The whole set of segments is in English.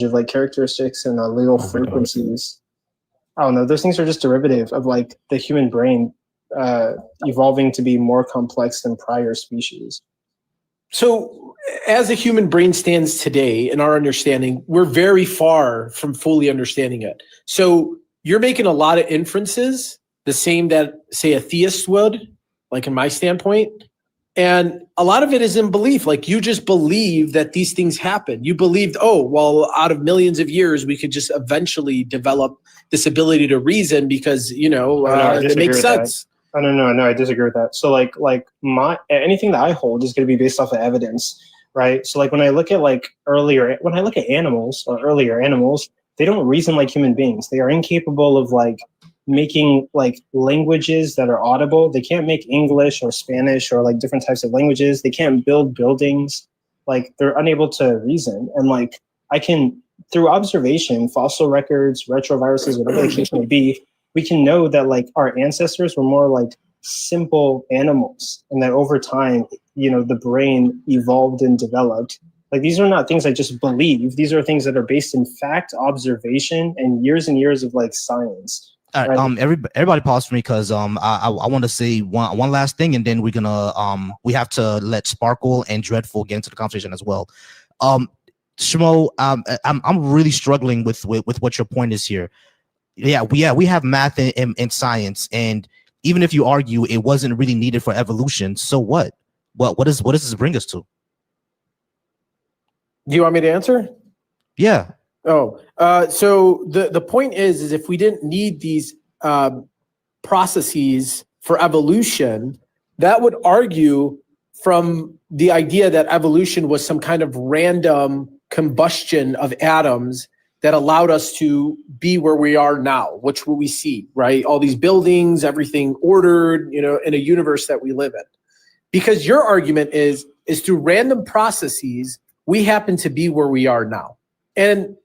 of like characteristics and legal frequencies. I don't know. Those things are just derivative of like the human brain evolving to be more complex than prior species. So as the human brain stands today in our understanding, we're very far from fully understanding it. So you're making a lot of inferences, the same that, say, a theist would, like in my standpoint. And a lot of it is in belief. Like you just believe that these things happen. You believed, oh, well, out of millions of years, we could just eventually develop this ability to reason because, it makes sense. No, I disagree with that. So like anything that I hold is going to be based off of evidence, right? So like when I look at animals or earlier animals, they don't reason like human beings. They are incapable of like making like languages that are audible. They can't make English or Spanish or like different types of languages. They can't build buildings. Like they're unable to reason. And like I can, through observation, fossil records, retroviruses, whatever the case may be, we can know that like our ancestors were more like simple animals, and that over time, the brain evolved and developed. Like these are not things I just believe. These are things that are based in fact, observation, and years of like science. All right, everybody pause for me because I want to say one last thing, and then we're gonna we have to let Sparkle and Dreadful get into the conversation as well. Shmo, I'm really struggling with what your point is here. Yeah, we have math and science, and even if you argue it wasn't really needed for evolution, so what? What does this bring us to? Do you want me to answer? Yeah. So the point is if we didn't need these processes for evolution, that would argue from the idea that evolution was some kind of random combustion of atoms that allowed us to be where we are now, which we see, right? All these buildings, everything ordered, in a universe that we live in. Because your argument is through random processes, we happen to be where we are now. And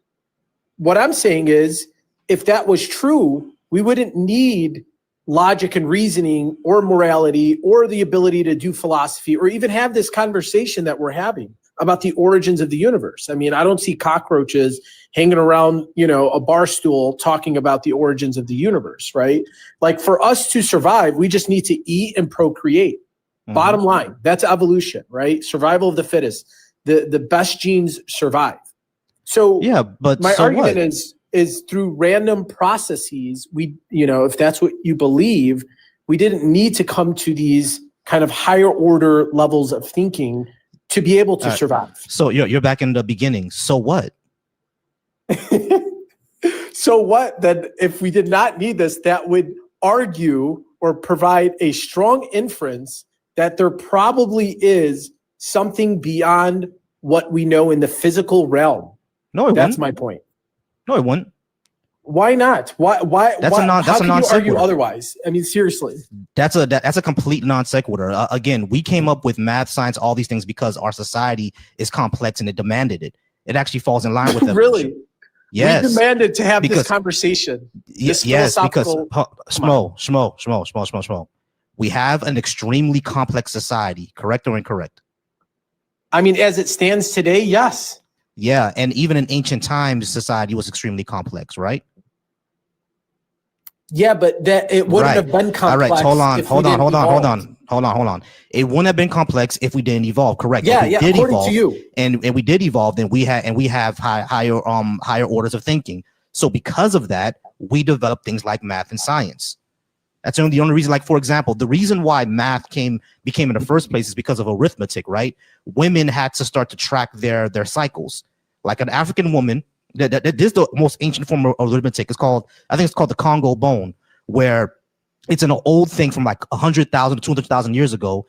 what I'm saying is, if that was true, we wouldn't need logic and reasoning or morality or the ability to do philosophy or even have this conversation that we're having about the origins of the universe. I mean, I don't see cockroaches hanging around, a bar stool talking about the origins of the universe, right? Like for us to survive, we just need to eat and procreate. Mm-hmm. Bottom line, that's evolution, right? Survival of the fittest. The best genes survive. So yeah, but my argument what? is through random processes, we, if that's what you believe, we didn't need to come to these kind of higher order levels of thinking to be able to survive. So you're back in the beginning. So what? So what? Then if we did not need this, that would argue or provide a strong inference that there probably is something beyond what we know in the physical realm. No, that's my point. No, it wouldn't. Why not? Why? That's a non sequitur. Argue otherwise? I mean, seriously. That's a complete non sequitur. Again, we came up with math, science, all these things because our society is complex and it demanded it. It actually falls in line with evolution. Really? Yes. We demanded to have this conversation. Yes, because Shmo. We have an extremely complex society. Correct or incorrect? I mean, as it stands today, yes. Yeah, and even in ancient times, society was extremely complex, right? Yeah, but that it wouldn't have been complex. All right, hold on. It wouldn't have been complex if we didn't evolve. Correct. Yeah, if we did according evolve, to you. And we did evolve, then we have higher orders of thinking. So because of that, we developed things like math and science. That's the only reason. Like, for example, the reason why math became in the first place is because of arithmetic, right? Women had to start to track their cycles. Like an African woman, this is the most ancient form of arithmetic. I think it's called the Congo bone, where it's an old thing from like 100,000 to 200,000 years ago.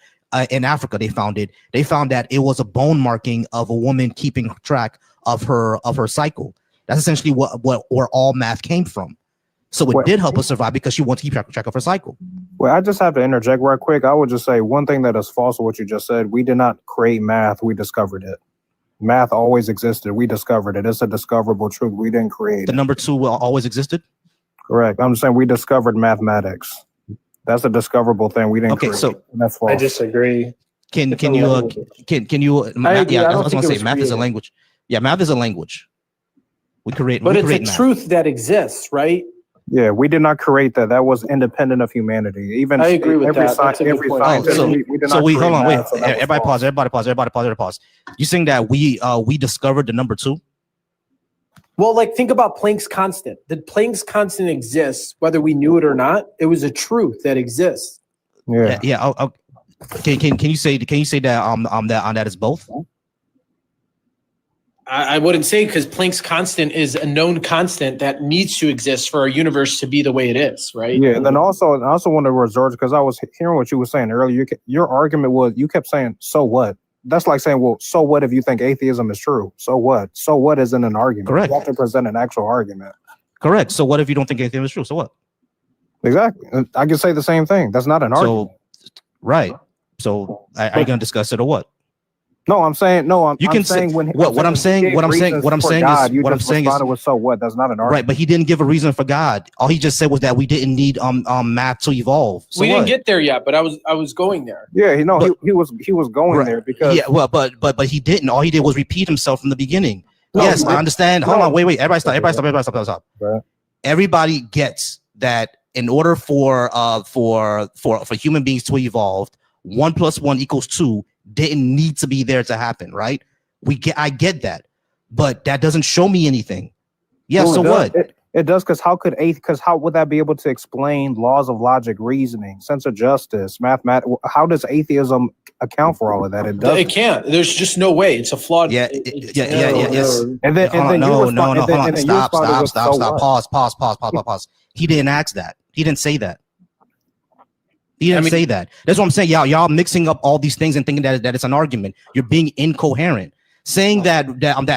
In Africa, they found it. They found that it was a bone marking of a woman keeping track of her cycle. That's essentially where all math came from. So it did help us survive because she wants to keep track of her cycle. Well, I just have to interject right quick. I would just say one thing that is false with what you just said. We did not create math. We discovered it. Math always existed. We discovered it. It's a discoverable truth. We didn't create it. The number two always existed? Correct. I'm saying we discovered mathematics. That's a discoverable thing. We didn't create it. So that's false. I disagree. Can you I was going to say math is a language. Yeah, math is a language. But it's a truth that exists, right? Yeah, we did not create that. That was independent of humanity. Even I agree with that. That's a good every point. scientist, we did not hold create on, wait. math, so that was Everybody false. pause. Everybody pause. You saying that we discovered the number 2? Well, like think about Planck's constant. Did Planck's constant exist whether we knew it or not? It was a truth that exists. Yeah. Can you say that that is both? I wouldn't say, because Planck's constant is a known constant that needs to exist for our universe to be the way it is, right? Yeah. And then I also want to resort, because I was hearing what you were saying earlier. Your argument was, you kept saying, "So what?" That's like saying, "Well, so what if you think atheism is true? So what? So what isn't an argument?" Correct. You have to present an actual argument. Correct. So what if you don't think atheism is true? So what? Exactly. I can say the same thing. That's not an argument. Right. So are you going to discuss it or what? No, I'm saying no. You can say what I'm saying is with so what? That's not an argument. Right, but he didn't give a reason for God. All he just said was that we didn't need math to evolve. So we didn't get there yet, but I was going there. Yeah, he was going there because but he didn't. All he did was repeat himself from the beginning. Yes, I understand. Hold on, wait. Everybody stop. Right. Everybody gets that in order for human beings to evolve, 1 + 1 = 2 didn't need to be there to happen, right? I get that, but that doesn't show me anything. Yeah, well, so what? It does, because how would that be able to explain laws of logic, reasoning, sense of justice, mathematics? How does atheism account for all of that? It doesn't. It can't. There's just no way. It's a flawed. Yes. And then Hold on. Stop. Pause. He didn't ask that. He didn't say that. He didn't say that. That's what I'm saying. Y'all mixing up all these things and thinking that it's an argument. You're being incoherent. Saying that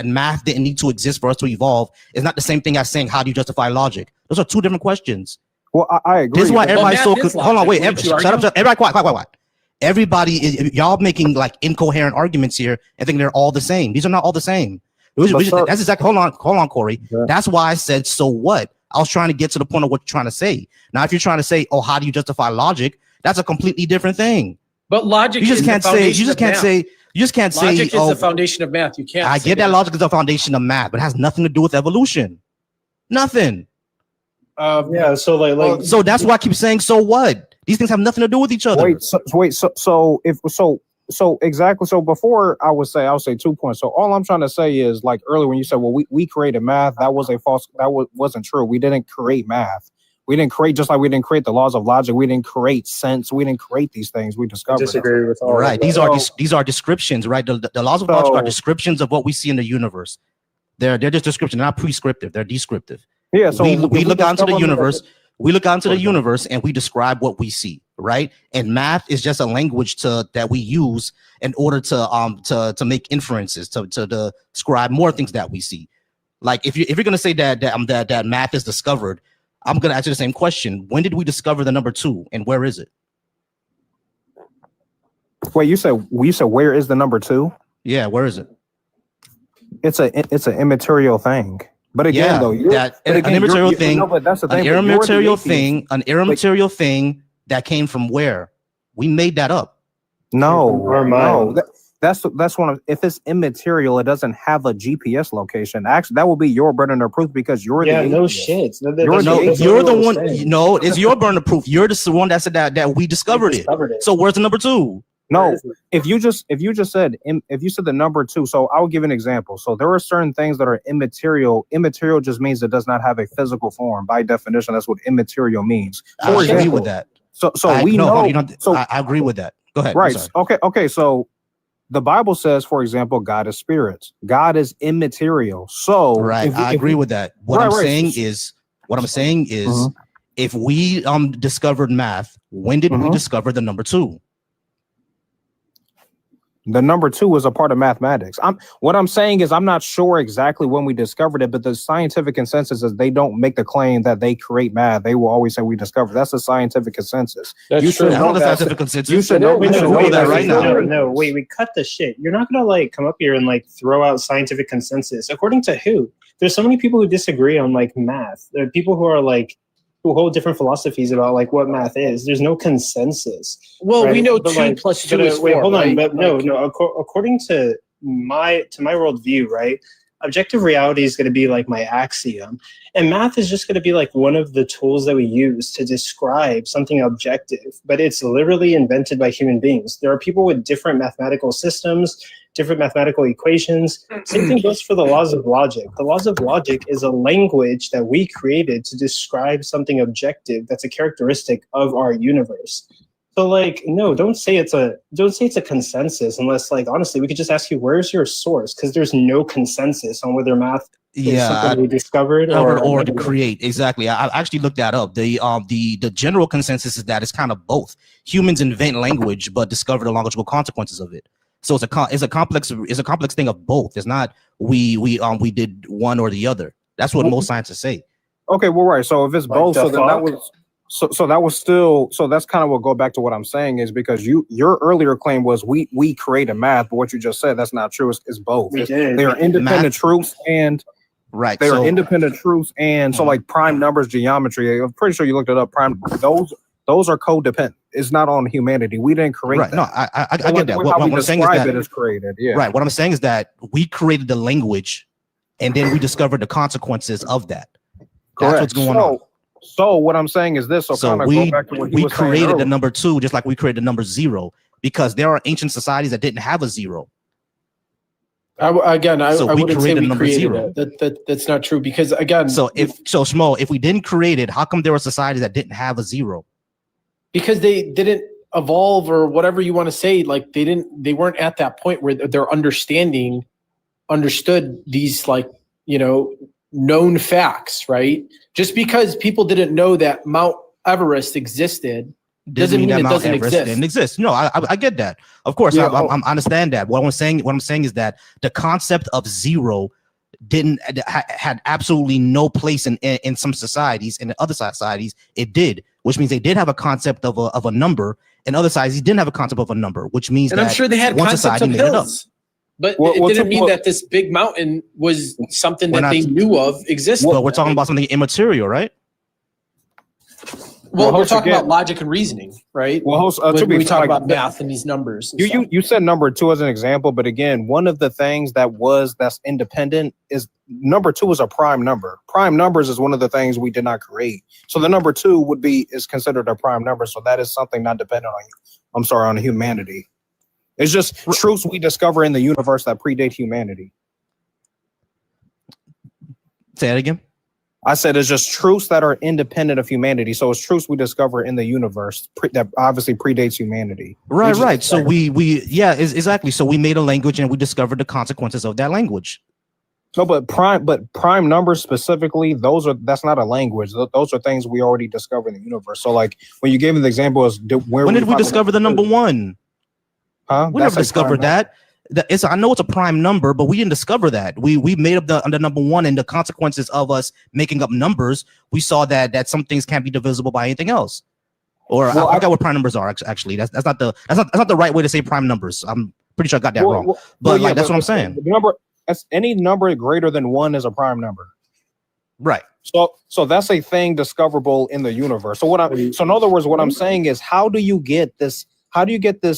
math didn't need to exist for us to evolve is not the same thing as saying how do you justify logic. Those are two different questions. Well, I agree. This is why everybody's so hold on, wait. Shut up. Everybody quiet. Everybody, y'all making like incoherent arguments here and thinking they're all the same. These are not all the same. That's exactly. Hold on, Corey. Yeah. That's why I said so what. I was trying to get to the point of what you're trying to say. Now, if you're trying to say, oh, how do you justify logic? That's a completely different thing. But logic, you just can't say. Logic is the foundation of math. You can't. I get that logic is the foundation of math, but it has nothing to do with evolution. Nothing. Yeah. So that's why I keep saying, so what? These things have nothing to do with each other. Exactly. So before I would say 2 points. So all I'm trying to say is, like earlier when you said, well, we created math, that wasn't true. We didn't create math. We didn't create, just like we didn't create the laws of logic. We didn't create sense. We didn't create these things. We discovered. Disagree with all right. These are descriptions, right? The laws of logic are descriptions of what we see in the universe. They're just descriptions, not prescriptive. They're descriptive. Yeah. So we look out into the universe. We look out into the universe and we describe what we see, right? And math is just a language that we use in order to make inferences, to describe more things that we see. Like if you're gonna say that math is discovered, I'm gonna ask you the same question. When did we discover the number 2, and where is it? Wait, you said where is the number 2? Yeah, where is it? It's an immaterial thing. But again, an immaterial thing that came from where? We made that up. No. That's one of, if it's immaterial, it doesn't have a GPS location. Actually, that will be your burden of proof, because you're the no shit. You're the one. No, it's your burden of proof. You're the one that said that we discovered it. So where's the number 2? No, if you said the number 2, so I'll give an example. So there are certain things that are immaterial. Immaterial just means it does not have a physical form. By definition, that's what immaterial means. I agree with that. I agree with that. Go ahead. Right. Okay. So the Bible says, for example, God is spirit. God is immaterial. So right. I agree with that. What I'm saying is, if we discovered math, when did we discover the number 2? The number 2 is a part of mathematics. What I'm saying is, I'm not sure exactly when we discovered it, but the scientific consensus is they don't make the claim that they create math. They will always say we discovered. That's the scientific consensus. You should know the scientific consensus. You should know that right now. No, wait, we cut the shit. You're not gonna come up here and throw out scientific consensus. According to who? There's so many people who disagree on math. There are people who are who hold different philosophies about what math is. There's no consensus. Well, right? We know 2 plus 2 is 4. Wait, hold on, right? but no. According to my worldview, right? objective reality is going to be like my axiom, and math is just going to be like one of the tools that we use to describe something objective, but it's literally invented by human beings. There are people with different mathematical systems, different mathematical equations. Same thing goes for the laws of logic. The laws of logic is a language that we created to describe something objective that's a characteristic of our universe. So like, no, don't say it's a consensus unless, like, honestly, we could just ask you, where's your source? Because there's no consensus on whether math is something we discovered or to create. Exactly. I actually looked that up. The general consensus is that it's kind of both. Humans invent language but discover the logical consequences of it. So it's a complex thing of both. It's not we did one or the other. That's what most scientists say. Okay, well, right. So if it's Like both, the so then that was so that was still, so that's kind of what go back to what I'm saying is because your earlier claim was we created math, but what you just said, that's not true. It's both. We did. They are independent truths and Right. they are independent truths and so like prime numbers geometry. I'm pretty sure you looked it up. Those are codependent. It's not on humanity. We didn't create that. No, I get that. What I'm saying is that it is created. Yeah. Right. What I'm saying is that we created the language, and then we discovered the consequences of that. Correct. That's what's going on. So what I'm saying is this. So kind of go back to what he was saying created earlier. the number 2 just like we created the number 0 because there are ancient societies that didn't have a 0. I wouldn't say we number created 0. it. That's not true because again. So if we didn't create it, how come there were societies that didn't have a 0? Because they didn't evolve or whatever you want to say. Like they weren't at that point where their understood these known facts, right? Just because people didn't know that Mount Everest existed doesn't mean it doesn't exist. Didn't exist. No, I get that. Of course, Yeah, I understand that. What I'm saying is that the concept of 0 had absolutely no place in some societies, and in other societies it did, which means they did have a concept of a number, and other societies didn't have a concept of a number, which means and I'm sure they had concepts of hills. But it didn't mean that this big mountain was something that they knew of existed. Well, we're talking about something immaterial, right? Well, we're talking about logic and reasoning, right? Well, when we talk about math and these numbers. You said number 2 as an example, but again, one of the things that's independent is number 2 is a prime number. Prime numbers is one of the things we did not create. So the number 2 is considered a prime number. So that is something not dependent on humanity. It's just truths we discover in the universe that predate humanity. Say that again. I said it's just truths that are independent of humanity. So it's truths we discover in the universe that obviously predates humanity. Right. So exactly. So we made a language and we discovered the consequences of that language. No, but prime numbers specifically, that's not a language. Those are things we already discovered in the universe. So like when you gave me the example is when did we discover the number 1? Huh? We never discovered that. I know it's a prime number, but we didn't discover that. We made up the number 1 and the consequences of us making up numbers. We saw that some things can't be divisible by anything else. Or I forgot what prime numbers are. Actually, that's not the right way to say prime numbers. I'm pretty sure I got that wrong. That's what I'm saying. The number, any number greater than 1 is a prime number. Right. So that's a thing discoverable in the universe. So in other words, what I'm saying is, how do you get this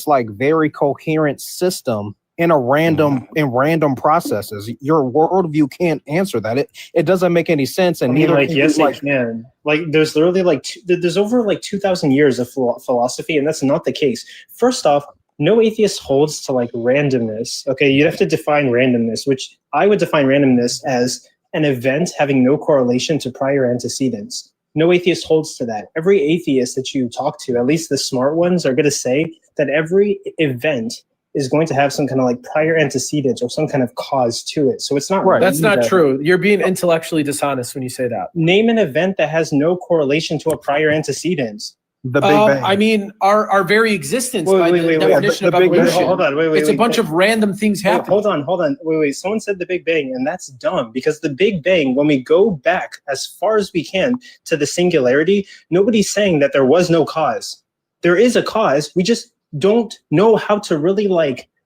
like very coherent system in random processes? Your worldview can't answer that. It doesn't make any sense. And it can. Like there's literally there's over 2,000 years of philosophy, and that's not the case. First off, no atheist holds to randomness. Okay, you'd have to define randomness, which I would define randomness as an event having no correlation to prior antecedents. No atheist holds to that. Every atheist that you talk to, at least the smart ones, are going to say that every event is going to have some kind of prior antecedent or some kind of cause to it. So it's not right. That's not true. You're being intellectually dishonest when you say that. Name an event that has no correlation to a prior antecedent. The Big Bang. I mean, our very existence by the definition of evolution. Hold on. It's a bunch of random things happening. Hold on. Wait. Someone said the Big Bang, and that's dumb because the Big Bang, when we go back as far as we can to the singularity, nobody's saying that there was no cause. There is a cause. We just don't know how to really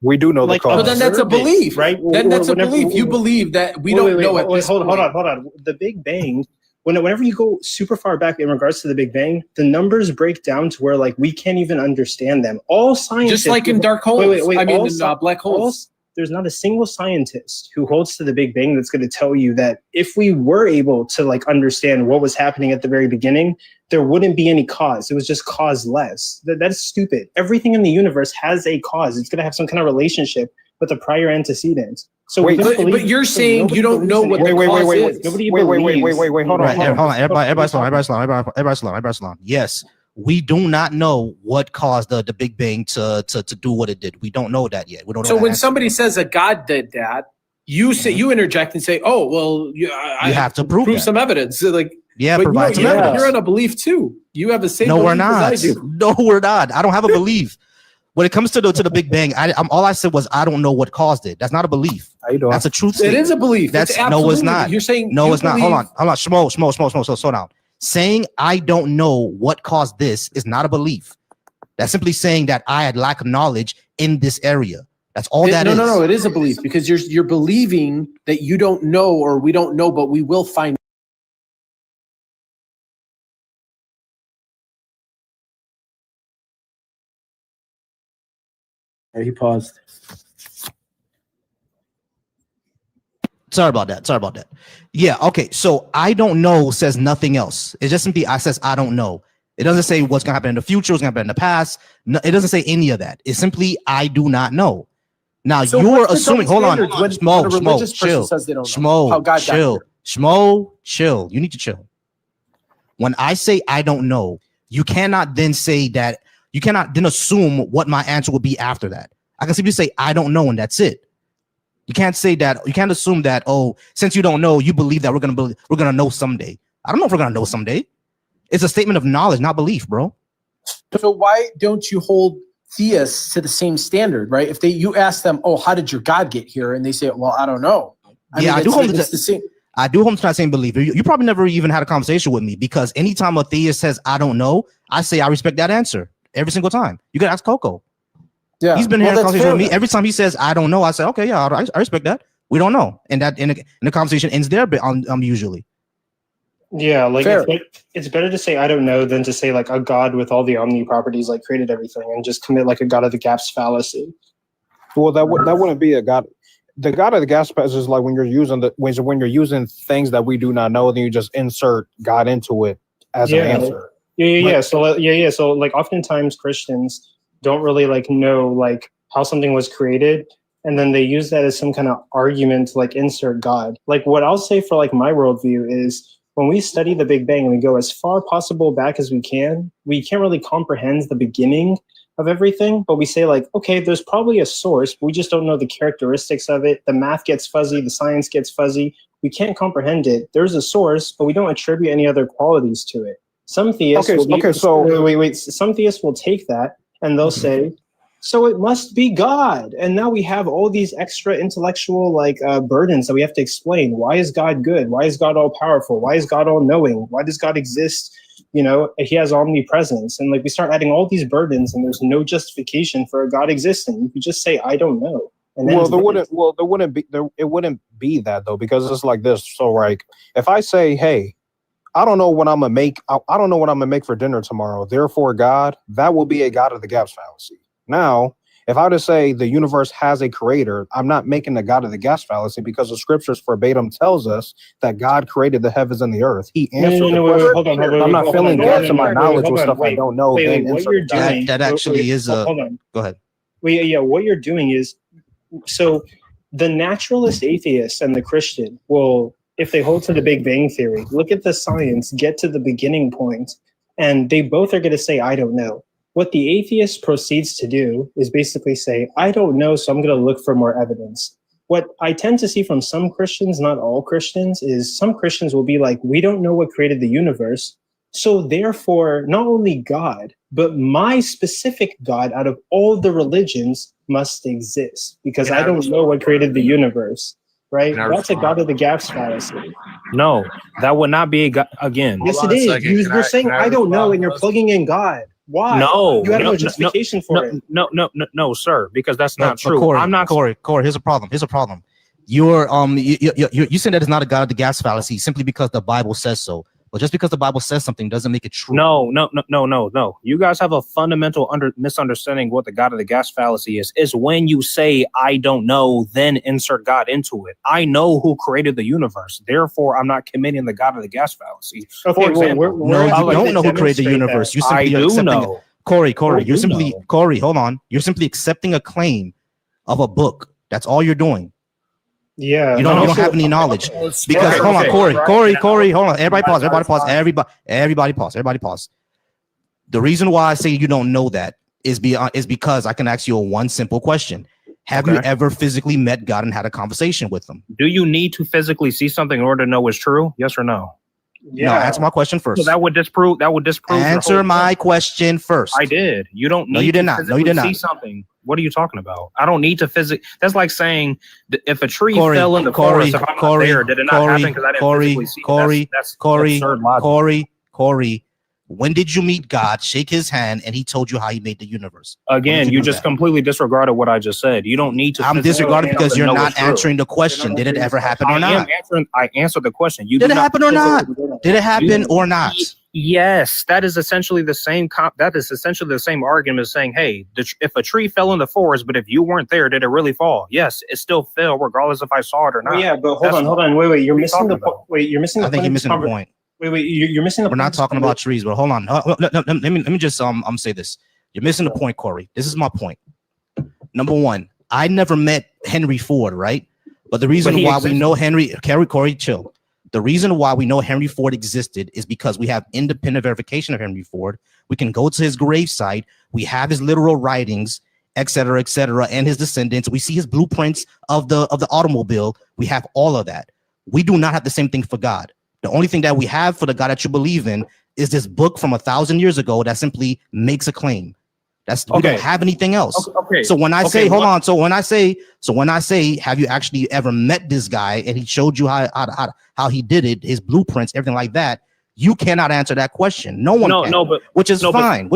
We do know the cause. Well, then that's a belief, right? Then that's a belief. You believe that we don't know at this point. Hold on. The Big Bang. Whenever you go super far back in regards to the Big Bang, the numbers break down to where we can't even understand them. All scientists, just like in dark holes. In black holes. there's not a single scientist who holds to the Big Bang that's going to tell you that if we were able to like understand what was happening at the very beginning, there wouldn't be any cause. It was just causeless. That's stupid. Everything in the universe has a cause. It's going to have some kind of relationship with a prior antecedent. So Wait, but you're saying you don't know what the cause is. Wait, hold on. Everybody slow down. Yes, we do not know what caused the Big Bang to do what it did. We don't know that yet. We don't know. So when somebody says that God did that, you say you interject and say, "Oh, well, you have to prove some evidence." Like, yeah, provide some evidence. You're on a belief too. You have the same. No, belief we're not. As I do. No, we're not. I don't have a belief. When it comes to the Big Bang, all I said was I don't know what caused it. That's not a belief. How you doing? That's a truth statement. It is a belief. That's no, it's not. You're saying no, it's not. Hold on. Shmo, slow down. Saying I don't know what caused this is not a belief. That's simply saying that I had lack of knowledge in this area. That's all that is. No. It is a belief because you're believing that you don't know or we don't know, but we will find. He paused. Sorry about that. Yeah, okay. So I don't know says nothing else. It just simply says I don't know. It doesn't say what's gonna happen in the future, what's gonna happen in the past. No, it doesn't say any of that. It's simply I do not know. Now so you're assuming. Hold on, Schmo, chill. You need to chill. When I say I don't know, you cannot then say that. You cannot then assume what my answer would be after that. I can simply say I don't know, and that's it. You can't say that. You can't assume that. Oh, since you don't know, you believe that we're gonna know someday. I don't know if we're gonna know someday. It's a statement of knowledge, not belief, bro. So why don't you hold theists to the same standard, right? If you ask them, "Oh, how did your God get here?" and they say, "Well, I don't know." I do hold to that same belief. You probably never even had a conversation with me because anytime a theist says I don't know, I say I respect that answer every single time. You can ask Coco. Yeah, he's been having a conversation with me. Every time he says I don't know, I say okay, yeah, I respect that. We don't know, and that and the conversation ends there. But usually, yeah, like it's better to say I don't know than to say like a God with all the omni properties like created everything and just commit like a God of the gaps fallacy. Well, that wouldn't be a God. The God of the gaps fallacy is like when you're using things that we do not know, then you just insert God into it as an answer. Yeah. So like oftentimes Christians don't really like know like how something was created, and then they use that as some kind of argument to like insert God. Like what I'll say for like my worldview is when we study the Big Bang and we go as far possible back as we can't really comprehend the beginning of everything, but we say like, okay, there's probably a source, but we just don't know the characteristics of it. The math gets fuzzy, the science gets fuzzy. We can't comprehend it. There's a source, but we don't attribute any other qualities to it. Some theists some theists will take that and they'll say, so it must be God. And now we have all these extra intellectual like burdens that we have to explain. Why is God good? Why is God all powerful? Why is God all knowing? Why does God exist? You know, he has omnipresence. And like we start adding all these burdens and there's no justification for a God existing. You could just say, I don't know. And then it wouldn't be that though, because it's like this. So like if I say, hey, I don't know what I'm gonna make. I don't know what I'm gonna make for dinner tomorrow. Therefore, God, that will be a God of the gaps fallacy. Now, if I were to say the universe has a creator, I'm not making the God of the gaps fallacy because the scriptures verbatim tells us that God created the heavens and the earth. He answered the question. Hold on, I'm not filling gaps in my knowledge with stuff I don't know. That actually is a. Hold on. Go ahead. What you're doing is, so the naturalist atheist and the Christian will, if they hold to the Big Bang Theory, look at the science, get to the beginning point, and they both are going to say, I don't know. What the atheist proceeds to do is basically say, I don't know, so I'm going to look for more evidence. What I tend to see from some Christians, not all Christians, is some Christians will be like, we don't know what created the universe, so therefore, not only God, but my specific God out of all the religions must exist, because I don't know what created the universe. Right? That's a God of the gaps fallacy. No, that would not be a God again. Yes, it is. You're saying I don't know, and you're plugging in God. Why? No, you have no justification for it. No, sir, because that's not true. Corey, I'm not Corey. Here's a problem. You're you said that it's not a God of the gaps fallacy simply because the Bible says so. But just because the Bible says something doesn't make it true. No. You guys have a fundamental misunderstanding what the God of the gaps fallacy is. Is when you say, I don't know, then insert God into it. I know who created the universe. Therefore, I'm not committing the God of the gaps fallacy. Okay, For example, No, you don't know who created the demonstrate universe. that. You simply I are do accepting know. Corey, I you're do simply know. Corey, hold on. You're simply accepting a claim of a book. That's all you're doing. Yeah. You don't have any knowledge. Because hold on, Corey, hold on. Everybody pause. The reason why I say you don't know that is because I can ask you one simple question. Have you ever physically met God and had a conversation with him? Do you need to physically see something in order to know it's true? Yes or no? Yeah. No, answer my question first. So that would disprove. Answer my question first. I did. You don't need No, you did to not. physically No, you did see not. something. What are you talking about? I don't need to physically. That's like saying if a tree Corey, fell in the forest, if I'm not there, did it not happen because I didn't physically see it? That's absurd logic. Corey, when did you meet God, shake his hand, and he told you how he made the universe? Again, you just completely disregarded what I just said. You don't need to. I'm disregarding because you're not answering the question. Did it ever happen or not? I answered the question. Did it happen or not? Did it happen or not? Yes, that is essentially the same. That is essentially the same argument as saying, "Hey, if a tree fell in the forest, but if you weren't there, did it really fall?" Yes, it still fell, regardless if I saw it or not. Oh, yeah, but hold on. Wait. You're missing the point. I think you're missing the point. Wait. You're missing the point. We're not talking about trees, but hold on. Let me just say this. You're missing the point, Corey. This is my point. Number one, I never met Henry Ford, right? But the reason why we know Corey, chill. The reason why we know Henry Ford existed is because we have independent verification of Henry Ford. We can go to his gravesite. We have his literal writings, et cetera, and his descendants. We see his blueprints of the automobile. We have all of that. We do not have the same thing for God. The only thing that we have for the God that you believe in is this book from 1,000 years ago that simply makes a claim. We don't have anything else. Okay. So when I say, hold on. So when I say, have you actually ever met this guy and he showed you how he did it, his blueprints, everything like that? You cannot answer that question. No one can. Which is fine.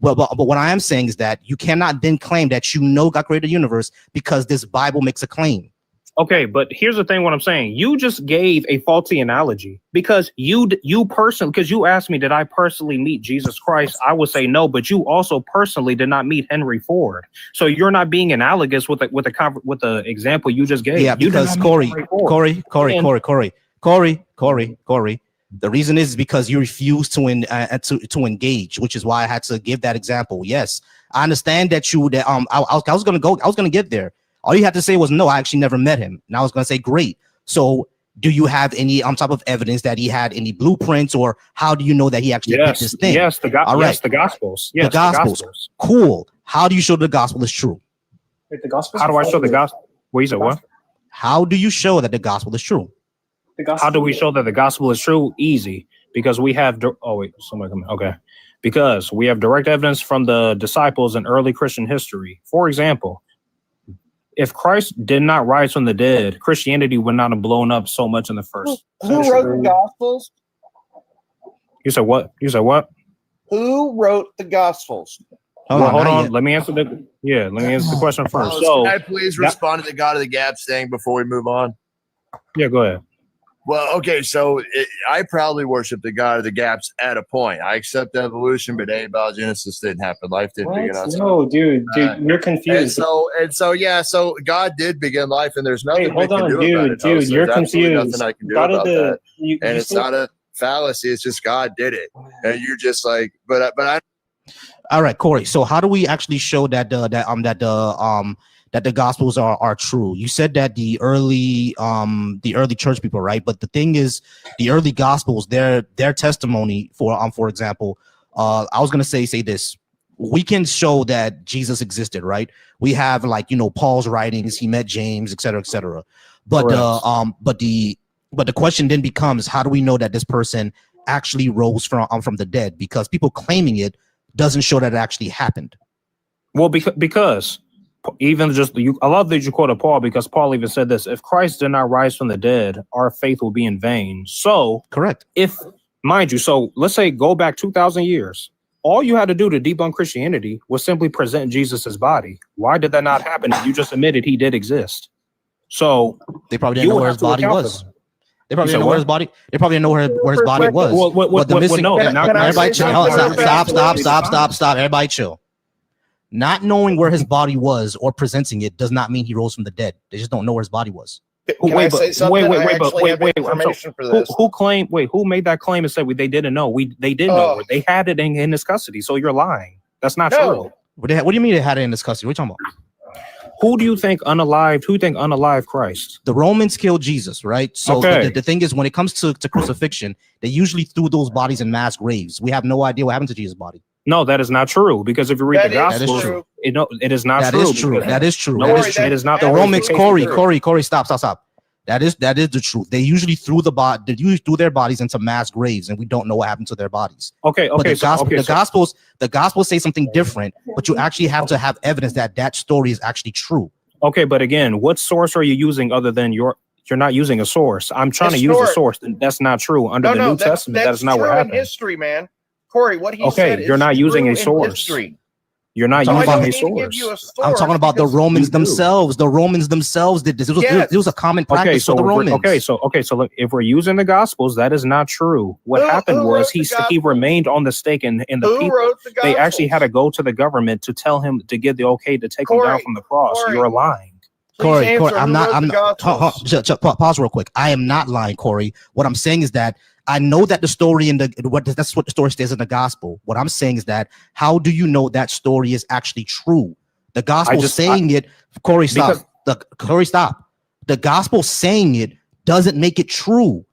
But what I am saying is that you cannot then claim that you know God created the universe because this Bible makes a claim. Okay, but here's the thing. What I'm saying, you just gave a faulty analogy because you personally, because you asked me, did I personally meet Jesus Christ? I would say no, but you also personally did not meet Henry Ford. So you're not being analogous with the example you just gave. Yeah, because Corey. The reason is because you refuse to engage, which is why I had to give that example. Yes, I understand that I was gonna get there. All you had to say was, no, I actually never met him. And I was going to say, great. So do you have any type of evidence that he had any blueprints, or how do you know that he actually did this thing? Yes, the Gospels. Yes, the Gospels. Cool. How do you show the gospel is true? Wait, the gospel? How do I show the gospel? What you said, what? How do you show that the gospel is true? How do we show that the gospel is true? Easy. Because we have... Oh, wait. Somebody come in. Okay. Because we have direct evidence from the disciples in early Christian history. For example... If Christ did not rise from the dead, Christianity would not have blown up so much in the first. Who wrote the Gospels? You said what? Who wrote the Gospels? Hold on. Let me answer the question first. So, can I please respond to the God of the Gaps thing before we move on? Yeah, go ahead. Well, okay, so I proudly worship the God of the Gaps at a point. I accept evolution, but Biogenesis didn't happen. Life didn't begin on. No, dude, you're confused. So God did begin life, and there's nothing we can do about it. Dude, you're confused. Nothing I can do about that. It's not a fallacy. It's just God did it, and you're just like, but I. All right, Corey. So how do we actually show that the gospels are true? You said that the early church people, right? But the thing is, the early gospels, their testimony, for example, I was gonna say this. We can show that Jesus existed, right? We have Paul's writings. He met James, et cetera. But the question then becomes, how do we know that this person actually rose from the dead? Because people claiming it doesn't show that it actually happened. Well, because even I love that you quoted Paul, because Paul even said this: if Christ did not rise from the dead, our faith will be in vain. So correct. So let's say go back 2,000 years. All you had to do to debunk Christianity was simply present Jesus's body. Why did that not happen? You just admitted he did exist. So they probably didn't know where his body was. They probably You didn't said know where his what? body. They probably didn't know where his body was. What the missing. no, Can I Everybody say chill. something Stop. really fast? Stop. Everybody chill. Not knowing where his body was or presenting it does not mean he rose from the dead. They just don't know where his body was. Can I say something? I actually have information for this. Who claimed? Wait, who made that claim and said they didn't know? They did know. They had it in his custody. So you're lying. That's not true. What do you mean they had it in his custody? What are you talking about? Who do you think unalived? Who think unalived Christ? The Romans killed Jesus, right? So Okay. the thing is, when it comes to crucifixion, they usually threw those bodies in mass graves. We have no idea what happened to Jesus' body. No, that is not true. Because if you read the Gospels, it is not That true. is true. That is true. No, That is true. it is not. The Romans, Corey. Corey, stop. That is the truth. They usually threw their bodies into mass graves, and we don't know what happened to their bodies. Okay. But the Gospels say something different, but you actually have to have evidence that story is actually true. Okay, but again, what source are you using other than you're not using a source? I'm trying to use a source. That's not true. Under the New Testament, that is not what happened. History, man. Corey, what he said Okay, you're not using a source. You're not using a source. I'm talking about the Romans themselves. The Romans themselves did this. It was a common practice for the Romans. So look, if we're using the Gospels, that is not true. What happened was he remained on the stake, and the people they actually had to go to the government to tell him to get the okay to take him down from the cross. You're lying. Corey, I'm not. Pause real quick. I am not lying, Corey. What I'm saying is that I know that the story that's what the story says in the gospel. What I'm saying is that how do you know that story is actually true? The gospel saying it, Corey, stop. Corey, stop. The gospel saying it doesn't make it true.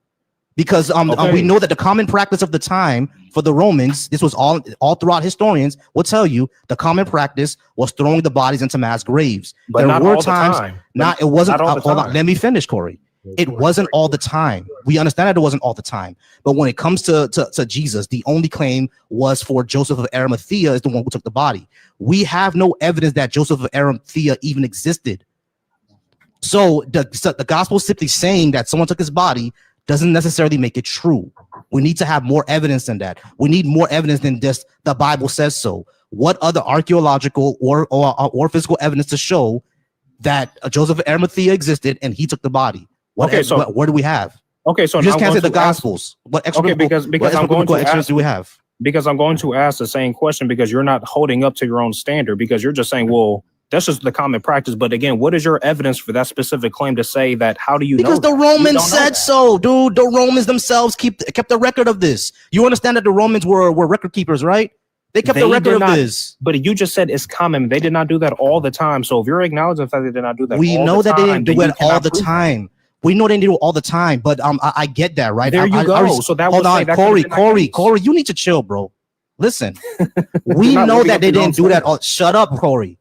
Because we know that the common practice of the time for the Romans, this was all throughout historians will tell you the common practice was throwing the bodies into mass graves. But there were times. It wasn't. Hold on, let me finish, Corey. It wasn't all the time. We understand that it wasn't all the time. But when it comes to Jesus, the only claim was for Joseph of Arimathea is the one who took the body. We have no evidence that Joseph of Arimathea even existed. So the gospel simply saying that someone took his body doesn't necessarily make it true. We need to have more evidence than that. We need more evidence than just the Bible says so. What other archaeological or physical evidence to show that Joseph of Arimathea existed and he took the body? What do we have? Okay, so you just can't say the Gospels. What extra? Because I'm going to ask. Do we have? Because I'm going to ask the same question because you're not holding up to your own standard because you're just saying, well, that's just the common practice. But again, what is your evidence for that specific claim to say that? How do you know? Because the Romans said so, dude. The Romans themselves kept the record of this. You understand that the Romans were record keepers, right? They kept the record of this. But you just said it's common. They did not do that all the time. So if you're acknowledging the fact they did not do that, we know that they didn't do it all the time. We know they didn't do it all the time. But I get that, right? There you go. So that hold on, Corey, you need to chill, bro. Listen, we know that they didn't do that. Shut up, Corey.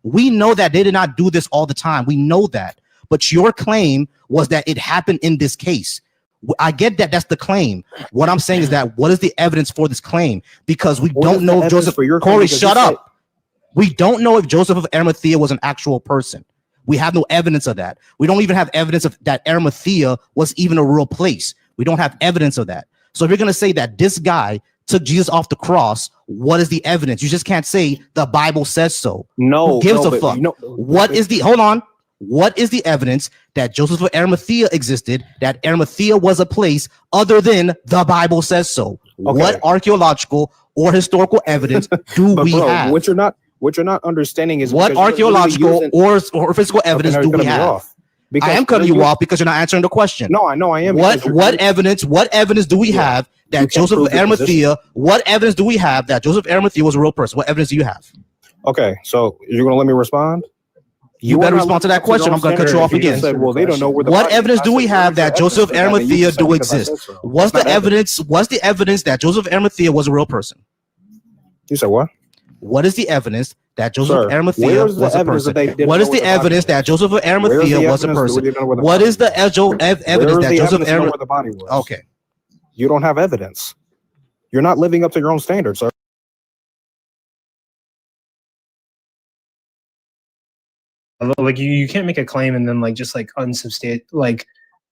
We know that they did not do this all the time. We know that. But your claim was that it happened in this case. I get that that's the claim. What I'm saying is that what is the evidence for this claim? Because we don't know if Joseph. Corey, shut up. We don't know if Joseph of Arimathea was an actual person. We have no evidence of that. We don't even have evidence of that Arimathea was even a real place. We don't have evidence of that. So if you're going to say that this guy took Jesus off the cross, what is the evidence? You just can't say the Bible says so. No. Who gives a fuck? What is the evidence that Joseph of Arimathea existed, that Arimathea was a place other than the Bible says so? Okay. What archaeological or historical evidence do we have? What you're not understanding is what archaeological or physical evidence do we have? I am cutting you off because you're not answering the question. No, I know I am. What evidence do we have that Joseph of Arimathea? What evidence do we have that Joseph of Arimathea was a real person? What evidence do you have? Okay, so you're gonna let me respond? You better respond to that question. I'm gonna cut you off again. Well, they don't know where the what evidence do we have that Joseph of Arimathea do exist? What's the evidence? What's the evidence that Joseph of Arimathea was a real person? You said what? What is the evidence that Joseph of Arimathea was a person? What is the evidence that Joseph of Arimathea was a person? What is the evidence that Joseph of Arimathea? Okay, you don't have evidence. You're not living up to your own standards, sir. Like you can't make a claim and then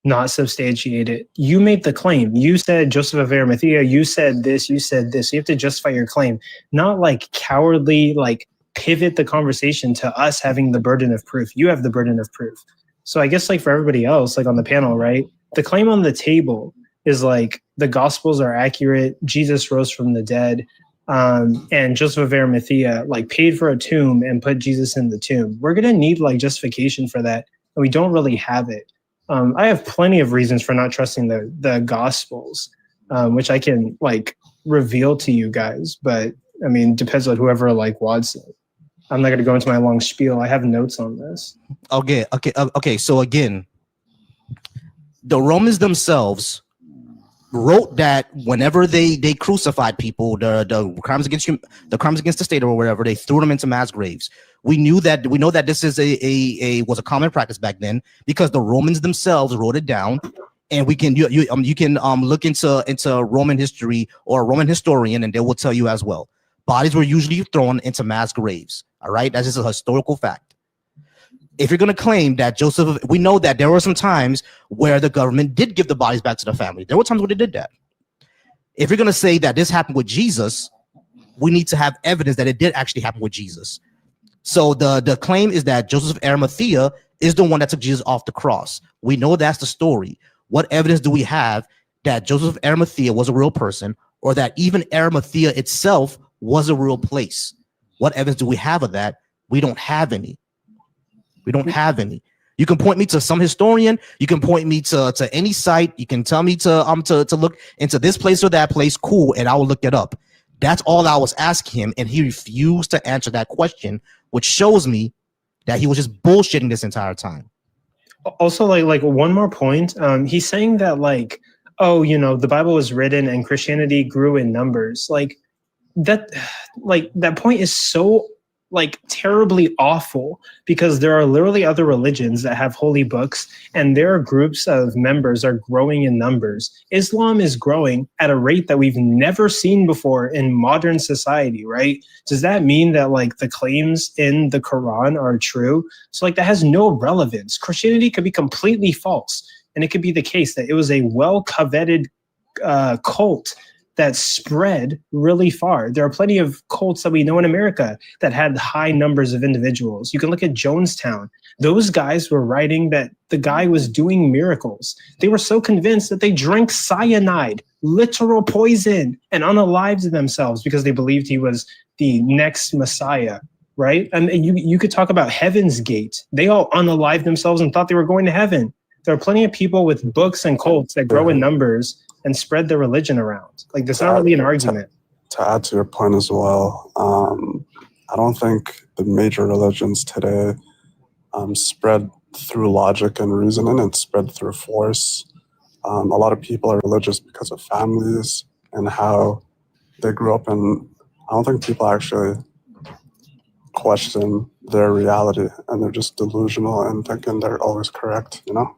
not substantiate it. You made the claim. You said Joseph of Arimathea. You said this. You said this. You have to justify your claim, not cowardly pivot the conversation to us having the burden of proof. You have the burden of proof. So I guess for everybody else on the panel, right? the claim on the table is like the Gospels are accurate, Jesus rose from the dead, and Joseph of Arimathea like paid for a tomb and put Jesus in the tomb. We're gonna need like justification for that, and we don't really have it. I have plenty of reasons for not trusting the Gospels, which I can like reveal to you guys, but I mean, depends on whoever like wants it. I'm not going to go into my long spiel. I have notes on this. Okay. So again, the Romans themselves wrote that whenever they crucified people, the crimes against the state or whatever, they threw them into mass graves. We know that this is was a common practice back then because the Romans themselves wrote it down. And you can look into Roman history or a Roman historian, and they will tell you as well. Bodies were usually thrown into mass graves. All right, that's just a historical fact. If you're going to claim that Joseph, we know that there were some times where the government did give the bodies back to the family. There were times where they did that. If you're going to say that this happened with Jesus, we need to have evidence that it did actually happen with Jesus. So the claim is that Joseph of Arimathea is the one that took Jesus off the cross. We know that's the story. What evidence do we have that Joseph of Arimathea was a real person, or that even Arimathea itself was a real place? What evidence do we have of that? We don't have any. We don't have any. You can point me to some historian. You can point me to any site. You can tell me to look into this place or that place. Cool, and I will look it up. That's all I was asking him, and he refused to answer that question, which shows me that he was just bullshitting this entire time. Also, like one more point. He's saying that like, oh, you know, the Bible was written and Christianity grew in numbers. Like that point is so like terribly awful because there are literally other religions that have holy books and their groups of members are growing in numbers. Islam is growing at a rate that we've never seen before in modern society, right? Does that mean that like the claims in the Quran are true? So like that has no relevance. Christianity could be completely false, and it could be the case that it was a well-coveted cult that spread really far. There are plenty of cults that we know in America that had high numbers of individuals. You can look at Jonestown. Those guys were writing that the guy was doing miracles. They were so convinced that they drank cyanide, literal poison, and unalived themselves because they believed he was the next Messiah, right? And you could talk about Heaven's Gate. They all unalived themselves and thought they were going to heaven. There are plenty of people with books and cults that grow in numbers and spread their religion around. Like, that's not really an argument. To add to your point as well, I don't think the major religions today spread through logic and reasoning. It's spread through force. A lot of people are religious because of families and how they grew up, and I don't think people actually question their reality, and they're just delusional and thinking they're always correct, you know?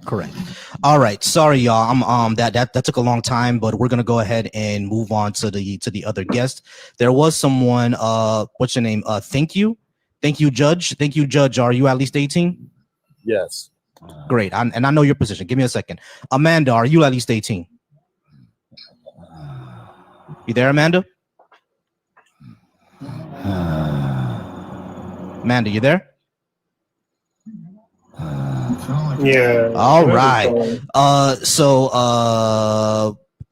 Correct. All right. Sorry, y'all. That took a long time, but we're gonna go ahead and move on to the other guest. There was someone. What's your name? Thank you, Judge. Thank you, Judge. Are you at least 18? Yes. Great. And I know your position. Give me a second. Amanda, are you at least 18? You there, Amanda? Amanda, you there? Yeah. All right.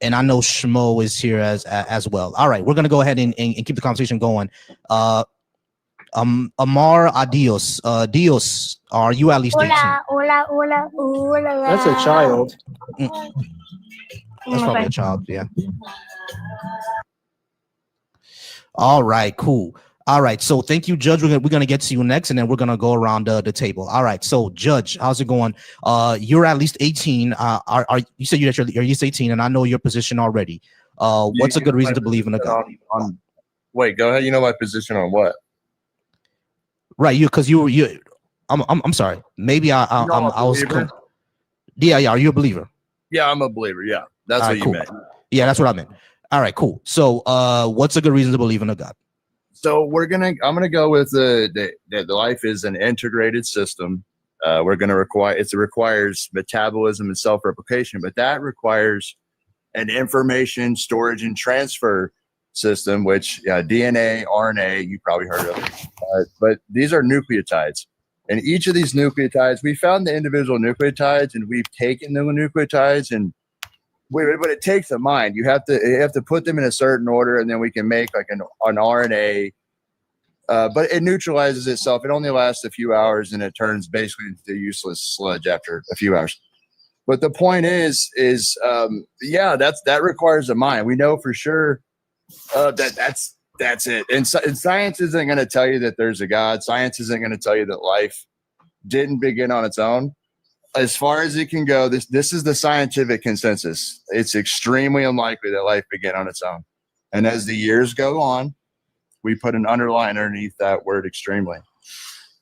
And I know Shmo is here as well. All right, we're gonna go ahead and keep the conversation going. Amar Adios. Dios, are you at least 18? Hola. That's a child. That's probably a child, yeah. All right, cool. All right, so thank you, Judge. We're gonna get to you next, and then we're gonna go around the table. All right, so Judge, how's it going? You're at least 18. You said you're at least 18, and I know your position already. What's a good reason to believe in a God? Wait, go ahead. You know my position on what? Right, I'm sorry. Maybe I was. Yeah. Are you a believer? Yeah, I'm a believer. Yeah, that's what you meant. Yeah, that's what I meant. All right, cool. So, what's a good reason to believe in a God? So I'm gonna go with the life is an integrated system. It requires metabolism and self-replication, but that requires an information storage and transfer system, which DNA, RNA, you probably heard of, but these are nucleotides, And each of these nucleotides, we found the individual nucleotides, and we've taken the nucleotides, and but it takes a mind. You have to put them in a certain order, and then we can make like an RNA. But it neutralizes itself. It only lasts a few hours, and it turns basically into useless sludge after a few hours. But the point is that requires a mind. We know for sure that's it. And science isn't going to tell you that there's a God. Science isn't going to tell you that life didn't begin on its own. As far as it can go, this is the scientific consensus. It's extremely unlikely that life began on its own. And as the years go on, we put an underline underneath that word extremely.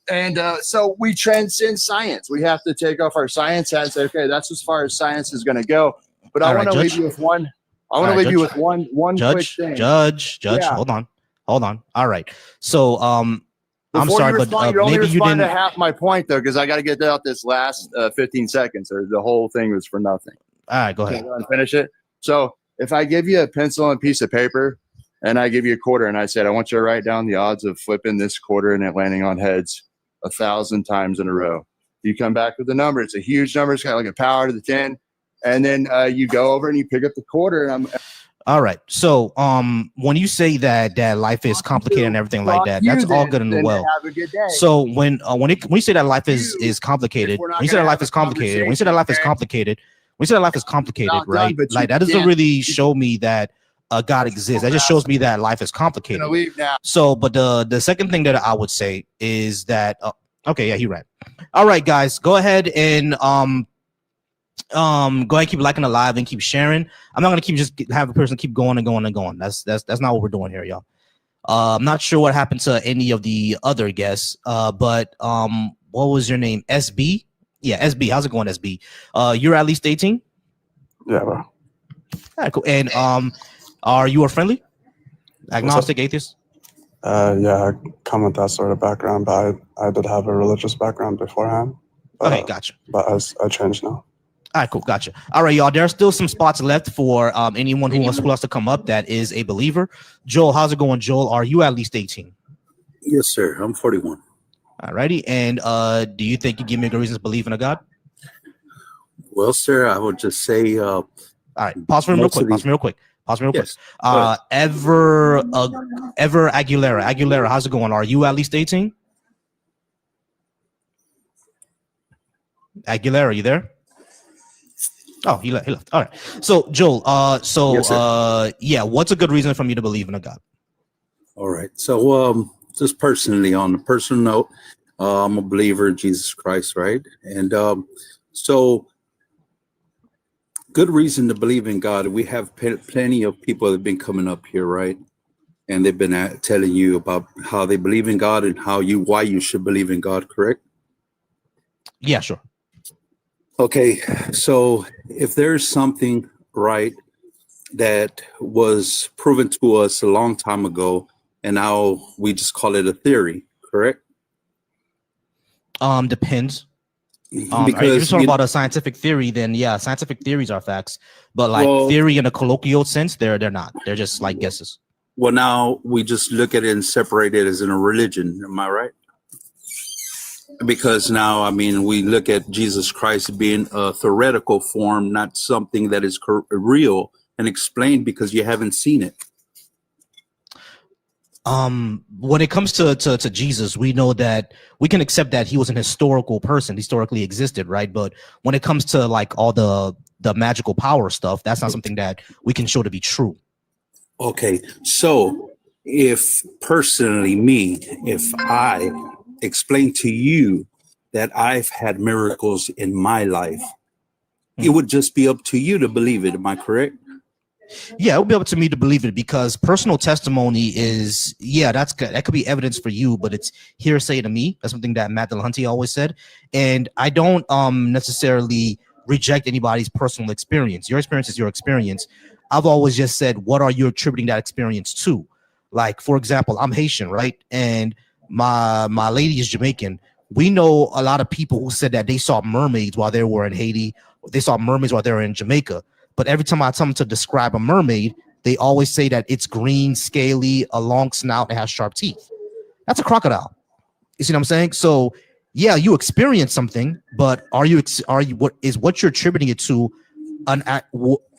And so we transcend science. We have to take off our science hat and say, okay, that's as far as science is going to go. But I want to leave you with one. I want to leave you with one quick thing. Judge, yeah. hold on. All right. So, I'm sorry, but maybe you didn't. To half my point though, because I got to get out this last 15 seconds, or the whole thing was for nothing. All right, go ahead. Finish it. So if I give you a pencil and a piece of paper, and I give you a quarter, and I said, I want you to write down the odds of flipping this quarter and it landing on heads 1,000 times in a row. You come back with the number. It's a huge number. It's kind of like a power to the 10. And then you go over and you pick up the quarter, and all right. So, when you say that life is complicated and everything like that, that's all good and well. Have a good day. So when you say that life is complicated, when you say that life is complicated, when you say that life is complicated, right? Like that doesn't really show me that God exists. That just shows me that life is complicated. So, but the second thing that I would say is that okay, yeah, he right. All right, guys, go ahead and keep liking the live and keep sharing. I'm not gonna have a person keep going and going and going. That's not what we're doing here, y'all. I'm not sure what happened to any of the other guests. But what was your name? SB? Yeah, SB. How's it going, SB? You're at least 18? Yeah, bro. All right, cool. And are you a friendly? Agnostic, atheist? Yeah, I come with that sort of background, but I did have a religious background beforehand. Okay, gotcha. But I changed now. All right, cool, gotcha. All right, y'all. There are still some spots left for anyone who wants to come up that is a believer. Joel, how's it going, Joel? Are you at least 18? Yes, sir. I'm 41. All righty. And do you think you give me a good reason to believe in a God? Well, sir, I would just say. All right, pause for me real quick. Yes. Ever Aguilera, how's it going? Are you at least 18? Aguilera, you there? Oh, he left. All right. So Joel, yes, yeah, what's a good reason for me to believe in a God? All right. So just personally, on a personal note, I'm a believer in Jesus Christ, right? And so good reason to believe in God. We have plenty of people that have been coming up here, right? And they've been telling you about how they believe in God and why you should believe in God, correct? Yeah, sure. Okay, so if there's something, right, that was proven to us a long time ago, and now we just call it a theory, correct? Depends. Because if you're talking about a scientific theory, then yeah, scientific theories are facts. But like theory in a colloquial sense, they're not. They're just like guesses. Well, now we just look at it and separate it as in a religion. Am I right? Because now, I mean, we look at Jesus Christ being a theoretical form, not something that is real and explained because you haven't seen it. When it comes to Jesus, we know that we can accept that he was an historical person, historically existed, right? But when it comes to like all the magical power stuff, that's not something that we can show to be true. Okay, so if personally if I explain to you that I've had miracles in my life, it would just be up to you to believe it. Am I correct? Yeah, it would be up to me to believe it because personal testimony is, yeah, that could be evidence for you, but it's hearsay to me. That's something that Matt Dillahunty always said. And I don't necessarily reject anybody's personal experience. Your experience is your experience. I've always just said, what are you attributing that experience to? Like, for example, I'm Haitian, right? And my lady is Jamaican. We know a lot of people who said that they saw mermaids while they were in Haiti. They saw mermaids while they were in Jamaica. But every time I tell them to describe a mermaid, they always say that it's green, scaly, a long snout, and has sharp teeth. That's a crocodile. You see what I'm saying? So yeah, you experience something, but are you what you're attributing it to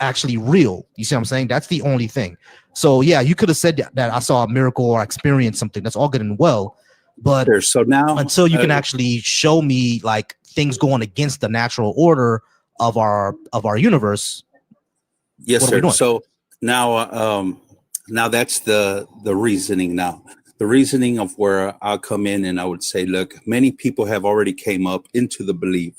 actually real? You see what I'm saying? That's the only thing. So yeah, you could have said that I saw a miracle or experienced something. That's all good and well, but So now, until you can actually show me like things going against the natural order of our universe. Yes, what are we sir. doing? So now that's the reasoning. Now the reasoning of where I'll come in and I would say, look, many people have already came up into the belief,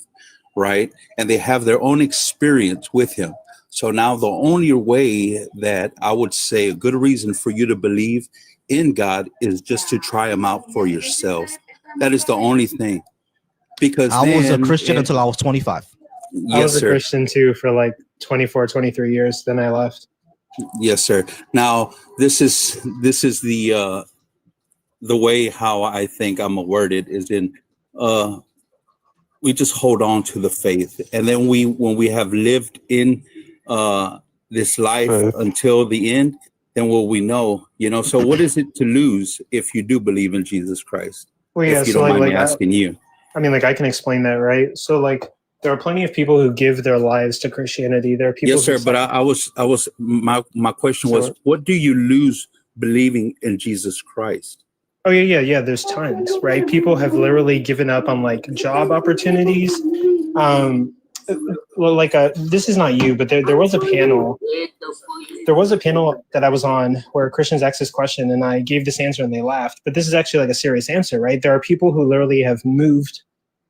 right? And they have their own experience with him. So now the only way that I would say a good reason for you to believe in God is just to try him out for yourself. That is the only thing. Because I was a Christian until I was 25. I Yes, was a sir. Christian too for like 24, 23 years. Then I left. Yes, sir. Now this is the way how I think I'm worded is in we just hold on to the faith, and then when we have lived in this life until the end, then will we know, so what is it to lose if you do believe in Jesus Christ? Well, yeah, If you so don't mind me like asking you. I mean, like I can explain that, right? So like there are plenty of people who give their lives to Christianity. There are people. Yes, sir. But I was my question was, what do you lose believing in Jesus Christ? Oh yeah. There's tons, right? People have literally given up on like job opportunities. Well, like this is not you, but there was a panel. There was a panel that I was on where Christians asked this question, and I gave this answer, and they laughed. But this is actually like a serious answer, right? There are people who literally have moved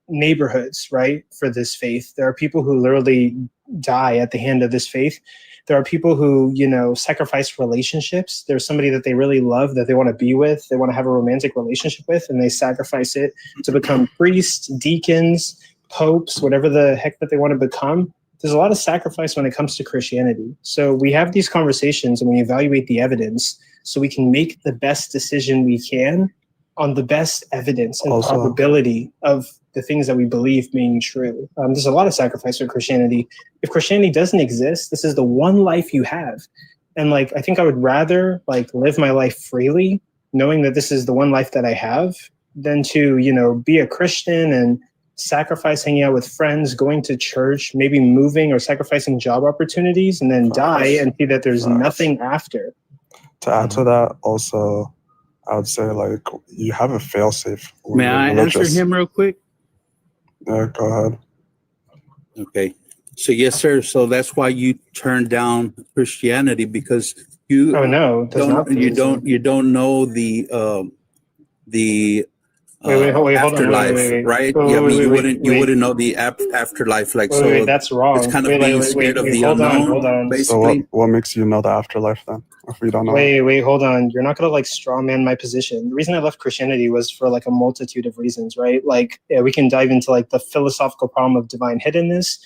neighborhoods, right, for this faith. There are people who literally die at the hand of this faith. There are people who, sacrifice relationships. There's somebody that they really love that they want to be with, they want to have a romantic relationship with, and they sacrifice it to become priests, deacons, popes, whatever the heck that they want to become. There's a lot of sacrifice when it comes to Christianity. So we have these conversations and we evaluate the evidence so we can make the best decision we can on the best evidence and probability of the things that we believe being true. There's a lot of sacrifice for Christianity. If Christianity doesn't exist, this is the one life you have. And like, I think I would rather like live my life freely, knowing that this is the one life that I have, than to, be a Christian and sacrifice hanging out with friends, going to church, maybe moving or sacrificing job opportunities, and then die and see that there's nothing after. To add to that, also, I would say like you have a fail-safe. May I answer him real quick? Yeah, go ahead. Okay. So yes, sir. So that's why you turned down Christianity, because you don't know the afterlife, right? Yeah, I mean, you wouldn't know the afterlife, like so. That's wrong. It's kind of being scared of the unknown. Hold on. Basically. So what makes you know the afterlife then? If we don't know. Wait, hold on. You're not gonna like straw man my position. The reason I left Christianity was for like a multitude of reasons, right? Like, yeah, we can dive into like the philosophical problem of divine hiddenness,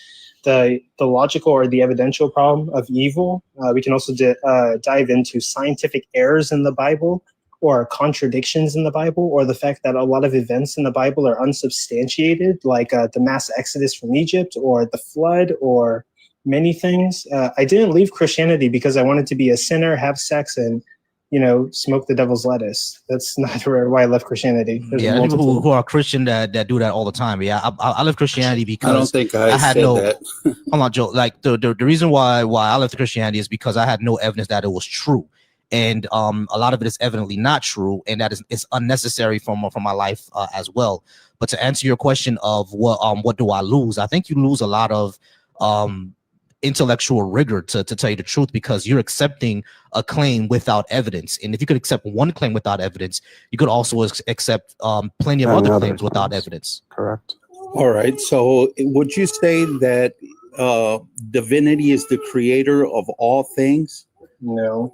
the logical or the evidential problem of evil. We can also dive into scientific errors in the Bible, or contradictions in the Bible, or the fact that a lot of events in the Bible are unsubstantiated, like the mass exodus from Egypt, or the flood, or many things. I didn't leave Christianity because I wanted to be a sinner, have sex, and smoke the devil's lettuce. That's not why I left Christianity. There's people who are Christian that do that all the time. Yeah, I left Christianity because I don't think I had that. Hold on, Joe. Like the reason why I left Christianity is because I had no evidence that it was true. And a lot of it is evidently not true, and that is unnecessary from my life as well. But to answer your question of what do I lose, I think you lose a lot of intellectual rigor, to tell you the truth, because you're accepting a claim without evidence. And if you could accept one claim without evidence, you could also accept plenty of other claims without evidence. Correct. All right. So would you say that divinity is the creator of all things? No,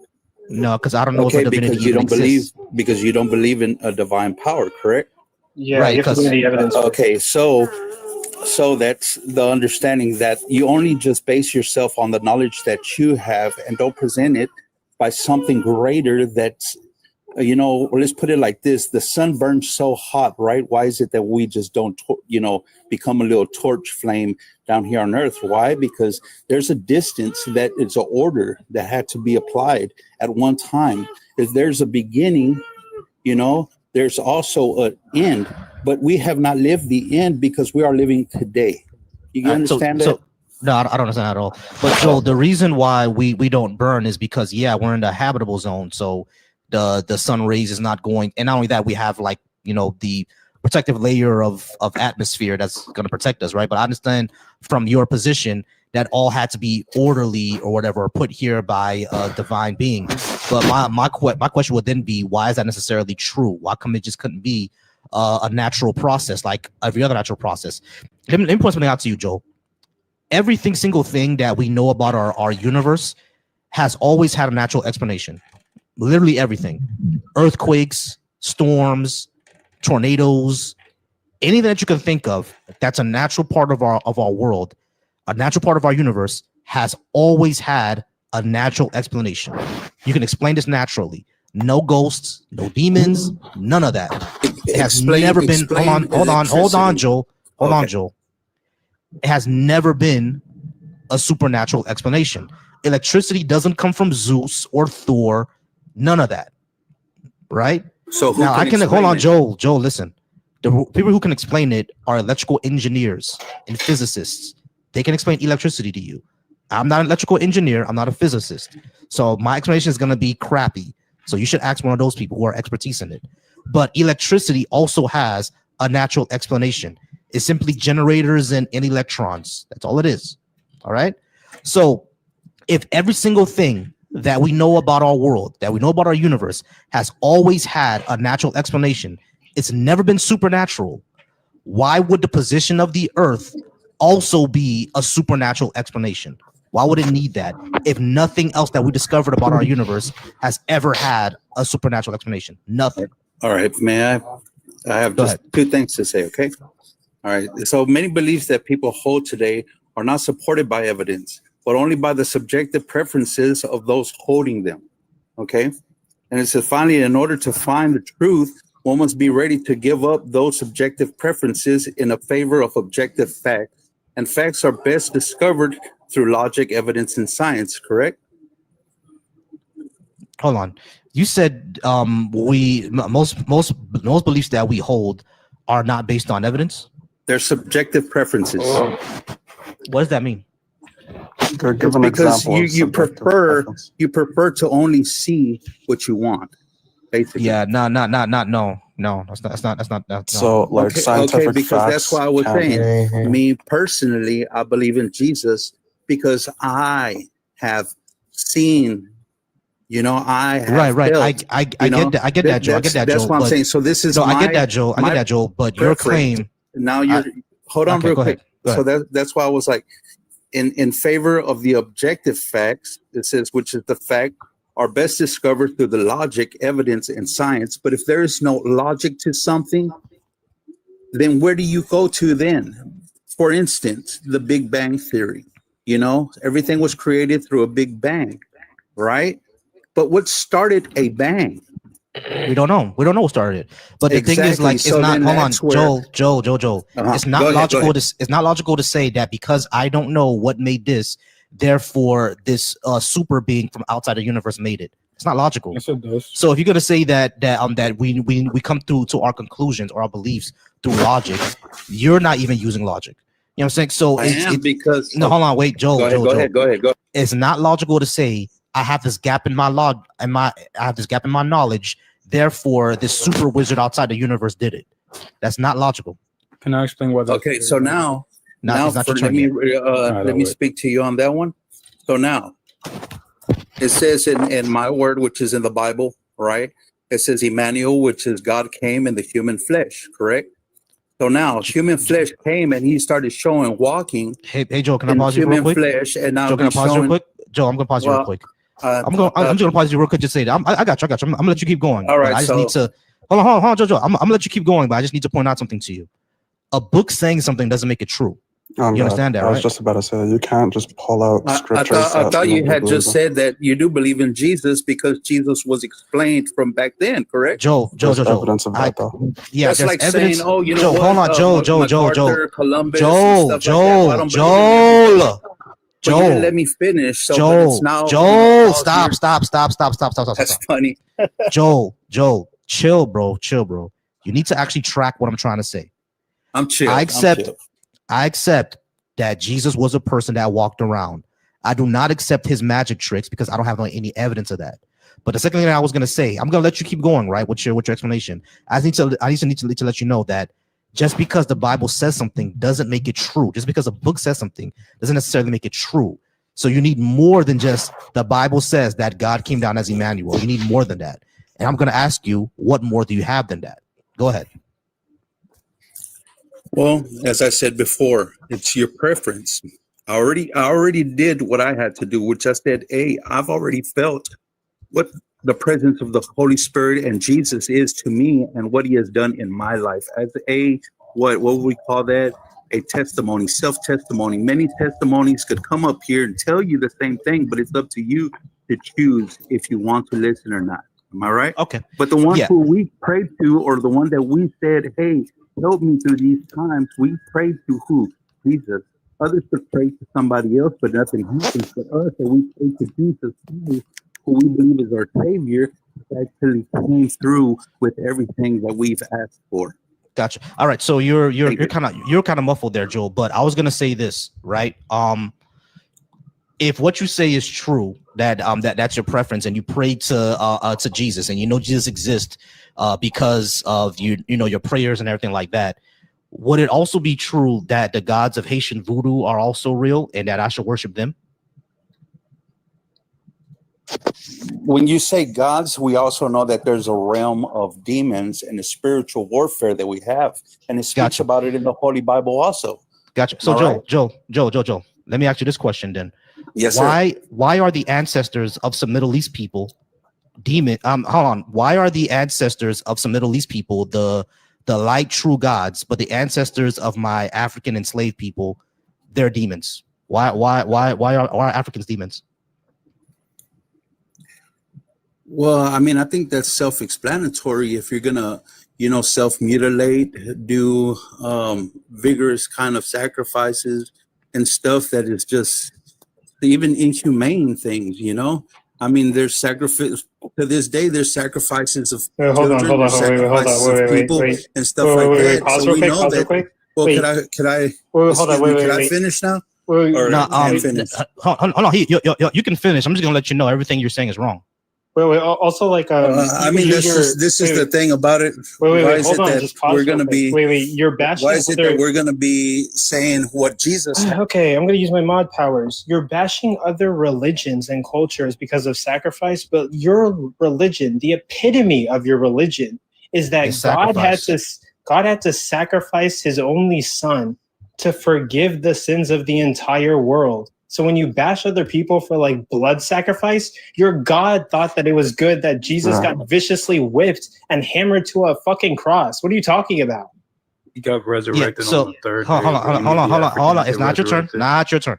because I don't know if a divinity because you don't exists. because you don't believe in a divine power, correct? Yeah, right. You have to the evidence. Okay, so that's the understanding that you only just base yourself on the knowledge that you have and don't present it by something greater that's, let's put it like this. The sun burns so hot, right? Why is it that we just don't, become a little torch flame down here on earth? Why? Because there's a distance that it's an order that had to be applied at one time. If there's a beginning, there's also an end. but we have not lived the end because we are living today. You understand that? No, I don't understand at all. But Joel, the reason why we don't burn is because we're in the habitable zone, so the sun rays is not going, and not only that, we have like the protective layer of atmosphere that's going to protect us, right? But I understand from your position that all had to be orderly or whatever, put here by a divine being. But my question would then be, why is that necessarily true? Why come it just couldn't be a natural process like every other natural process? Let me point something out to you, Joel. Everything single thing that we know about our universe has always had a natural explanation. Literally everything. Earthquakes, storms, tornadoes, anything that you can think of that's a natural part of our world, a natural part of our universe, has always had a natural explanation. You can explain this naturally. No ghosts, no demons, none of that. It has never been. Hold on, Joel. Hold on, Joel. It has never been a supernatural explanation. Electricity doesn't come from Zeus or Thor, none of that, right? So now I can hold on, Joel. Joel, listen. The people who can explain it are electrical engineers and physicists. They can explain electricity to you. I'm not an electrical engineer. I'm not a physicist. So my explanation is going to be crappy. So you should ask one of those people who are expertise in it. But electricity also has a natural explanation. It's simply generators and electrons. That's all it is. All right. So if every single thing that we know about our world, that we know about our universe, has always had a natural explanation, it's never been supernatural, why would the position of the earth also be a supernatural explanation? Why would it need that if nothing else that we discovered about our universe has ever had a supernatural explanation? Nothing. All right, man. I have just two things to say, okay? All right. So many beliefs that people hold today are not supported by evidence, but only by the subjective preferences of those holding them, okay? And it says, finally, in order to find the truth, one must be ready to give up those subjective preferences in a favor of objective facts. And facts are best discovered through logic, evidence, and science, correct? Hold on. You said most beliefs that we hold are not based on evidence? They're subjective preferences. What does that mean? It's because you prefer to only see what you want, basically. Yeah, no. That's not. So like scientific because facts. That's why I was saying. Me personally, I believe in Jesus because I have seen. I have right. Built, I get that. I get that, Joe. I get that, Joe. That's what I'm saying. So this is I get that, Joe. I get that, Joe. But your claim. Now you're. Hold on, real quick. So that's why I was like, in favor of the objective facts. It says, which is the fact are best discovered through the logic, evidence, and science. But if there is no logic to something, then where do you go to then? For instance, the Big Bang Theory. Everything was created through a Big Bang, right? But what started a bang? We don't know. We don't know what started it. But the thing is, like, it's not. Hold on, Joel. It's not logical. It's not logical to say that because I don't know what made this, therefore this super being from outside the universe made it. It's not logical. Yes, it does. So if you're gonna say that we come through to our conclusions or our beliefs through logic, you're not even using logic. You know what I'm saying? So because hold on, wait, Joel. Go ahead. It's not logical to say I have this gap in my knowledge. Therefore, this super wizard outside the universe did it. That's not logical. Can I explain what? Okay, so now let me speak to you on that one. So now, it says in my word, which is in the Bible, right? It says Emmanuel, which is God came in the human flesh, correct? So now human flesh came and he started walking. Hey, Joe, can I pause you real quick? Flesh, and now Joe, can I pause you real quick? Joe, I'm gonna pause you real quick. I'm just gonna pause you real quick. Just say that. I got you. I'm gonna let you keep going. All right. I just need to hold on, Joe. I'm gonna let you keep going, but I just need to point out something to you. A book saying something doesn't make it true. You understand that, right? I was just about to say that you can't just pull out scriptures. I thought you had just said that you do believe in Jesus because Jesus was explained from back then, correct? Joe. Evidence of that, though. Yeah, that's like evidence. saying, oh, Joe, hold on, Joe, Columbus, Joe, you didn't let me finish. So Joe, stop. That's funny. Joe, chill, bro. You need to actually track what I'm trying to say. I'm chill. I accept that Jesus was a person that walked around. I do not accept his magic tricks because I don't have any evidence of that. But the second thing that I was going to say, I'm going to let you keep going, right, with your explanation. I need to let you know that just because the Bible says something doesn't make it true. Just because a book says something doesn't necessarily make it true. So you need more than just the Bible says that God came down as Emmanuel. You need more than that. And I'm going to ask you, what more do you have than that? Go ahead. Well, as I said before, it's your preference. I already did what I had to do, which I said, hey, I've already felt what the presence of the Holy Spirit and Jesus is to me and what he has done in my life as what would we call that? A testimony, self-testimony. Many testimonies could come up here and tell you the same thing, but it's up to you to choose if you want to listen or not. Am I right? Okay. But the one who we prayed to, or the one that we said, hey, help me through these times, we prayed to who? Jesus. Others could pray to somebody else, but nothing happens. But us, that we pray to Jesus, who we believe is our Savior, actually came through with everything that we've asked for. Gotcha. All right. So you're kind of muffled there, Joel. But I was gonna say this, right? If what you say is true, that's your preference, and you pray to Jesus, and you know Jesus exists because of your prayers and everything like that, would it also be true that the gods of Haitian voodoo are also real and that I should worship them? When you say gods, we also know that there's a realm of demons and a spiritual warfare that we have, and it speaks about it in the Holy Bible also. Gotcha. So Joel, let me ask you this question then. Yes, sir. Why are the ancestors of some Middle East people why are the ancestors of some Middle East people the light true gods, but the ancestors of my African enslaved people, they're demons? Why are Africans demons? Well, I mean, I think that's self-explanatory. If you're gonna, self-mutilate, do vigorous kind of sacrifices and stuff that is just even inhumane things, I mean, there's sacrifice to this day. There's sacrifices of children, sacrifices of people, and stuff like that. Pause So real we quick, know pause real that. quick. Well, Wait. could I? Hold on, wait. Can I finish now? No, finish. Hold on. You can finish. I'm just gonna let you know everything you're saying is wrong. Wait. Also, like, I mean, this is the thing about it. Wait. Why is Hold it on. that Just pause. we're gonna be? Wait. You're bashing. Why is it that we're gonna be saying what Jesus? Okay, I'm gonna use my mod powers. You're bashing other religions and cultures because of sacrifice, but your religion, the epitome of your religion, is that God had to sacrifice his only son to forgive the sins of the entire world. So when you bash other people for like blood sacrifice, your God thought that it was good that Jesus got viciously whipped and hammered to a fucking cross. What are you talking about? He got resurrected on the third day. Hold on. It's not your turn. Not your turn.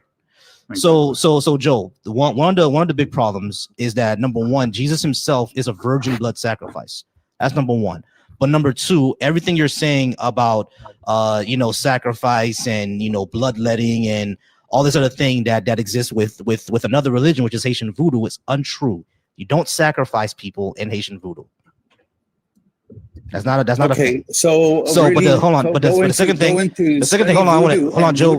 So Joel, one of the big problems is that number one, Jesus himself is a virgin blood sacrifice. That's number one. But number two, everything you're saying about sacrifice and bloodletting and all this other thing that exists with another religion, which is Haitian voodoo, is untrue. You don't sacrifice people in Haitian voodoo. That's not a thing. So really, but the second thing, hold on, Joel.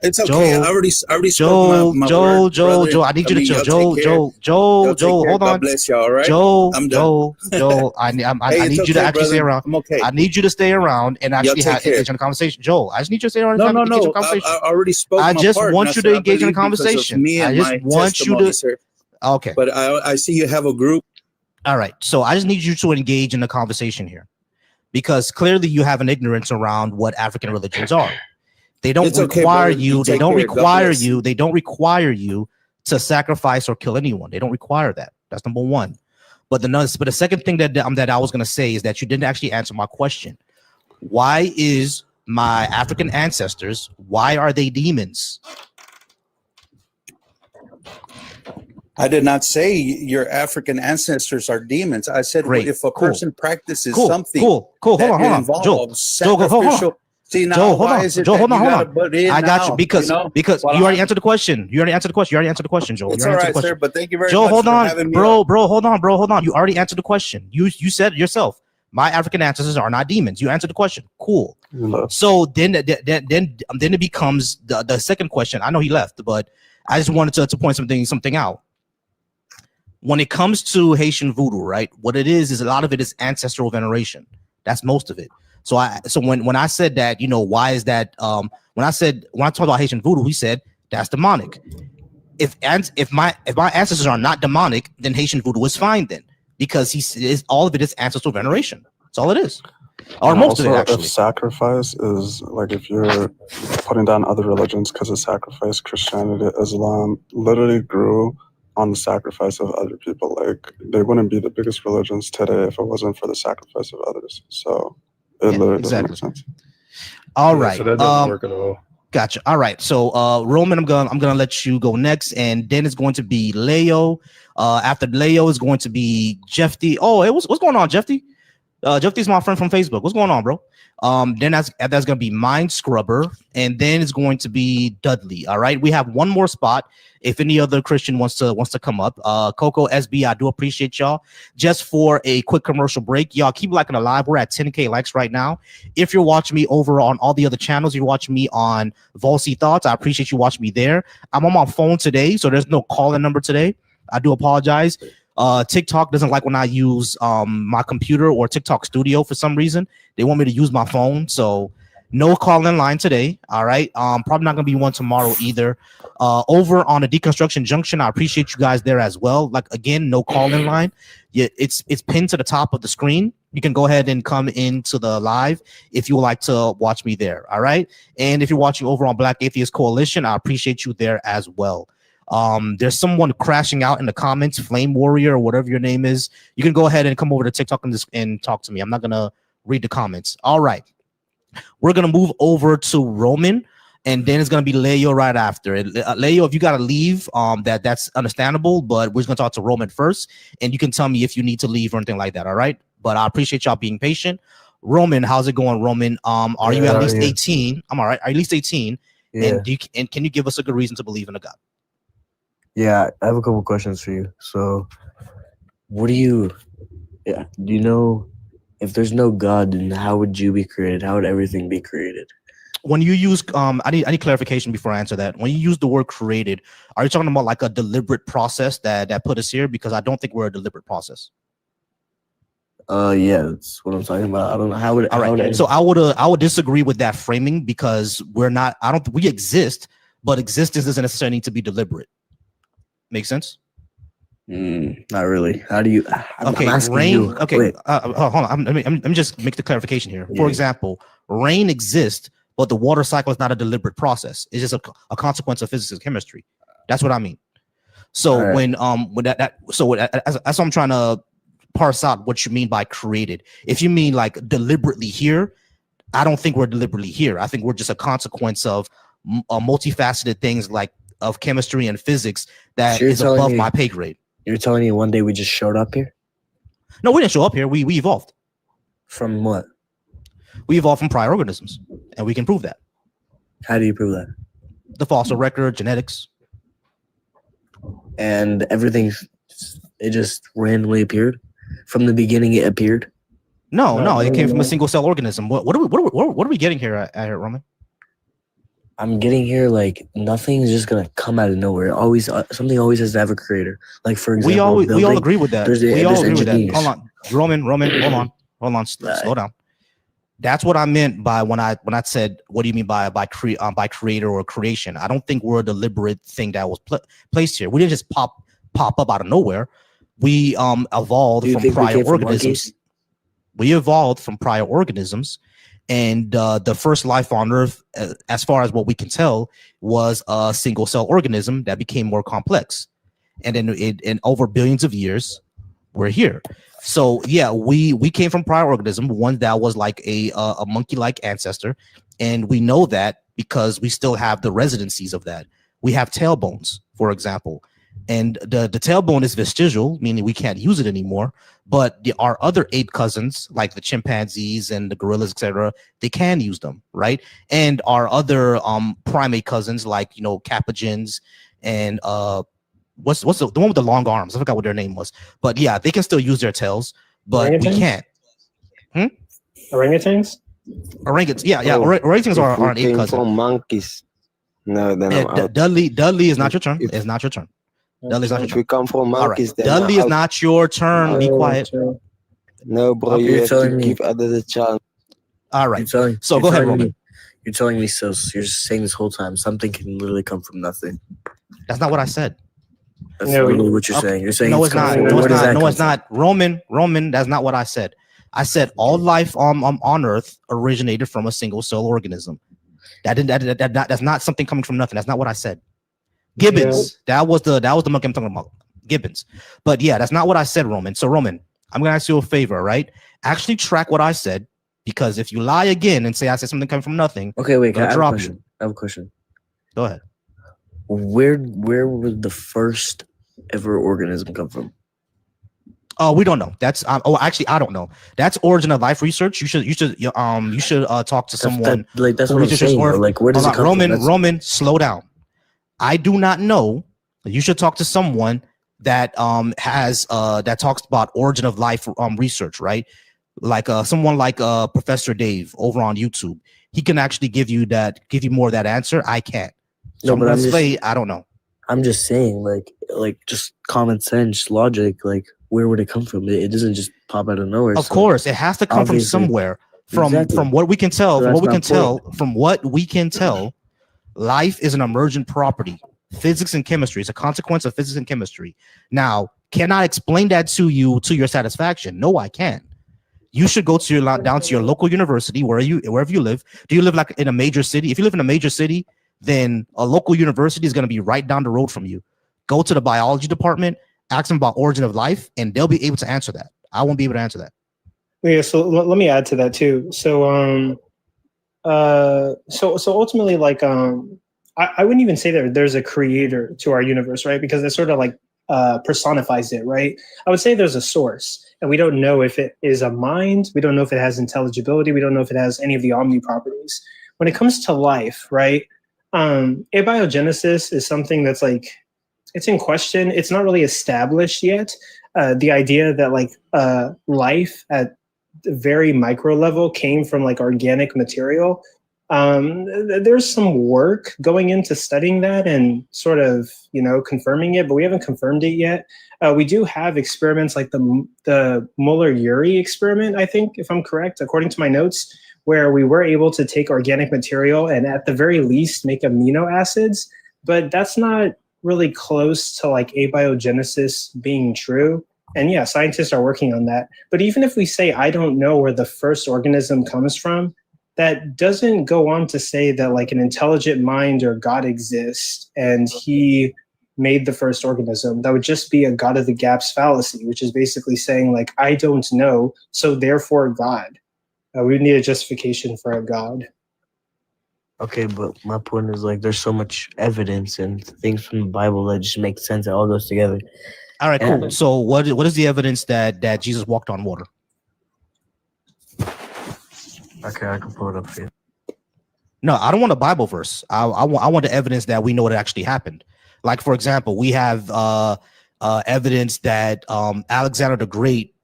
It's okay. I already spoke my word, Joel. I need you to chill. Joel, hold on. God bless y'all. All right. Joel. I need you to actually stay around. I'm okay. I need you to stay around and actually engage in a conversation. Joel, I just need you to stay around. No. I already spoke. I just want you to engage in a conversation. I just want you to. Sir. Okay. But I see you have a group. All right. So I just need you to engage in the conversation here, because clearly you have an ignorance around what African religions are. They don't require you. They don't require you. They don't require you to sacrifice or kill anyone. They don't require that. That's number one. But the second thing that I was going to say is that you didn't actually answer my question. Why is my African ancestors, why are they demons? I did not say your African ancestors are demons. I said if a person practices something hold on, involves sacrificial, See now, Joe, hold why on. is it Joe, that hold on, you hold gotta on. butt in I got you now, because you know? because Well, you already I'm- answered the question. You already answered the question. You already answered the question, Joe. It's You all already answered right, the question. sir, but thank you very Joe, much hold for on, having me bro, up. hold on. You already answered the question. You said yourself, my African ancestors are not demons. You answered the question. Cool. So then it becomes the second question. I know he left, but I just wanted to point something out. When it comes to Haitian voodoo, right? What it is a lot of it is ancestral veneration. That's most of it. So when I said that, why is that? When I talked about Haitian voodoo, he said that's demonic. If my ancestors are not demonic, then Haitian voodoo is fine then, because all of it is ancestral veneration. That's all it is, or and most of it also, actually. if sacrifice is like if you're putting down other religions because of sacrifice, Christianity, Islam literally grew on the sacrifice of other people. Like they wouldn't be the biggest religions today if it wasn't for the sacrifice of others. So it literally doesn't make sense. All right. So that doesn't work at all. Gotcha. All right. So Roman, I'm gonna let you go next, and then it's going to be Leo. After Leo is going to be Jeffy. Oh, what's going on, Jeffy? Jeffy's my friend from Facebook. What's going on, bro? Then that's gonna be Mind Scrubber, and then it's going to be Dudley. All right. We have one more spot. If any other Christian wants to come up, Coco SB, I do appreciate y'all. Just for a quick commercial break, y'all keep liking the live. We're at 10K likes right now. If you're watching me over on all the other channels, you're watching me on Volsy Thoughts. I appreciate you watching me there. I'm on my phone today, so there's no call-in number today. I do apologize. TikTok doesn't like when I use my computer or TikTok Studio for some reason. They want me to use my phone, so no call-in line today. All right. Probably not gonna be one tomorrow either. Over on the Deconstruction Junction, I appreciate you guys there as well. Like again, no call-in line. Yeah, it's pinned to the top of the screen. You can go ahead and come into the live if you would like to watch me there. All right. And if you're watching over on Black Atheist Coalition, I appreciate you there as well. There's someone crashing out in the comments, Flame Warrior or whatever your name is. You can go ahead and come over to TikTok and talk to me. I'm not gonna read the comments. All right. We're gonna move over to Roman, and then it's gonna be Leo right after it. Leo, if you gotta leave, that's understandable, but we're just gonna talk to Roman first, and you can tell me if you need to leave or anything like that. All right. But I appreciate y'all being patient. Roman, how's it going, Roman? Are you at least 18? I'm all right. Are you at least 18? Yeah. And can you give us a good reason to believe in a God? Yeah, I have a couple questions for you. So, do you know if there's no God, then how would you be created? How would everything be created? When you use, I need clarification before I answer that. When you use the word created, are you talking about like a deliberate process that put us here? Because I don't think we're a deliberate process. Yeah, that's what I'm talking about. I don't know how would. All right. So I would disagree with that framing because we're not. We exist, but existence doesn't necessarily need to be deliberate. Make sense? Not really. How do you? Okay, rain. Okay, hold on. Let me just make the clarification here. For example, rain exists, but the water cycle is not a deliberate process. It's just a consequence of physics and chemistry. That's what I mean. So when that's what I'm trying to parse out what you mean by created. If you mean like deliberately here, I don't think we're deliberately here. I think we're just a consequence of multifaceted things like of chemistry and physics that is above my pay grade. You're telling me one day we just showed up here? No, we didn't show up here. We evolved. From what? We evolved from prior organisms, and we can prove that. How do you prove that? The fossil record, genetics. And everything, it just randomly appeared? From the beginning it appeared? No, it came from a single cell organism. What are we getting here at Roman? I'm getting here like nothing's just gonna come out of nowhere. Always something always has to have a creator. Like for example, we all agree with that. We all agree with that. engineers. Hold on, Roman, hold on, slow down. That's what I meant by when I said, what do you mean by creator or creation? I don't think we're a deliberate thing that was placed here. We didn't just pop up out of nowhere. We evolved from prior organisms. We evolved from prior organisms. And the first life on Earth, as far as what we can tell, was a single cell organism that became more complex. And then in over billions of years, we're here. So yeah, we came from prior organism, one that was like a monkey-like ancestor. And we know that because we still have the residencies of that. We have tailbones, for example. And the tailbone is vestigial, meaning we can't use it anymore. But our other ape cousins, like the chimpanzees and the gorillas, etc., they can use them, right? And our other primate cousins, like capuchins and what's the one with the long arms? I forgot what their name was. But yeah, they can still use their tails, but we can't. Orangutans? Orangutans, yeah. Orangutans are an ape cousin. From monkeys. No, then I'm out. Dudley is not your turn. It's not your turn. Dudley is not your turn. We come from monkeys. Right. Dudley is not your turn. Be quiet. No, bro, you have to give others a chance. All right. So go ahead, Roman. You're telling me so you're saying this whole time something can literally come from nothing. That's not what I said. That's literally what you're saying. You're saying no, it's not. No, it's not. Roman, that's not what I said. I said all life on Earth originated from a single cell organism. That's not something coming from nothing. That's not what I said. Gibbons. That was the monkey I'm talking about. Gibbons. But yeah, that's not what I said, Roman. So Roman, I'm gonna ask you a favor, right? Actually track what I said, because if you lie again and say I said something coming from nothing, okay, wait, I have a question. Go ahead. Where would the first ever organism come from? Oh, we don't know. That's actually I don't know. That's origin of life research. You should talk to someone. That's what I'm saying. Like, where does it come from? Roman, slow down. I do not know. You should talk to someone that has that talks about origin of life research, right? Like someone like Professor Dave over on YouTube. He can actually give you more of that answer. I can't. So no, but I don't know. I'm just saying, like just common sense, logic. Like, where would it come from? It doesn't just pop out of nowhere. Of course, it has to come from somewhere. From what we can tell, from what we can tell, life is an emergent property. Physics and chemistry is a consequence of physics and chemistry. Now, can I explain that to you to your satisfaction? No, I can't. You should go to down to your local university, wherever you live. Do you live like in a major city? If you live in a major city, then a local university is going to be right down the road from you. Go to the biology department, ask them about origin of life, and they'll be able to answer that. I won't be able to answer that. Yeah, so let me add to that too. So so ultimately, like I wouldn't even say that there's a creator to our universe, right? Because it sort of like personifies it, right? I would say there's a source, and we don't know if it is a mind. We don't know if it has intelligibility. We don't know if it has any of the omni properties. When it comes to life, right? Abiogenesis is something that's like, it's in question. It's not really established yet. The idea that like life at the very micro level came from like organic material. There's some work going into studying that and sort of, confirming it, but we haven't confirmed it yet. We do have experiments like the Muller-Urey experiment, I think, if I'm correct, according to my notes, where we were able to take organic material and at the very least make amino acids, but that's not really close to like abiogenesis being true. And yeah, scientists are working on that. But even if we say, I don't know where the first organism comes from, that doesn't go on to say that like an intelligent mind or God exists and he made the first organism. That would just be a God of the gaps fallacy, which is basically saying like, I don't know, so therefore God. We need a justification for a God. Okay, but my point is like there's so much evidence and things from the Bible that just make sense. It all goes together. All right, cool. So what is the evidence that Jesus walked on water? Okay, I can pull it up for you. No, I don't want a Bible verse. I want the evidence that we know it actually happened. Like, for example, we have evidence that Alexander the Great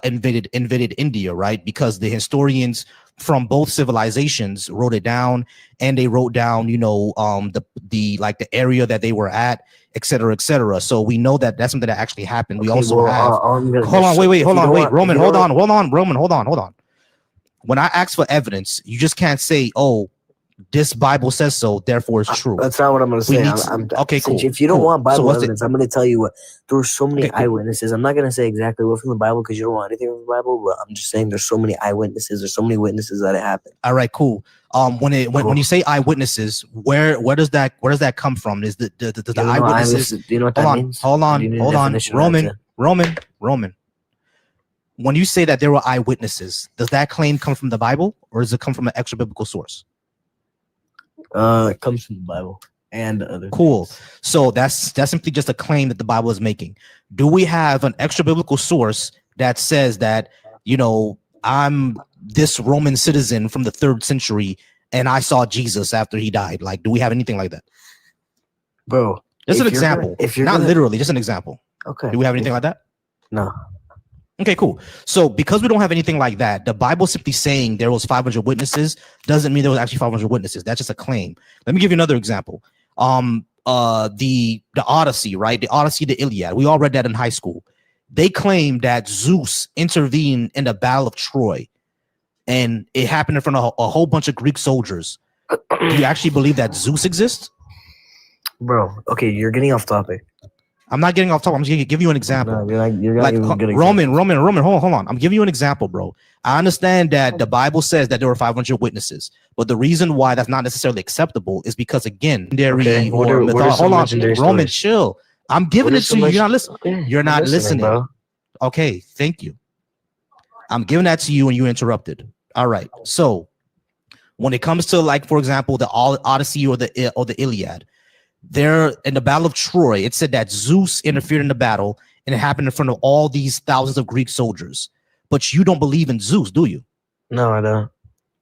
invaded India, right? Because the historians from both civilizations wrote it down, and they wrote down, the area that they were at, et cetera, et cetera. So we know that that's something that actually happened. We also have. Hold on, wait, Roman, hold on. When I ask for evidence, you just can't say, "Oh, this Bible says so, therefore it's true." That's not what I'm going to say. Okay, cool. If you don't want Bible evidence, I'm going to tell you what. There were so many eyewitnesses. I'm not going to say exactly what from the Bible because you don't want anything from the Bible, but I'm just saying there's so many eyewitnesses. There's so many witnesses that it happened. All right, cool. When you say eyewitnesses, where does that come from? Is the eyewitnesses? Do you know what that means? Hold on, Roman. When you say that there were eyewitnesses, does that claim come from the Bible or does it come from an extra biblical source? It comes from the Bible. and other cool. things. So that's simply just a claim that the Bible is making. Do we have an extra biblical source that says that, you know, I'm this Roman citizen from the 3rd century and I saw Jesus after he died? Like, do we have anything like that? Bro, just an example. Not literally, just an example. Okay. Do we have anything like that? No. Okay, cool. So because we don't have anything like that, the Bible simply saying there was 500 witnesses doesn't mean there was actually 500 witnesses. That's just a claim. Let me give you another example. The Odyssey, right? The Odyssey, the Iliad. We all read that in high school. They claim that Zeus intervened in the Battle of Troy, and it happened in front of a whole bunch of Greek soldiers. Do you actually believe that Zeus exists? Bro, okay, you're getting off topic. I'm not getting off topic. I'm just gonna give you an example. No, you're like Roman, hold on. I'm giving you an example, bro. I understand that the Bible says that there were 500 witnesses, but the reason why that's not necessarily acceptable is because, again, hold on, Roman, chill. I'm giving it to you. You're not listening. Okay, you're not listening. Bro. Okay, thank you. I'm giving that to you and you interrupted. All right. So when it comes to, like, for example, the Odyssey or the Iliad, there in the Battle of Troy, it said that Zeus interfered in the battle and it happened in front of all these thousands of Greek soldiers. But you don't believe in Zeus, do you? No, I don't.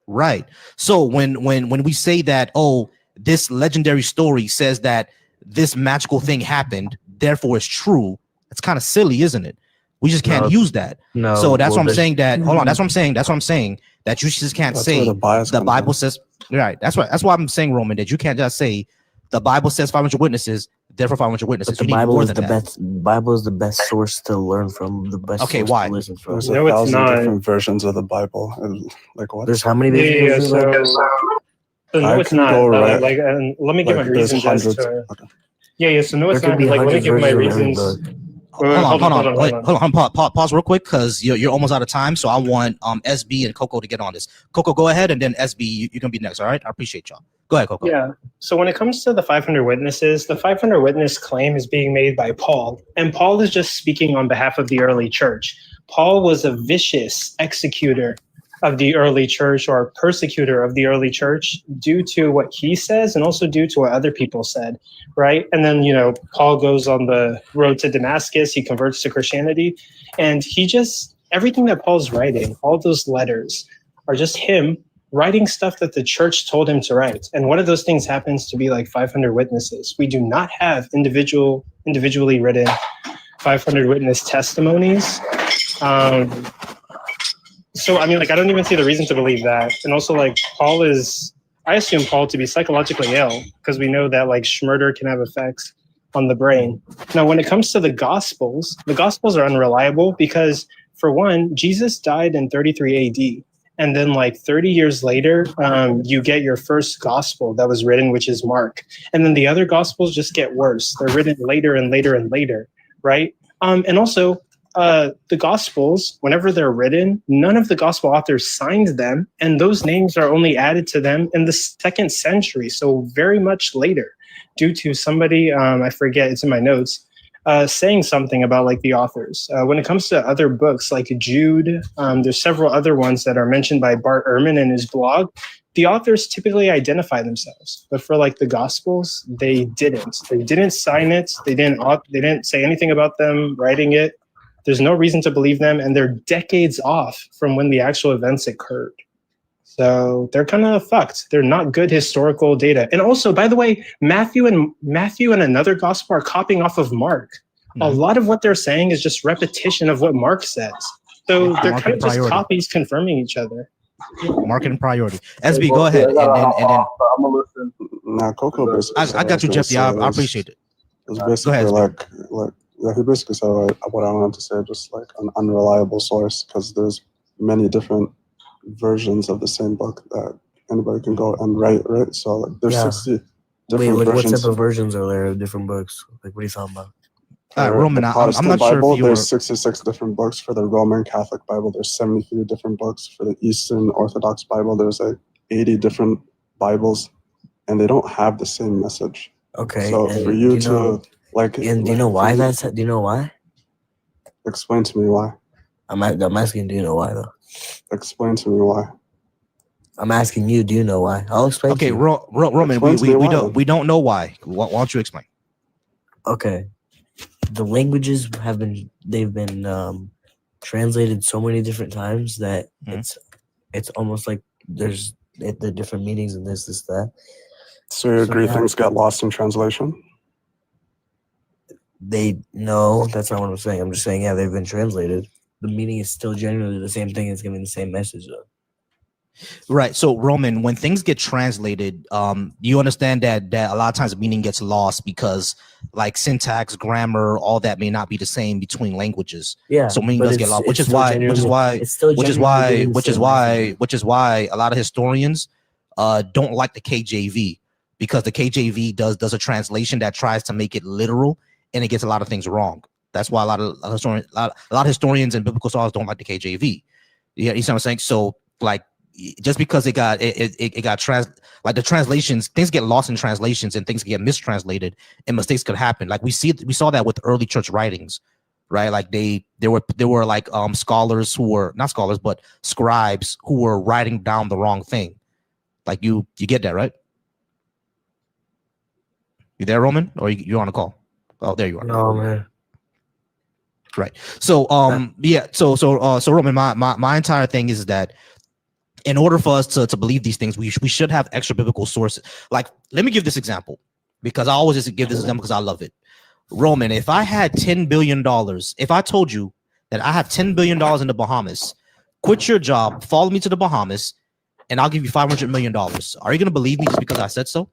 Right. So when we say that, oh, this legendary story says that this magical thing happened, therefore it's true, it's kind of silly, isn't it? We just can't use that. No. So that's what I'm saying. That hold on. That's what I'm saying. That's what I'm saying. That you just can't say the Bible says. Right. That's why I'm saying, Roman, that you can't just say the Bible says 500 witnesses, therefore 500 witnesses. But the Bible is the best. Bible is the best source to learn from. The best. Okay, source why? To listen from. There's 1,000 different versions of the Bible. And like what? There's how many versions? No, it's not. Right. Let me give my reasons as to. Okay. Yeah. So no, it's not. Like, let me give my reasons. Hold on. Pause real quick, because you're almost out of time. So I want SB and Coco to get on this. Coco, go ahead, and then SB, you can be next. All right. I appreciate y'all. Go ahead, Coco. Yeah. So when it comes to the 500 witnesses, the 500 witness claim is being made by Paul, and Paul is just speaking on behalf of the early church. Paul was a vicious executor of the early church, or persecutor of the early church, due to what he says and also due to what other people said, right? And then, Paul goes on the road to Damascus, he converts to Christianity, and everything that Paul's writing, all those letters, are just him writing stuff that the church told him to write. And one of those things happens to be like 500 witnesses. We do not have individually written 500 witness testimonies. So, I mean, like, I don't even see the reason to believe that. And also, like, I assume Paul to be psychologically ill, because we know that, like, murder can have effects on the brain. Now, when it comes to the Gospels are unreliable because, for one, Jesus died in 33 AD. And then, like, 30 years later, you get your first gospel that was written, which is Mark. And then the other gospels just get worse. They're written later and later and later, right? And also, the gospels, whenever they're written, none of the gospel authors signed them. And those names are only added to them in the 2nd century. So very much later, due to somebody, I forget, it's in my notes, saying something about, like, the authors. When it comes to other books like Jude, there's several other ones that are mentioned by Bart Ehrman in his blog. The authors typically identify themselves, but for, like, the Gospels, they didn't. They didn't sign it. They didn't say anything about them writing it. There's no reason to believe them, and they're decades off from when the actual events occurred. So they're kind of fucked. They're not good historical data. And also, by the way, Matthew and another gospel are copying off of Mark. Mm-hmm. A lot of what they're saying is just repetition of what Mark says. So they're kind of just copies confirming each other. Market and priority. SB, go ahead. And then I'm gonna listen. Now, Coco I got you, Jeffy. I appreciate it. It's basically like he basically said what I wanted to say, just like an unreliable source, because there's many different versions of the same book that anybody can go and write, right? So, like, there's 60 different versions. What type of versions are there of different books? Like, what are you talking about? Roman, I'm not Bible, sure if there's 66 different books for the Roman Catholic Bible. There's 73 different books for the Eastern Orthodox Bible. There's like 80 different Bibles, and they don't have the same message. Okay. So for you to like, and do you know why that's? Do you know why? Explain to me why. I'm asking. Do you know why though? Explain to me why. I'm asking you. Do you know why? I'll explain. Okay, to you. Roman, we don't know why. Why don't you explain? Okay, the languages they've been translated so many different times that it's almost like there's the different meanings and this that. So you agree things get lost in translation? No, that's not what I'm saying. I'm just saying, yeah, they've been translated. The meaning is still generally the same thing. It's giving the same message though. Right. So Roman, when things get translated, you understand that a lot of times the meaning gets lost because like syntax, grammar, all that may not be the same between languages. Yeah. So meaning does get lost, which is why a lot of historians don't like the KJV, because the KJV does a translation that tries to make it literal and it gets a lot of things wrong. That's why a lot of historians and biblical scholars don't like the KJV. Yeah, you see what I'm saying? So like, just because it got like the translations, things get lost in translations and things get mistranslated and mistakes could happen. Like we saw that with early church writings, right? Like there were like scholars who were not scholars but scribes who were writing down the wrong thing. Like you get that, right? You there, Roman, or you're on a call? Oh, there you are. No, man. Right. So yeah. So Roman, my entire thing is that in order for us to believe these things, we should have extra biblical sources. Like, let me give this example, because I always just give this example because I love it. Roman, if I had $10 billion, if I told you that I have $10 billion in the Bahamas, quit your job, follow me to the Bahamas, and I'll give you $500 million. Are you going to believe me just because I said so?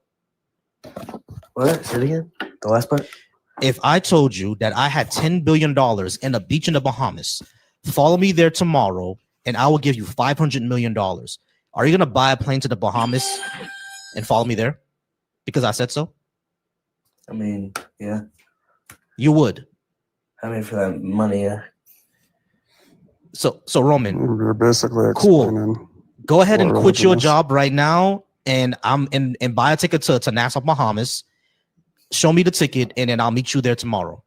What? Say it again? The last part? If I told you that I had $10 billion in a beach in the Bahamas, follow me there tomorrow, and I will give you $500 million. Are you going to buy a plane to the Bahamas and follow me there because I said so? I mean, yeah. You would. I mean, for that money, yeah. So Roman, you're basically cool. Go ahead and quit your job right now, and buy a ticket to Nassau, Bahamas. Show me the ticket, and then I'll meet you there tomorrow.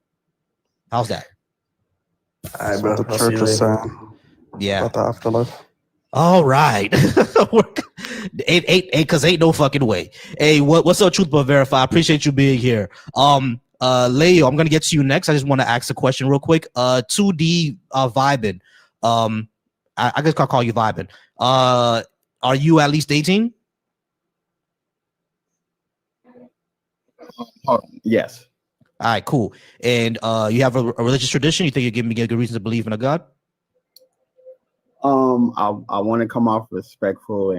How's that? All right, bro. What the church is saying. Yeah. About the afterlife. All right. Ain't no fucking way. Hey, what's up, Truth But Verify? I appreciate you being here. Leo, I'm gonna get to you next. I just want to ask a question real quick. 2D Vibin. I guess I'll call you Vibin. Are you at least 18? Yes. All right, cool. And you have a religious tradition? You think you're giving me a good reason to believe in a God? I want to come off respectful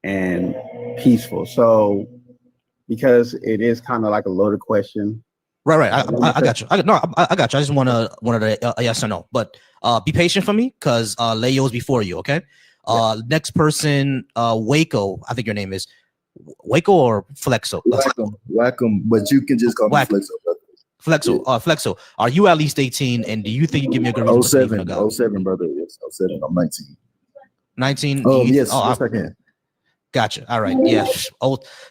and peaceful. So because it is kind of like a loaded question. Right. I got you. I got you. I just wanted a yes or no. But be patient for me, because Leo's before you. Okay. Next person, Waco. I think your name is Waco or Flexo. Wacom, but you can just call me Flexo. Flexo. Are you at least 18? And do you think you give me a good reason to believe in a God? 07, brother. Yes, 07. I'm 19. 19. Yes, I can. Gotcha. All right. Yeah.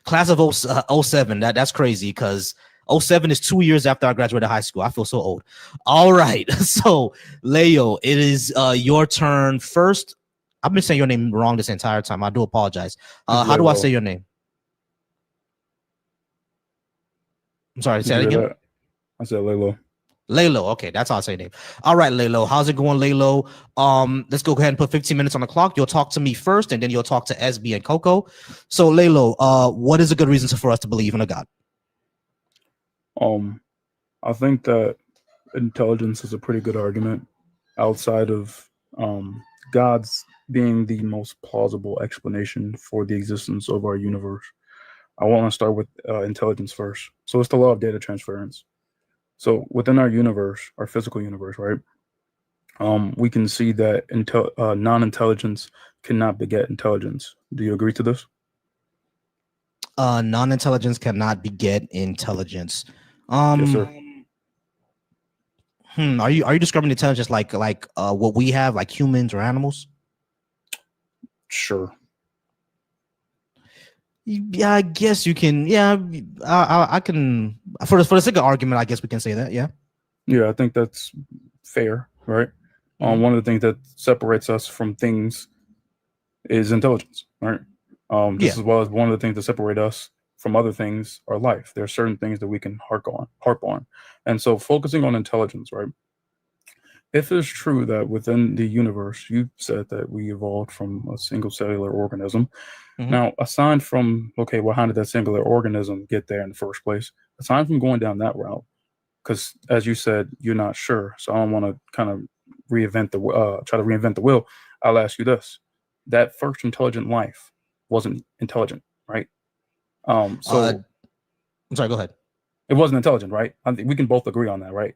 Class of 07. That's crazy, because 07 is 2 years after I graduated high school. I feel so old. All right. So Leo, it is your turn first. I've been saying your name wrong this entire time. I do apologize. How do I say your name? I'm sorry. Say that again. I said Lalo. Lalo. Okay, that's how I say your name. All right, Lalo. How's it going, Lalo? Let's go ahead and put 15 minutes on the clock. You'll talk to me first, and then you'll talk to SB and Coco. So, Lalo, what is a good reason for us to believe in a God? I think that intelligence is a pretty good argument outside of God's being the most plausible explanation for the existence of our universe. I want to start with intelligence first. So it's the law of data transference. So within our universe, our physical universe, right? We can see that non-intelligence cannot beget intelligence. Do you agree to this? Non-intelligence cannot beget intelligence. Yes, sir. Are you describing intelligence like what we have, like humans or animals? Sure. Yeah, I guess you can. Yeah, I can. For the sake of argument, I guess we can say that. Yeah. Yeah, I think that's fair, right? One of the things that separates us from things is intelligence, right? Just as well as one of the things that separate us from other things are life. There are certain things that we can harp on. And so focusing on intelligence, right? If it's true that within the universe, you said that we evolved from a single cellular organism. Now, aside from, okay, well, how did that singular organism get there in the first place? Aside from going down that route, because as you said, you're not sure. So I don't want to kind of try to reinvent the wheel. I'll ask you this. That first intelligent life wasn't intelligent, right? I'm sorry, go ahead. It wasn't intelligent, right? I think we can both agree on that, right?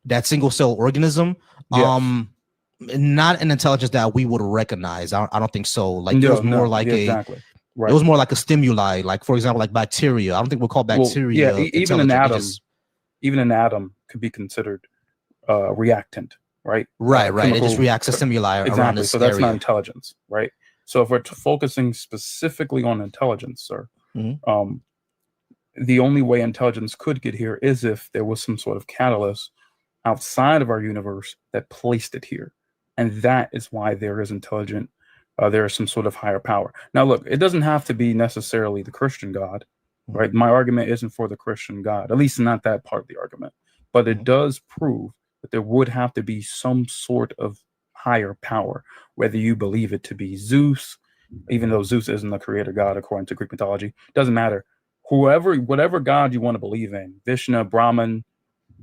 That single cell organism, not an intelligence that we would recognize. I don't think so. Like it was more like exactly. Right. It was more like a stimuli, like for example, like bacteria. I don't think we'll call bacteria. Well, even an atom could be considered reactant, right? Right. It just reacts to stimuli around this so that's area. not intelligence, right? So if we're focusing specifically on intelligence, sir, the only way intelligence could get here is if there was some sort of catalyst outside of our universe that placed it here. And that is why there is intelligent, there is some sort of higher power. Now, look, it doesn't have to be necessarily the Christian God, right? My argument isn't for the Christian God, at least not that part of the argument. But it does prove that there would have to be some sort of higher power, whether you believe it to be Zeus, even though Zeus isn't the creator God according to Greek mythology, doesn't matter. Whatever God you want to believe in, Vishnu, Brahman,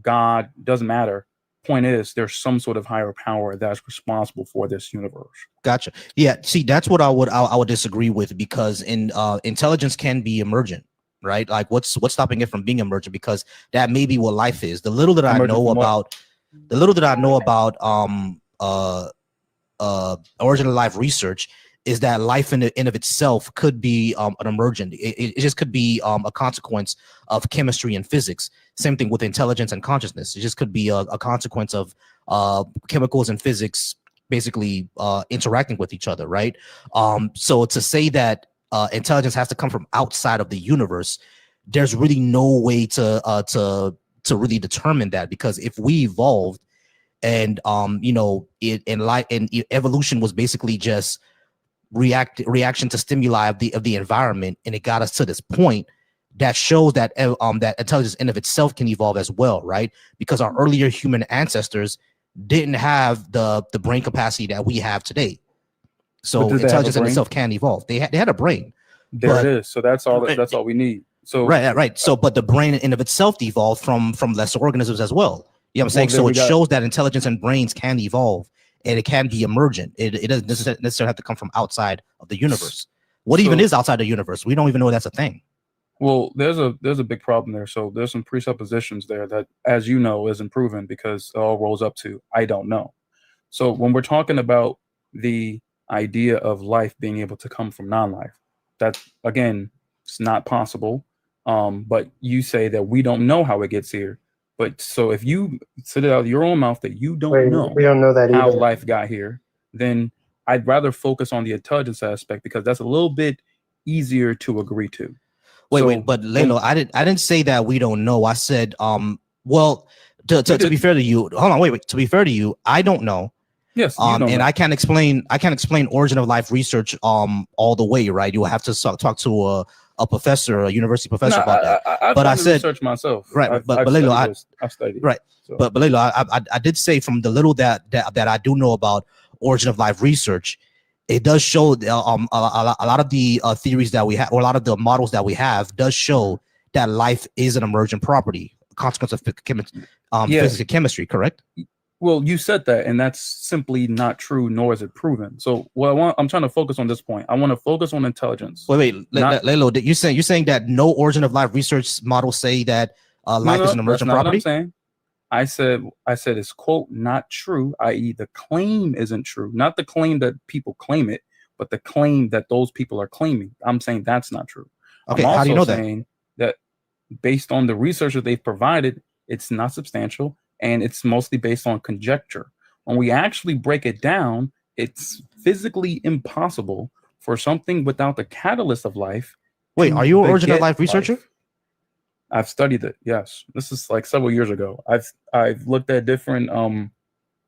God, doesn't matter. Point is, there's some sort of higher power that's responsible for this universe. Gotcha. Yeah. See, that's what I would disagree with, because intelligence can be emergent, right? Like what's stopping it from being emergent? Because that may be what life is. The little that I know about original life research is that life in and of itself could be an emergent. It just could be a consequence of chemistry and physics. Same thing with intelligence and consciousness. It just could be a consequence of chemicals and physics basically interacting with each other, right? So to say that intelligence has to come from outside of the universe, there's really no way to really determine that, because if we evolved and evolution was basically just reaction to stimuli of the environment, and it got us to this point, that shows that that intelligence in of itself can evolve as well, right? Because our earlier human ancestors didn't have the brain capacity that we have today. So intelligence in itself can evolve. They had a brain. It is. So that's all we need. So right. So but the brain in of itself evolved from lesser organisms as well. You know what I'm saying? So it shows that intelligence and brains can evolve, and it can be emergent. It doesn't necessarily have to come from outside of the universe. What even is outside the universe? We don't even know that's a thing. Well, there's a big problem there. So there's some presuppositions there that, as you know, isn't proven, because it all rolls up to I don't know. So when we're talking about the idea of life being able to come from non-life, that again, it's not possible. But you say that we don't know how it gets here. But so if you said it out of your own mouth that you don't know, we don't know that how either. life got here, then I'd rather focus on the intelligence aspect, because that's a little bit easier to agree to. Wait, but Lalo, I didn't say that we don't know. I said, well, to be fair to you, hold on, wait. To be fair to you, I don't know. Yes, and I can't explain origin of life research all the way, right? You will have to talk to a professor, a university professor about that. But I said research myself, right? But Lalo, I studied, right? So. But Lalo, I did say from the little that I do know about origin of life research, it does show a lot of the theories that we have, or a lot of the models that we have, does show that life is an emergent property, a consequence of physics and chemistry, correct? Well, you said that, and that's simply not true, nor is it proven. So I'm trying to focus on this point. I want to focus on intelligence. Wait, Lalo, you're saying that no origin of life research models say that life is an emergent property? What I'm saying. I said it's, quote, not true, i.e. the claim isn't true. Not the claim that people claim it, but the claim that those people are claiming. I'm saying that's not true. Okay, I'm also how do you know saying that based on the research that they've provided, it's not substantial, and it's mostly based on conjecture. When we actually break it down, it's physically impossible for something without the catalyst of life. Wait, are you an origin of life researcher? I've studied it. Yes, this is like several years ago. I've looked at different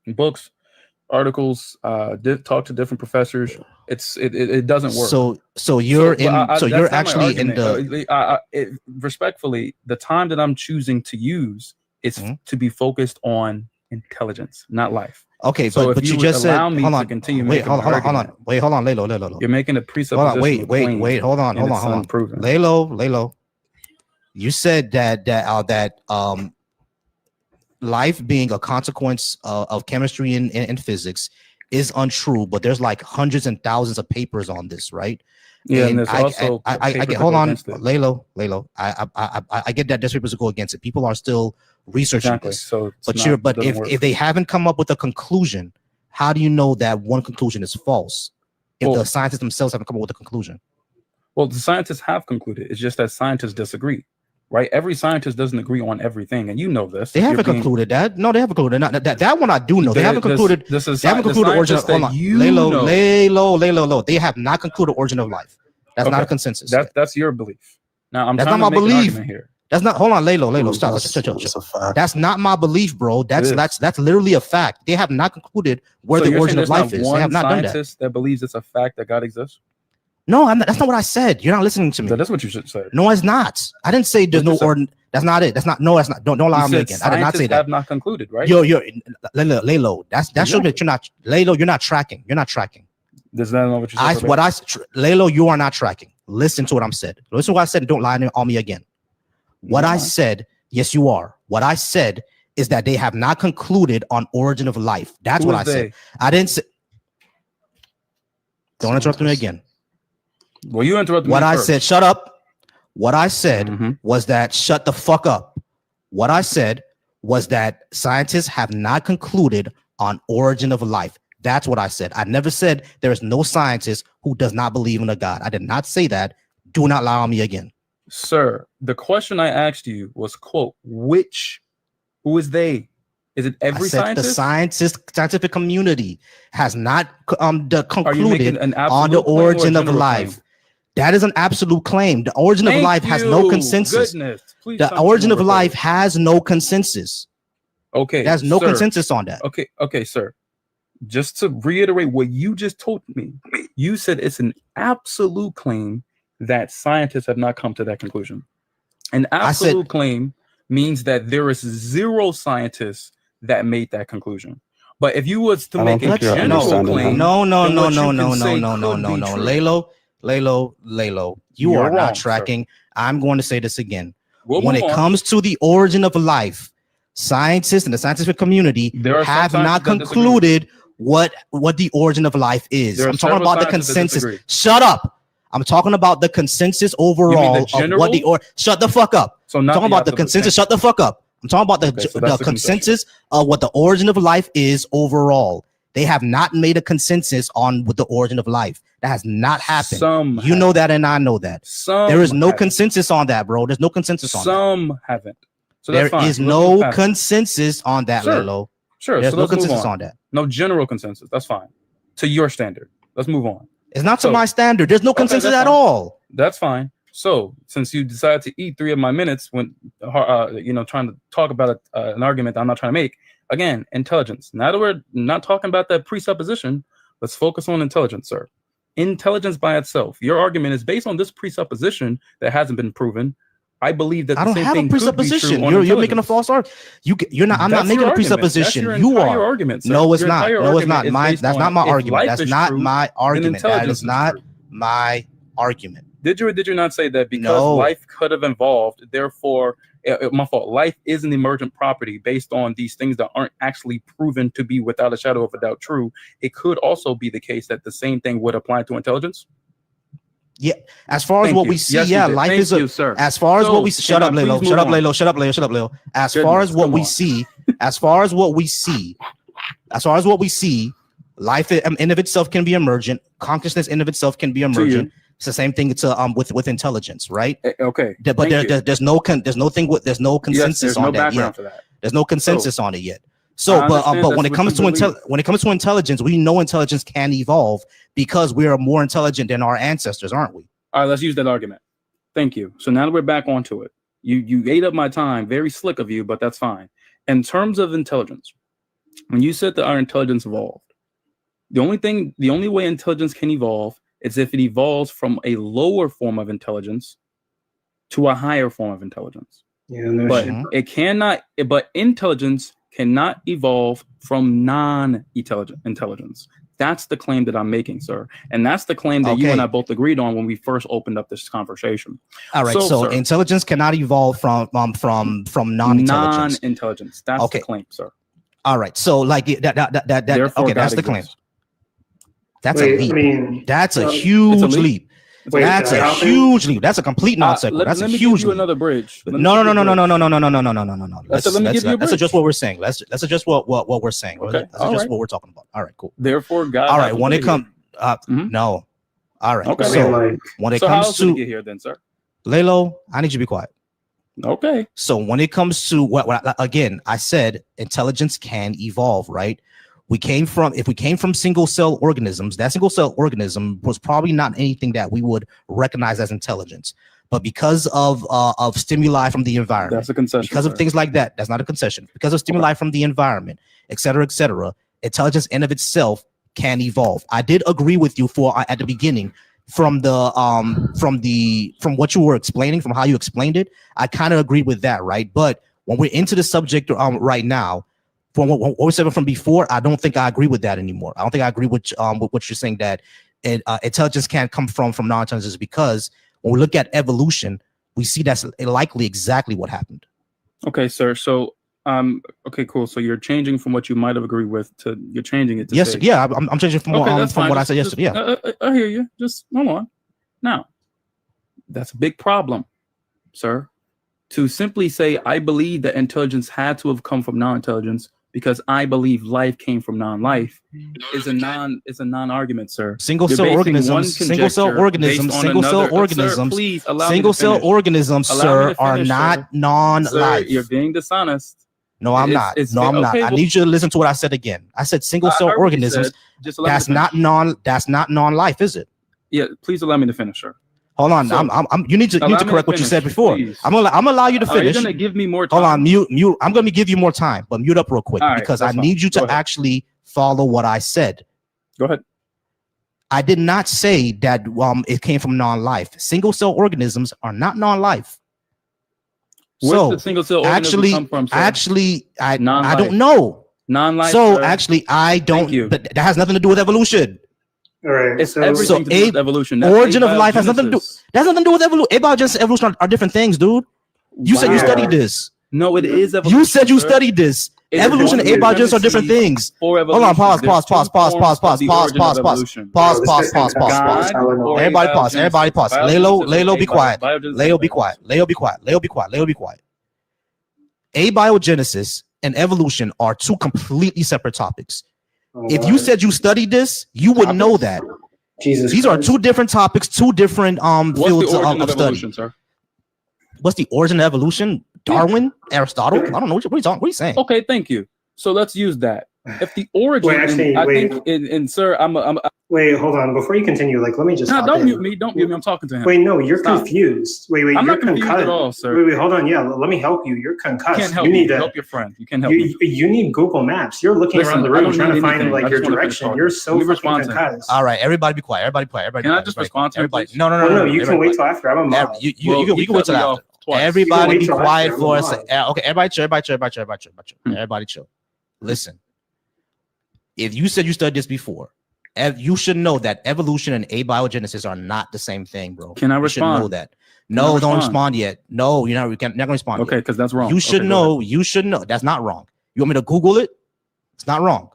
books, articles, talk to different professors. It doesn't work. So you're you're actually in the respectfully, the time that I'm choosing to use is to be focused on intelligence, not life. Okay, so but you just said, hold on, continue hold on, Lalo. You're making a presupposition. Wait, hold on. Lalo. You said that life being a consequence of chemistry and physics is untrue, but there's like hundreds and thousands of papers on this, right? Yeah, and there's also I get, hold on, Lalo. I get that there's papers to go against it. People are still researching this. So but if they haven't come up with a conclusion, how do you know that one conclusion is false? If the scientists themselves haven't come up with a conclusion. Well, the scientists have concluded. It's just that scientists disagree. Right? Every scientist doesn't agree on everything, and you know this. They haven't concluded that. No, they haven't concluded that one I do know. They haven't concluded. They haven't concluded the origin of Lalo. They have not concluded origin of life. That's not a consensus. That's your belief. Now I'm that's trying not to my make belief. an argument here. That's not. Hold on, Lalo. Stop. That's not my belief, bro. That's literally a fact. They have not concluded where the origin of life is. They have not done that. That believes it's a fact that God exists. No, that's not what I said. You're not listening to me. That's what you should say. No, it's not. I didn't say there's no origin. That's not it. That's not. No, that's not. Don't lie on me again. I did not say that. Have not concluded, right? You're Lalo. That shows that you're not. Lalo, you're not tracking. You're not tracking. Does that know what you said? Lalo, you are not tracking. Listen to what I'm said. Listen to what I said. And don't lie on me again. What I said, yes, you are. What I said is that they have not concluded on origin of life. That's what I said. I didn't say. Don't interrupt me again. Well, you interrupted me what I first. said. Shut up. What I said was that shut the fuck up. What I said was that scientists have not concluded on origin of life. That's what I said. I never said there is no scientist who does not believe in a God. I did not say that. Do not lie on me again. Sir, the question I asked you was, quote, who is they? Is it every scientist? The scientific community has not concluded on the origin of life. That is an absolute claim. The origin of life has no consensus. The origin of life has no consensus. Okay. There's no consensus on that. Okay, sir. Just to reiterate what you just told me, you said it's an absolute claim that scientists have not come to that conclusion. An absolute claim means that there is zero scientists that made that conclusion. But if you was to make a general claim, no, Lalo, you are not tracking. I'm going to say this again. When it comes to the origin of life, scientists and the scientific community have not concluded what the origin of life is. I'm talking about the consensus. Shut up. I'm talking about the consensus overall of what shut the fuck up. So I'm talking about the consensus. Shut the fuck up. I'm talking about the consensus of what the origin of life is overall. They have not made a consensus on what the origin of life. That has not happened. You know that, and I know that. There is no consensus on that, bro. There's no consensus on that. Some haven't. So there is no consensus on that, Lalo. Sure. There's no consensus on that. No general consensus. That's fine. To your standard. Let's move on. It's not to my standard. There's no consensus at all. That's fine. So since you decided to eat 3 of my minutes when trying to talk about an argument that I'm not trying to make, again, intelligence. Now that we're not talking about that presupposition, let's focus on intelligence, sir. Intelligence by itself. Your argument is based on this presupposition that hasn't been proven. I believe that I don't have a presupposition. You're making a false argument. You're not. I'm not making a presupposition. You are. Argument, no, it's not. No, it's not. That's not my argument. That's not my argument. That is not my argument. Did you or did you not say that because life could have evolved, therefore, my fault, life is an emergent property based on these things that aren't actually proven to be without a shadow of a doubt true? It could also be the case that the same thing would apply to intelligence? Yeah, as far as what we see, life is a. As far as what we shut up, Lalo. As far as what we see, life in of itself can be emergent. Consciousness in of itself can be emergent. It's the same thing. It's with intelligence, right? Okay, but there's no consensus on that yet. There's no consensus on it yet. So, but when it comes to intelligence, we know intelligence can evolve because we are more intelligent than our ancestors, aren't we? All right, let's use that argument. Thank you. So now that we're back onto it, you ate up my time. Very slick of you, but that's fine. In terms of intelligence, when you said that our intelligence evolved, The only way intelligence can evolve is if it evolves from a lower form of intelligence to a higher form of intelligence. Yeah, no but shit. it cannot. But intelligence cannot evolve from non-intelligence. That's the claim that I'm making, sir, and that's the claim that you and I both agreed on when we first opened up this conversation. All right, so intelligence cannot evolve from non-intelligence. Non-intelligence. That's the claim, sir. All right, so like that Therefore, okay, that's God the claim. exists. That's a leap. That's a huge leap. That's a huge leap. That's a complete non sequitur. That's a huge leap. Another bridge. No. Let's let me give you a bridge. Let's adjust what we're saying. Let's adjust what we're saying. Okay. Let's adjust what we're talking about. All right, cool. Therefore, God. All right, when it comes, no. All right. Okay. So when it so how comes else did it to get here, then, sir? Lalo, I need you to be quiet. Okay. So when it comes to what again, I said intelligence can evolve, right? If we came from single cell organisms, that single cell organism was probably not anything that we would recognize as intelligence. But because of stimuli from the environment, that's a concession. Because of things like that, that's not a concession. Because of stimuli from the environment, et cetera, intelligence in of itself can evolve. I did agree with you at the beginning from what you were explaining, from how you explained it. I kind of agreed with that, right? But when we're into the subject right now, from what we said from before, I don't think I agree with that anymore. I don't think I agree with what you're saying, that intelligence can't come from non-intelligence, because when we look at evolution, we see that's likely exactly what happened. Okay, sir. So, okay, cool. So you're changing from what you might have agreed with to you're changing it to yes, say, yeah. I'm changing from what I said yesterday. Yeah, I hear you. Just hold on. Now, that's a big problem, sir. To simply say I believe that intelligence had to have come from non-intelligence because I believe life came from non-life is a non-argument, sir. Single cell organisms, sir, are not non-life. Sir, you're being dishonest. No, I'm not. Not. I need you to listen to what I said again. I said single cell organisms. That's not non-life, is it? Yeah, please allow me to finish, sir. Hold on, you need to correct what you said before. Please. I'm gonna allow you to finish. You're gonna give me more time. Hold on, mute. I'm gonna give you more time, but mute up real quick, because I need you to actually follow what I said. Go ahead. I did not say that it came from non-life. Single cell organisms are not non-life. Where's the single cell organism come from, sir? I don't know. Non-life. So sir. actually, I don't. But that has nothing to do with evolution. All right. It's everything to do with evolution. Origin of life has nothing to do. That has nothing to do with evolution. Abiogenesis and evolution are different things, dude. You said you studied this. No, it is evolution. You said you studied this. Evolution and abiogenesis are different things. Hold on, pause. Everybody pause. Lalo, be quiet. Leo, be quiet. Abiogenesis and evolution are two completely separate topics. If you said you studied this, you would know that. These are two different topics, two different fields of study. Sir? What's the origin of evolution? Darwin, Aristotle? I don't know. What are you saying? Okay, thank you. So let's use that. If the origin, sir, wait, hold on. Before you continue, let me just. No, don't mute me. Don't mute me. I'm talking to him. Wait, no, you're confused. Wait, I'm you're not confused at all, sir. Wait, hold on. Yeah, let me help you. You're concussed. You can't help you need to to help your friend. You can't help me. You need Google Maps. You're looking around the room trying to find your direction. You're so fucking concussed. All right, everybody be quiet. Can I just respond to everybody? No. You can wait till after. I'm a mob. You can wait till after. Everybody be quiet for a second. Okay, everybody chill. Everybody chill. Listen. If you said you studied this before, you should know that evolution and abiogenesis are not the same thing, bro. Can I respond? You should know that. No, don't respond yet. No, you're not gonna respond. Okay, because that's wrong. You should know. You should know. That's not wrong. You want me to Google it? It's not wrong.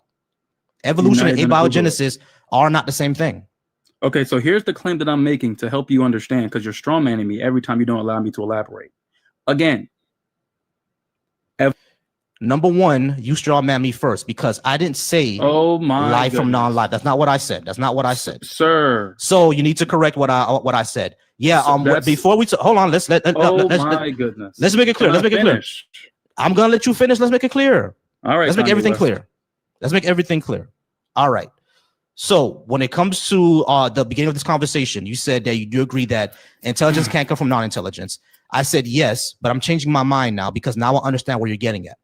Evolution and abiogenesis are not the same thing. Okay, so here's the claim that I'm making to help you understand, because you're strawmanning me every time you don't allow me to elaborate. Again. Number one, you straw man me first, because I didn't say life from non-life. That's not what I said. Sir. So you need to correct what I said. Yeah. Before we hold on, let's make it clear. I'm gonna let you finish. Let's make it clear. All right. Let's make everything clear. All right. So when it comes to the beginning of this conversation, you said that you do agree that intelligence can't come from non-intelligence. I said yes, but I'm changing my mind now, because now I understand where you're getting at.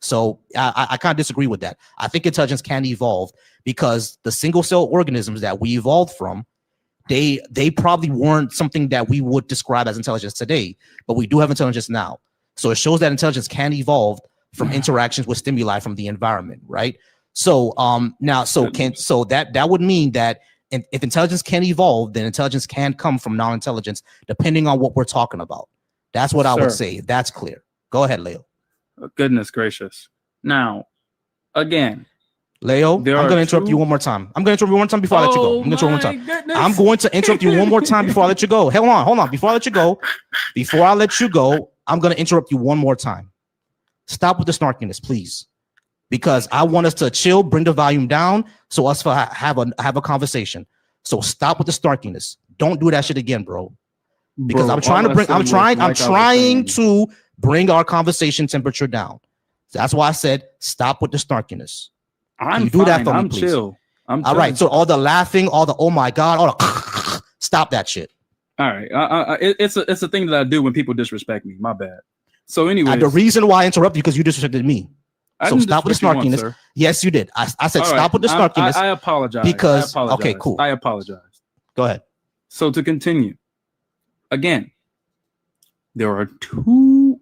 So I kind of disagree with that. I think intelligence can evolve because the single cell organisms that we evolved from, they probably weren't something that we would describe as intelligence today, but we do have intelligence now. So it shows that intelligence can evolve from interactions with stimuli from the environment, right? So that would mean that if intelligence can evolve, then intelligence can come from non-intelligence, depending on what we're talking about. That's what I would say. That's clear. Go ahead, Leo. Goodness gracious. Now, again, Leo, I'm going to interrupt you one more time. I'm going to interrupt you one more time before I let you go. I'm going to interrupt you one more time. I'm going to interrupt you one more time before I let you go. Hold on. Before I let you go, I'm going to interrupt you one more time. Stop with the snarkiness, please. Because I want us to chill, bring the volume down, so us have a conversation. So stop with the snarkiness. Don't do that shit again, bro. Because I'm trying to bring our conversation temperature down. That's why I said stop with the snarkiness. Can you do that for me, please? Chill. All right. So all the laughing, all the oh my god, all the stop that shit. All right. It's a thing that I do when people disrespect me. My bad. So anyway, the reason why I interrupt you because you disrespected me. So stop with the snarkiness. Yes, you did. I said stop with the snarkiness. I apologize. Because okay, cool. I apologize. Go ahead. So to continue, again, there are two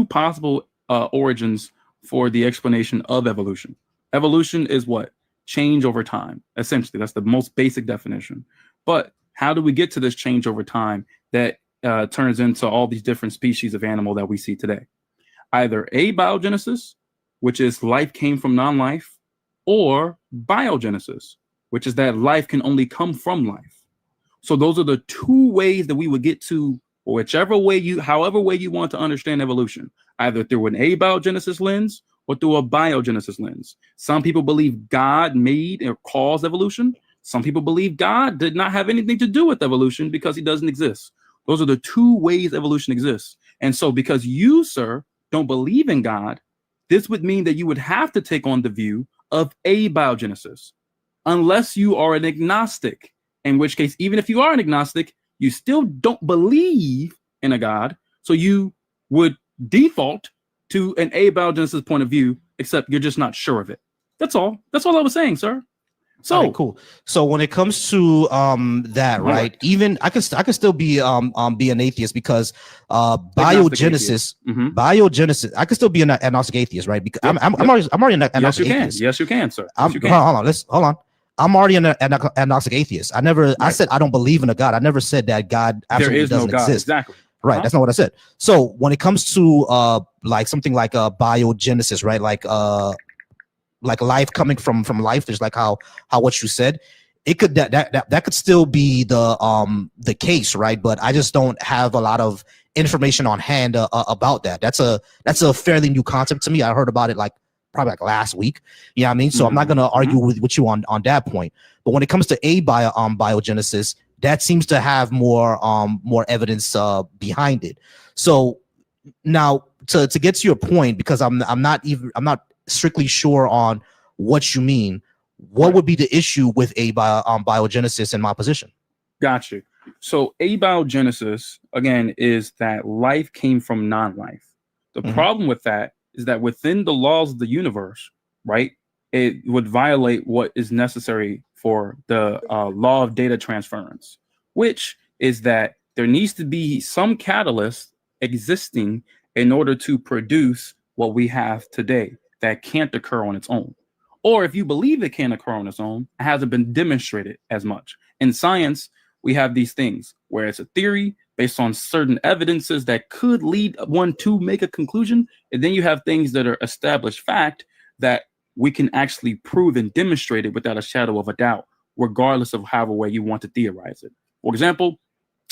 possible origins for the explanation of evolution. Evolution is what? Change over time. Essentially, that's the most basic definition. But how do we get to this change over time that turns into all these different species of animal that we see today? Either abiogenesis, which is life came from non-life, or biogenesis, which is that life can only come from life. So those are the two ways that we would get to, or however way you want to understand evolution, either through an abiogenesis lens or through a biogenesis lens. Some people believe God made or caused evolution. Some people believe God did not have anything to do with evolution because he doesn't exist. Those are the two ways evolution exists. And so because you, sir, don't believe in God, this would mean that you would have to take on the view of abiogenesis, unless you are an agnostic, in which case, even if you are an agnostic, you still don't believe in a God. So you would default to an abiogenesis point of view, except you're just not sure of it. That's all. That's all I was saying, sir. So okay, cool. So when it comes to that, right? Even I could still be an atheist because biogenesis, biogenesis. I could still be an agnostic atheist, right? Because I'm already an agnostic atheist. Yes, you can, sir. Hold on. I'm already an agnostic atheist. I said I don't believe in a God. I never said that God absolutely doesn't exist. Exactly. Right. That's not what I said. So when it comes to like something like biogenesis, right? Like life coming from life, there's like how what you said, it could that could still be the case, right? But I just don't have a lot of information on hand about that. That's a fairly new concept to me. I heard about it probably last week. You know what I mean? So I'm not going to argue with you on that point. But when it comes to biogenesis, that seems to have more evidence behind it. So now to get to your point, because I'm not strictly sure on what you mean, what would be the issue with biogenesis in my position? Got you. So abiogenesis, again, is that life came from non-life. The problem with that is that within the laws of the universe, right, it would violate what is necessary for the law of data transference, which is that there needs to be some catalyst existing in order to produce what we have today that can't occur on its own. Or if you believe it can occur on its own, it hasn't been demonstrated as much. In science, we have these things where it's a theory based on certain evidences that could lead one to make a conclusion. And then you have things that are established fact that we can actually prove and demonstrate it without a shadow of a doubt, regardless of however way you want to theorize it. For example,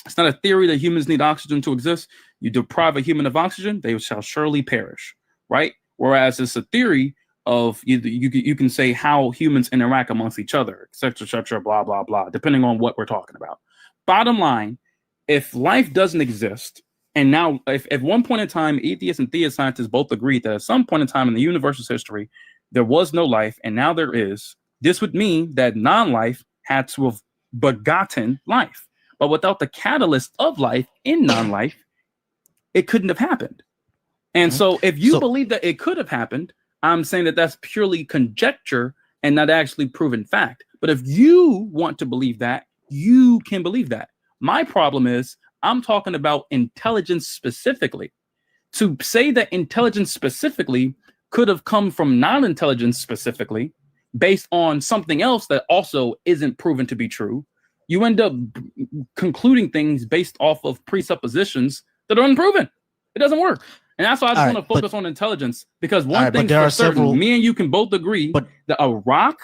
it's not a theory that humans need oxygen to exist. You deprive a human of oxygen, they shall surely perish, right? Whereas it's a theory of you can say how humans interact amongst each other, et cetera, blah, blah, blah, depending on what we're talking about. Bottom line, if life doesn't exist, and now if at one point in time, atheists and theist scientists both agreed that at some point in time in the universe's history, there was no life, and now there is, this would mean that non-life had to have begotten life. But without the catalyst of life in non-life, it couldn't have happened. And so if you believe that it could have happened, I'm saying that that's purely conjecture and not actually proven fact. But if you want to believe that, you can believe that. My problem is I'm talking about intelligence specifically. To say that intelligence specifically could have come from non-intelligence specifically based on something else that also isn't proven to be true, you end up concluding things based off of presuppositions that are unproven. It doesn't work. And that's why I just want to focus on intelligence, because one thing for certain, me and you can both agree that a rock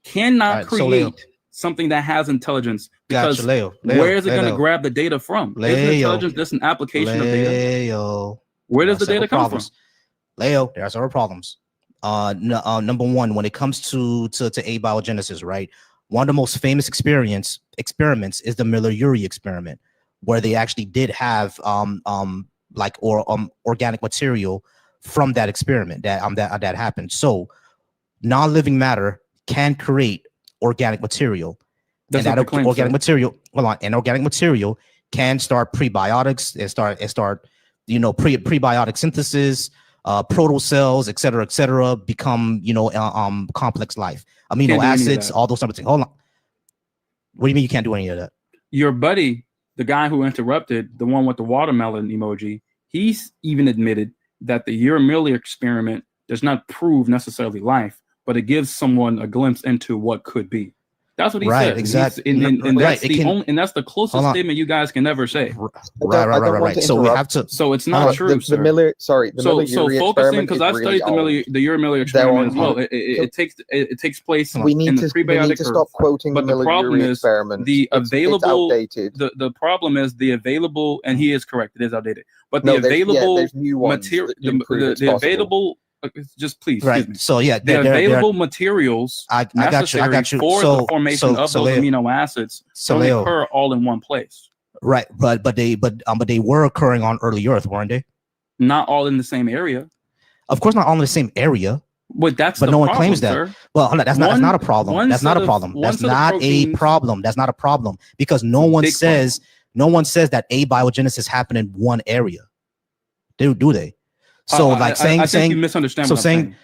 cannot create something that has intelligence, because where is it going to grab the data from? Isn't intelligence just an application of data? Where does the data come from? Leo, there are several problems. Number one, when it comes to abiogenesis, right? One of the most famous experiments is the Miller-Urey experiment, where they actually did have organic material from that experiment that happened. So non-living matter can create organic material. That's and that organic material, organic material can start prebiotics and start prebiotic synthesis, protocells, et cetera, become complex life, amino acids, all those type of things. Hold on. What do you mean you can't do any of that? Your buddy, the guy who interrupted, the one with the watermelon emoji, he's even admitted that the Miller experiment does not prove necessarily life, but it gives someone a glimpse into what could be. That's what he said. Exactly. And that's and that's the closest statement you guys can ever say. Right. So we have to. So it's not true. The Miller, sorry. The so Miller focusing, because I studied the Miller experiment as well. It takes place in the prebiotic. We need to stop quoting the Miller experiment. The available. It's outdated. The problem is the available, and he is correct. It is outdated. But the available material, the available. Just please, right. Excuse me. So yeah, the available materials I got you for the formation of those amino acids don't occur all in one place. Right, but they were occurring on early Earth, weren't they? Not all in the same area. Of course, not all in the same area. But no one claims that. Sir. Well, that's not a problem. That's not a problem. That's not a problem. That's not a problem, because no one says that abiogenesis happened in one area. Do they? So I think you misunderstand. So saying,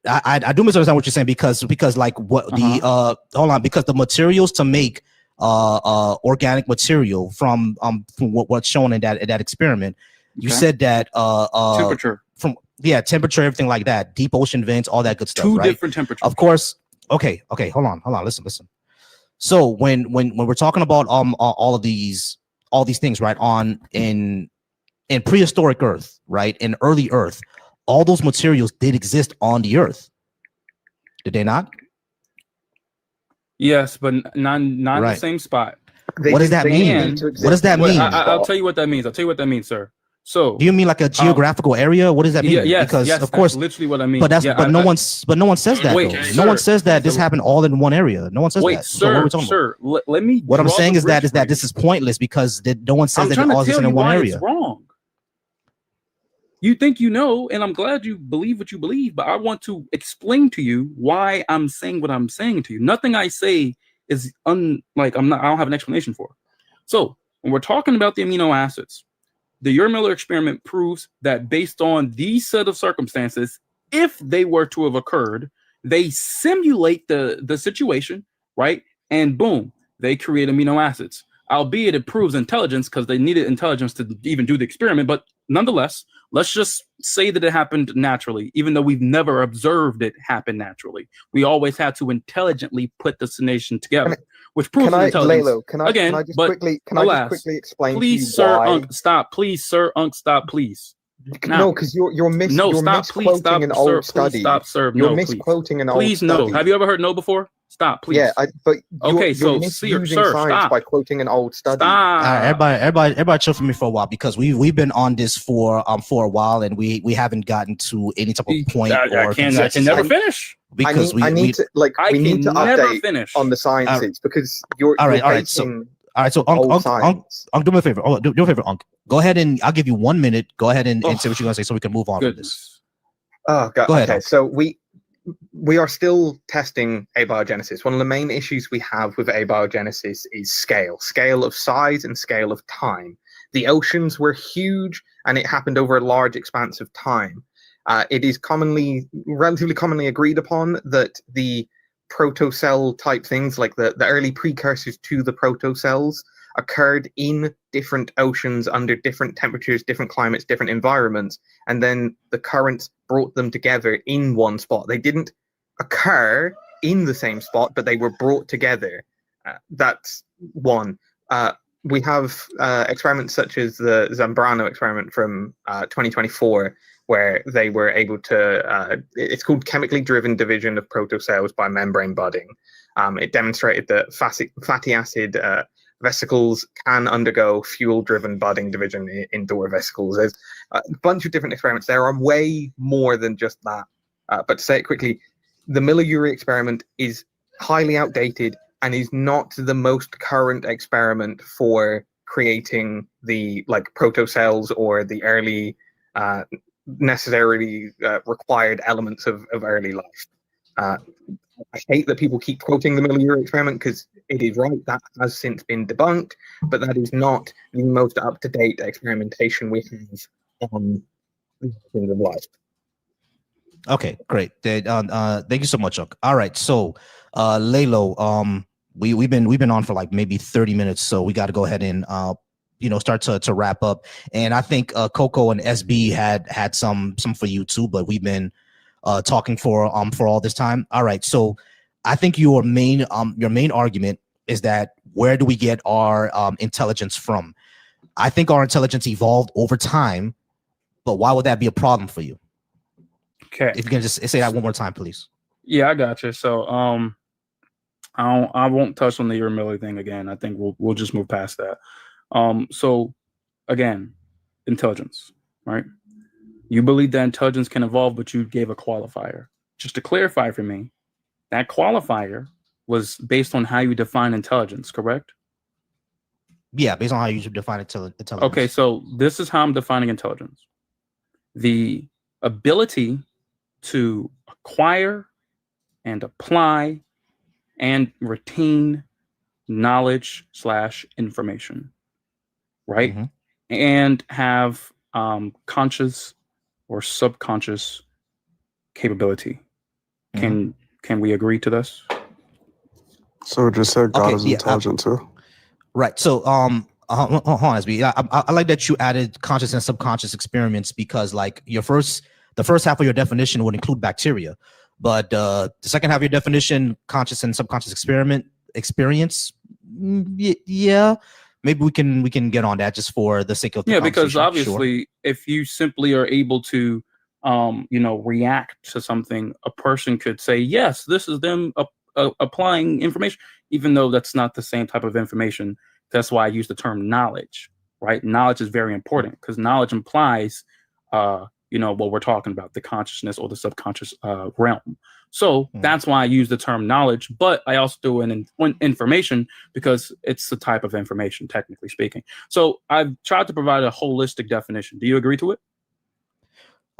I do misunderstand what you're saying, because like what because the materials to make organic material from what's shown in that experiment, you said that temperature temperature, everything like that, deep ocean vents, all that good stuff. Two right? different temperatures. Of course. Okay. Hold on. Listen. So when we're talking about all these things, right, in prehistoric Earth, right, in early Earth, all those materials did exist on the Earth. Did they not? Yes, but not in the same spot. What does that mean? What does that mean? I'll tell you what that means. Sir. So do you mean like a geographical area? What does that mean? Yes, because of course, literally what I mean. But no one says that. Wait, no one says that this happened all in one area. No one says that. Sir, let me. What I'm saying is that this is pointless, because no one says that it all exists in one area. It's wrong. You think you know, and I'm glad you believe what you believe, but I want to explain to you why I'm saying what I'm saying to you. Nothing I say is I don't have an explanation for. So when we're talking about the amino acids, the Miller experiment proves that based on these set of circumstances, if they were to have occurred, they simulate the situation, right? And boom, they create amino acids. Albeit it proves intelligence, because they needed intelligence to even do the experiment. But nonetheless, let's just say that it happened naturally, even though we've never observed it happen naturally. We always had to intelligently put the nation together, which proves intelligence. Lalo, can I just quickly explain please, to you why? Unc, stop. Please, sir, Unc, stop, please. Now, no, because you're misquoting an old study. Stop, sir. You're misquoting an old study. Please, no. Have you ever heard no before? Stop, please. Yeah, but okay, you're misusing science stop. by quoting an old study. Stop. Everybody, chill for me for a while, because we've been on this for a while, and we haven't gotten to any type of point. I can never finish. Because we need to update on the sciences, because you're all right. So Unc, do me a favor. Do me a favor, Unc. Go ahead, and I'll give you 1 minute. Go ahead and say what you're gonna say, so we can move on from this. Oh God. Go ahead. Okay, so we are still testing abiogenesis. One of the main issues we have with abiogenesis is scale of size and scale of time. The oceans were huge, and it happened over a large expanse of time. It is relatively commonly agreed upon that the protocell type things, like the early precursors to the protocells, occurred in different oceans under different temperatures, different climates, different environments, and then the currents brought them together in one spot. They didn't occur in the same spot, but they were brought together. That's one. We have experiments such as the Zambrano experiment from 2024, where they were able to, it's called chemically driven division of protocells by membrane budding. It demonstrated that fatty acid vesicles can undergo fuel-driven budding division in door vesicles. There's a bunch of different experiments. There are way more than just that. But to say it quickly, the Miller-Urey experiment is highly outdated and is not the most current experiment for creating the protocells or the early necessarily required elements of early life. I hate that people keep quoting the Miller-Urey experiment because it is right, that has since been debunked, but that is not the most up-to-date experimentation we have on things of life. Okay, great. Thank you so much, Chuck. All right, so Lalo, we've been on for like maybe 30 minutes, so we got to go ahead and start to wrap up. And I think Coco and SB had some for you too, but we've been talking for all this time. All right, so I think your main argument is that where do we get our intelligence from? I think our intelligence evolved over time, but why would that be a problem for you? Okay, if you can just say that one more time, please. Yeah, I got you. So I won't touch on the Miller thing again. I think we'll just move past that. So again, intelligence, right? You believe that intelligence can evolve, but you gave a qualifier. Just to clarify for me, that qualifier was based on how you define intelligence, correct? Yeah, based on how you define intelligence. Okay, so this is how I'm defining intelligence. The ability to acquire and apply and retain knowledge / information, right? Mm-hmm. And have conscious or subconscious capability. Mm-hmm. Can we agree to this? So just said God is intelligent too? Right. So hold on, SB. I like that you added conscious and subconscious experiments, because like the first half of your definition would include bacteria, but the second half of your definition, conscious and subconscious experience, yeah, maybe we can get on that just for the sake of the because obviously, if you simply are able to react to something, a person could say, yes, this is them applying information, even though that's not the same type of information. That's why I use the term knowledge, right? Knowledge is very important because knowledge implies what we're talking about, the consciousness or the subconscious realm. So that's why I use the term knowledge, but I also do an information because it's the type of information, technically speaking. So I've tried to provide a holistic definition. Do you agree to it?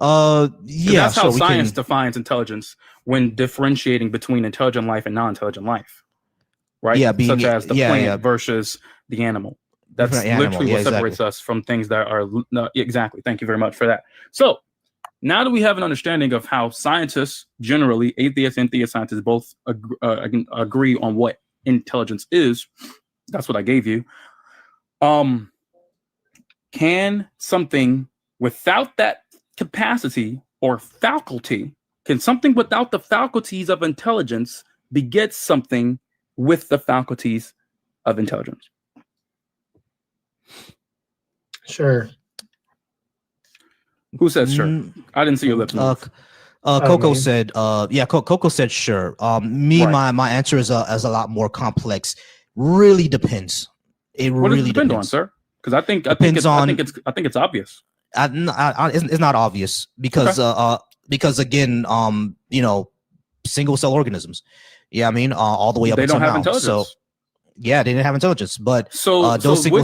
Yeah. That's how science defines intelligence when differentiating between intelligent life and non-intelligent life, right? Yeah, such as the plant versus the animal. That's literally what separates us from things that are exactly. Thank you very much for that. So now that we have an understanding of how scientists, generally atheists and theist scientists, both agree on what intelligence is, that's what I gave you. Can something without that capacity or faculty, can something without the faculties of intelligence beget something with the faculties of intelligence? Sure. Who says sure? I didn't see your lips move. Coco said, Coco said sure. My answer is a lot more complex. Really depends. What does it depend on, sir? Because I think it's obvious. It's not obvious because again, single cell organisms. Yeah, I mean, all the way up they until don't have now. Intelligence. So yeah, they didn't have intelligence, but those single,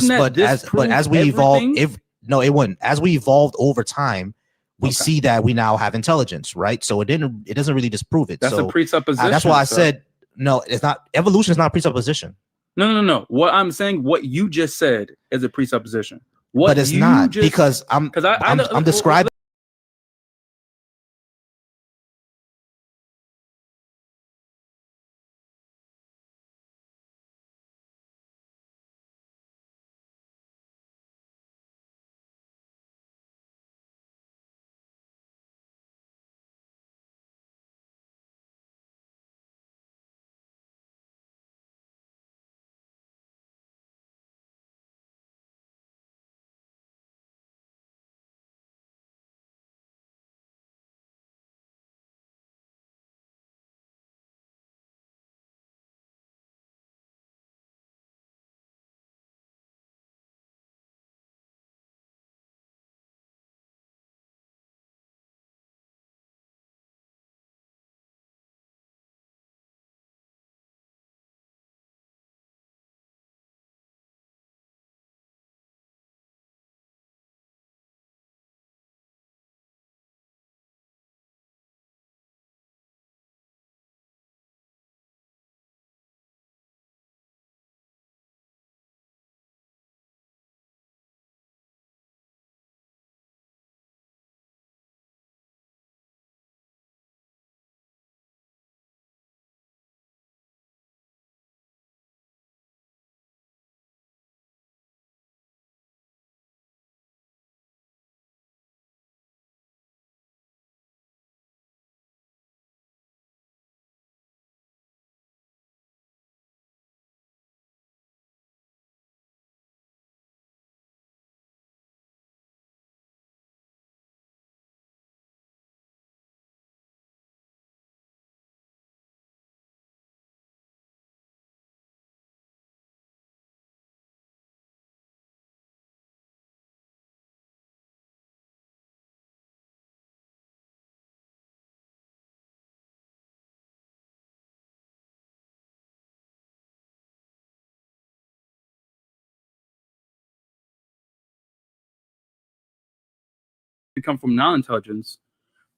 as we evolved, it wouldn't. As we evolved over time, we see that we now have intelligence, right? So it doesn't really disprove it. That's a presupposition. That's why I said no. It's not. Evolution is not a presupposition. No. What I'm saying, what you just said, is a presupposition. What but it's you not just, because I'm describing. come from non-intelligence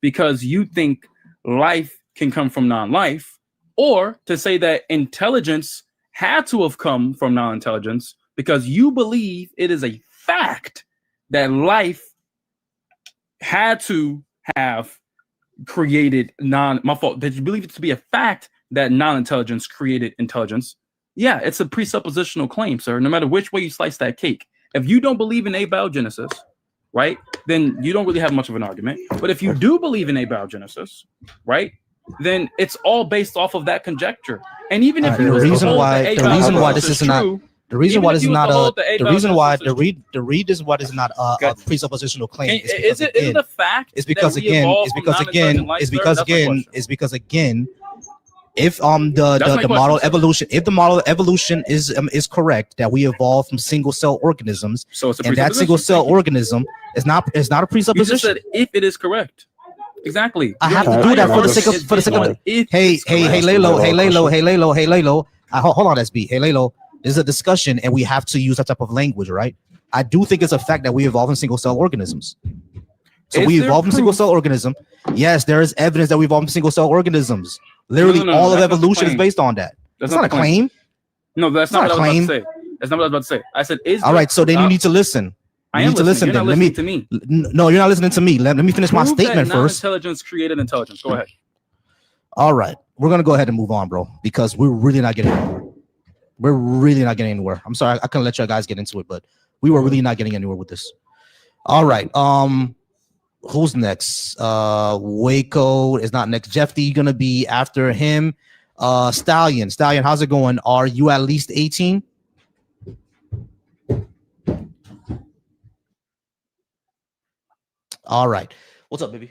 because you think life can come from non-life, or to say that intelligence had to have come from non-intelligence because you believe it is a fact that life had to have created that you believe it to be a fact that non-intelligence created intelligence. Yeah, it's a presuppositional claim, sir, no matter which way you slice that cake. If you don't believe in abiogenesis, right, then you don't really have much of an argument. But if you do believe in abiogenesis, right, then it's all based off of that conjecture. And even if you the reason why this is not a presuppositional claim is because again if the model of evolution, if the model of evolution is correct, that we evolved from single cell organisms, so it's a and that single cell organism is not a presupposition. You just said if it is correct. Exactly. I have to do that for the sake of hey Lalo. Hold on, SB. Hey Lalo, this is a discussion and we have to use that type of language, right? I do think it's a fact that we evolve in single cell organisms. So we evolve from single cell organism. Yes, there is evidence that we evolve from single cell organisms. Literally, all of evolution is based on that. That's not a claim. No, that's not what I was about to say. That's not what I was about to say. I said, is all right. So then you need to listen. I am listening. You're not listening to me. No, you're not listening to me. Let me finish my statement first. Non-intelligence created intelligence. Go ahead. All right, we're gonna go ahead and move on, bro, because we're really not getting anywhere. We're really not getting anywhere. I'm sorry, I couldn't let you guys get into it, but we were really not getting anywhere with this. All right. Who's next? Waco is not next. Jeffy gonna be after him. Stallion, how's it going? Are you at least 18? All right. What's up, baby?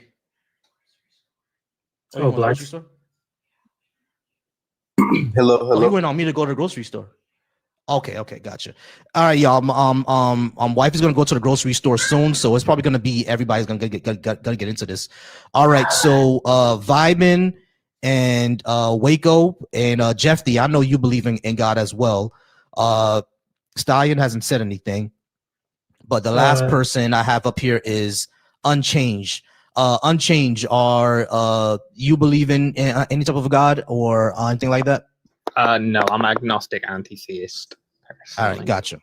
Oh, Black. Hello. Oh, you went on me to go to the grocery store. Okay, gotcha. All right, y'all. Wife is gonna go to the grocery store soon, so it's probably gonna be everybody's gonna get into this. All right, so Vibin and Waco and Jeffy, I know you believe in God as well. Stallion hasn't said anything, but the last person I have up here is Unchanged. Unchanged, are you believe in any type of God or anything like that? No, I'm agnostic, anti-theist. All right, gotcha.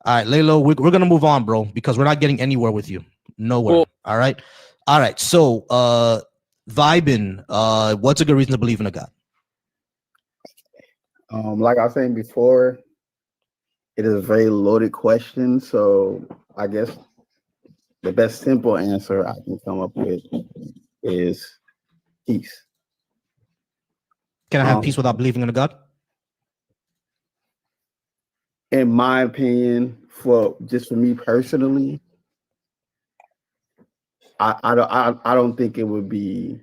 All right, Lalo, we're gonna move on, bro, because we're not getting anywhere with you. Nowhere. Well, all right. So, Vibin, what's a good reason to believe in a God? Like I was saying before, it is a very loaded question. So I guess the best simple answer I can come up with is peace. Can I have peace without believing in a God? In my opinion, for me personally, I don't think it would be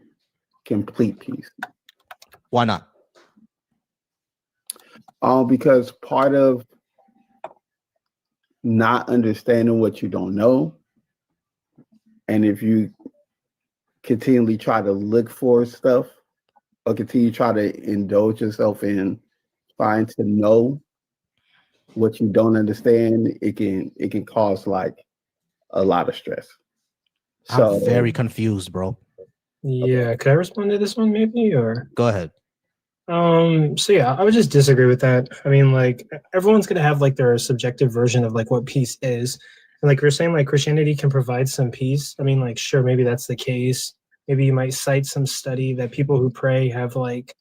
complete peace. Why not? Because part of not understanding what you don't know, and if you continually try to look for stuff or continue to try to indulge yourself in trying to know what you don't understand, it can cause like a lot of stress. I'm very confused, bro. Yeah, could I respond to this one maybe, or go ahead? So yeah, I would just disagree with that. I mean, like, everyone's gonna have like their subjective version of like what peace is. And like you're saying, like Christianity can provide some peace. I mean, like, sure, maybe that's the case. Maybe you might cite some study that people who pray have like,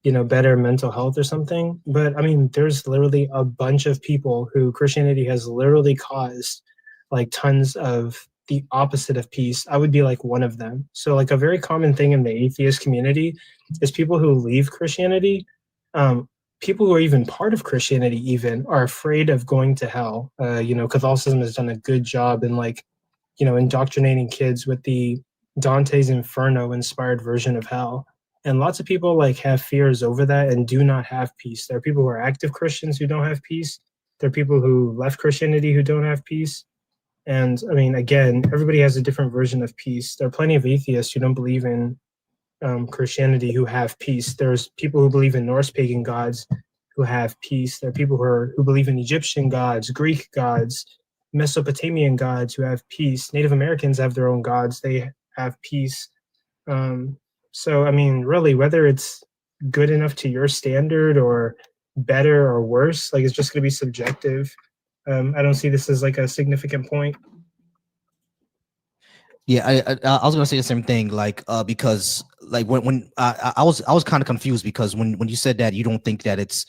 you know, better mental health or something. But I mean, there's literally a bunch of people who Christianity has literally caused like tons of the opposite of peace. I would be like one of them. So like a very common thing in the atheist community is people who leave Christianity, people who are even part of Christianity even are afraid of going to hell. You know, Catholicism has done a good job in like, you know, indoctrinating kids with the Dante's Inferno inspired version of hell. And lots of people like have fears over that and do not have peace. There are people who are active Christians who don't have peace. There are people who left Christianity who don't have peace. And I mean, again, everybody has a different version of peace. There are plenty of atheists who don't believe in Christianity who have peace. There's people who believe in Norse pagan gods who have peace. There are people who believe in Egyptian gods, Greek gods, Mesopotamian gods who have peace. Native Americans have their own gods. They have peace. So, I mean, really, whether it's good enough to your standard or better or worse, like, it's just going to be subjective. I don't see this as like a significant point. Yeah, I was gonna say the same thing, like because like when I was kind of confused because when you said that you don't think that it's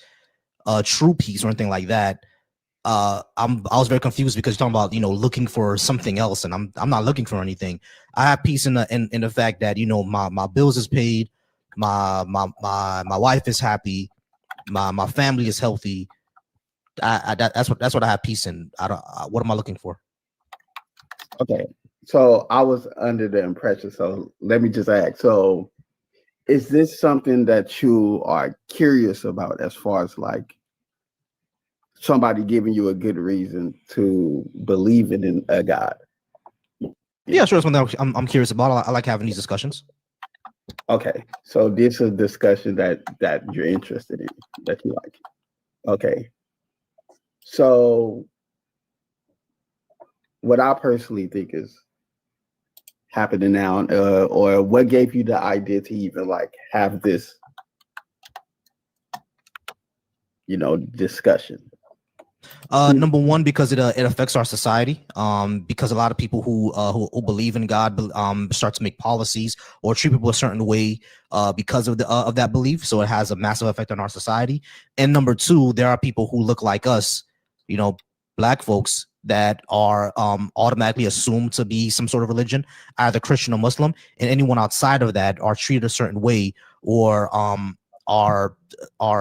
true peace or anything like that, I was very confused because you're talking about, you know, looking for something else, and I'm not looking for anything. I have peace in the fact that, you know, my bills is paid, my wife is happy, my family is healthy. That's what I have peace in. I don't. What am I looking for? Okay, so I was under the impression. So let me just ask. So, is this something that you are curious about, as far as like somebody giving you a good reason to believe in a God? Yeah, sure. It's something I'm curious about. I like having these discussions. Okay, so this is a discussion that you're interested in, that you like. Okay, so what I personally think is happening now, or what gave you the idea to even like have this, you know, discussion? Number one, because it affects our society. Because a lot of people who believe in God start to make policies or treat people a certain way because of that belief. So it has a massive effect on our society. And number two, there are people who look like us, you know, Black folks that are automatically assumed to be some sort of religion, either Christian or Muslim, and anyone outside of that are treated a certain way or are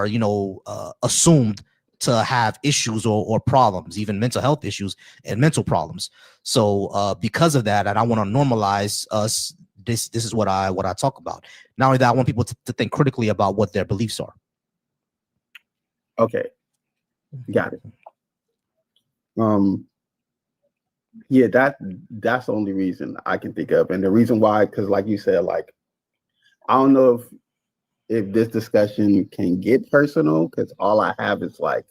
you know assumed to have issues or problems, even mental health issues and mental problems. So because of that, and I want to normalize us, this is what I talk about. Not only that, I want people to think critically about what their beliefs are. Okay, got it. Yeah, that's the only reason I can think of, and the reason why, because like you said, like I don't know if this discussion can get personal, because all I have is like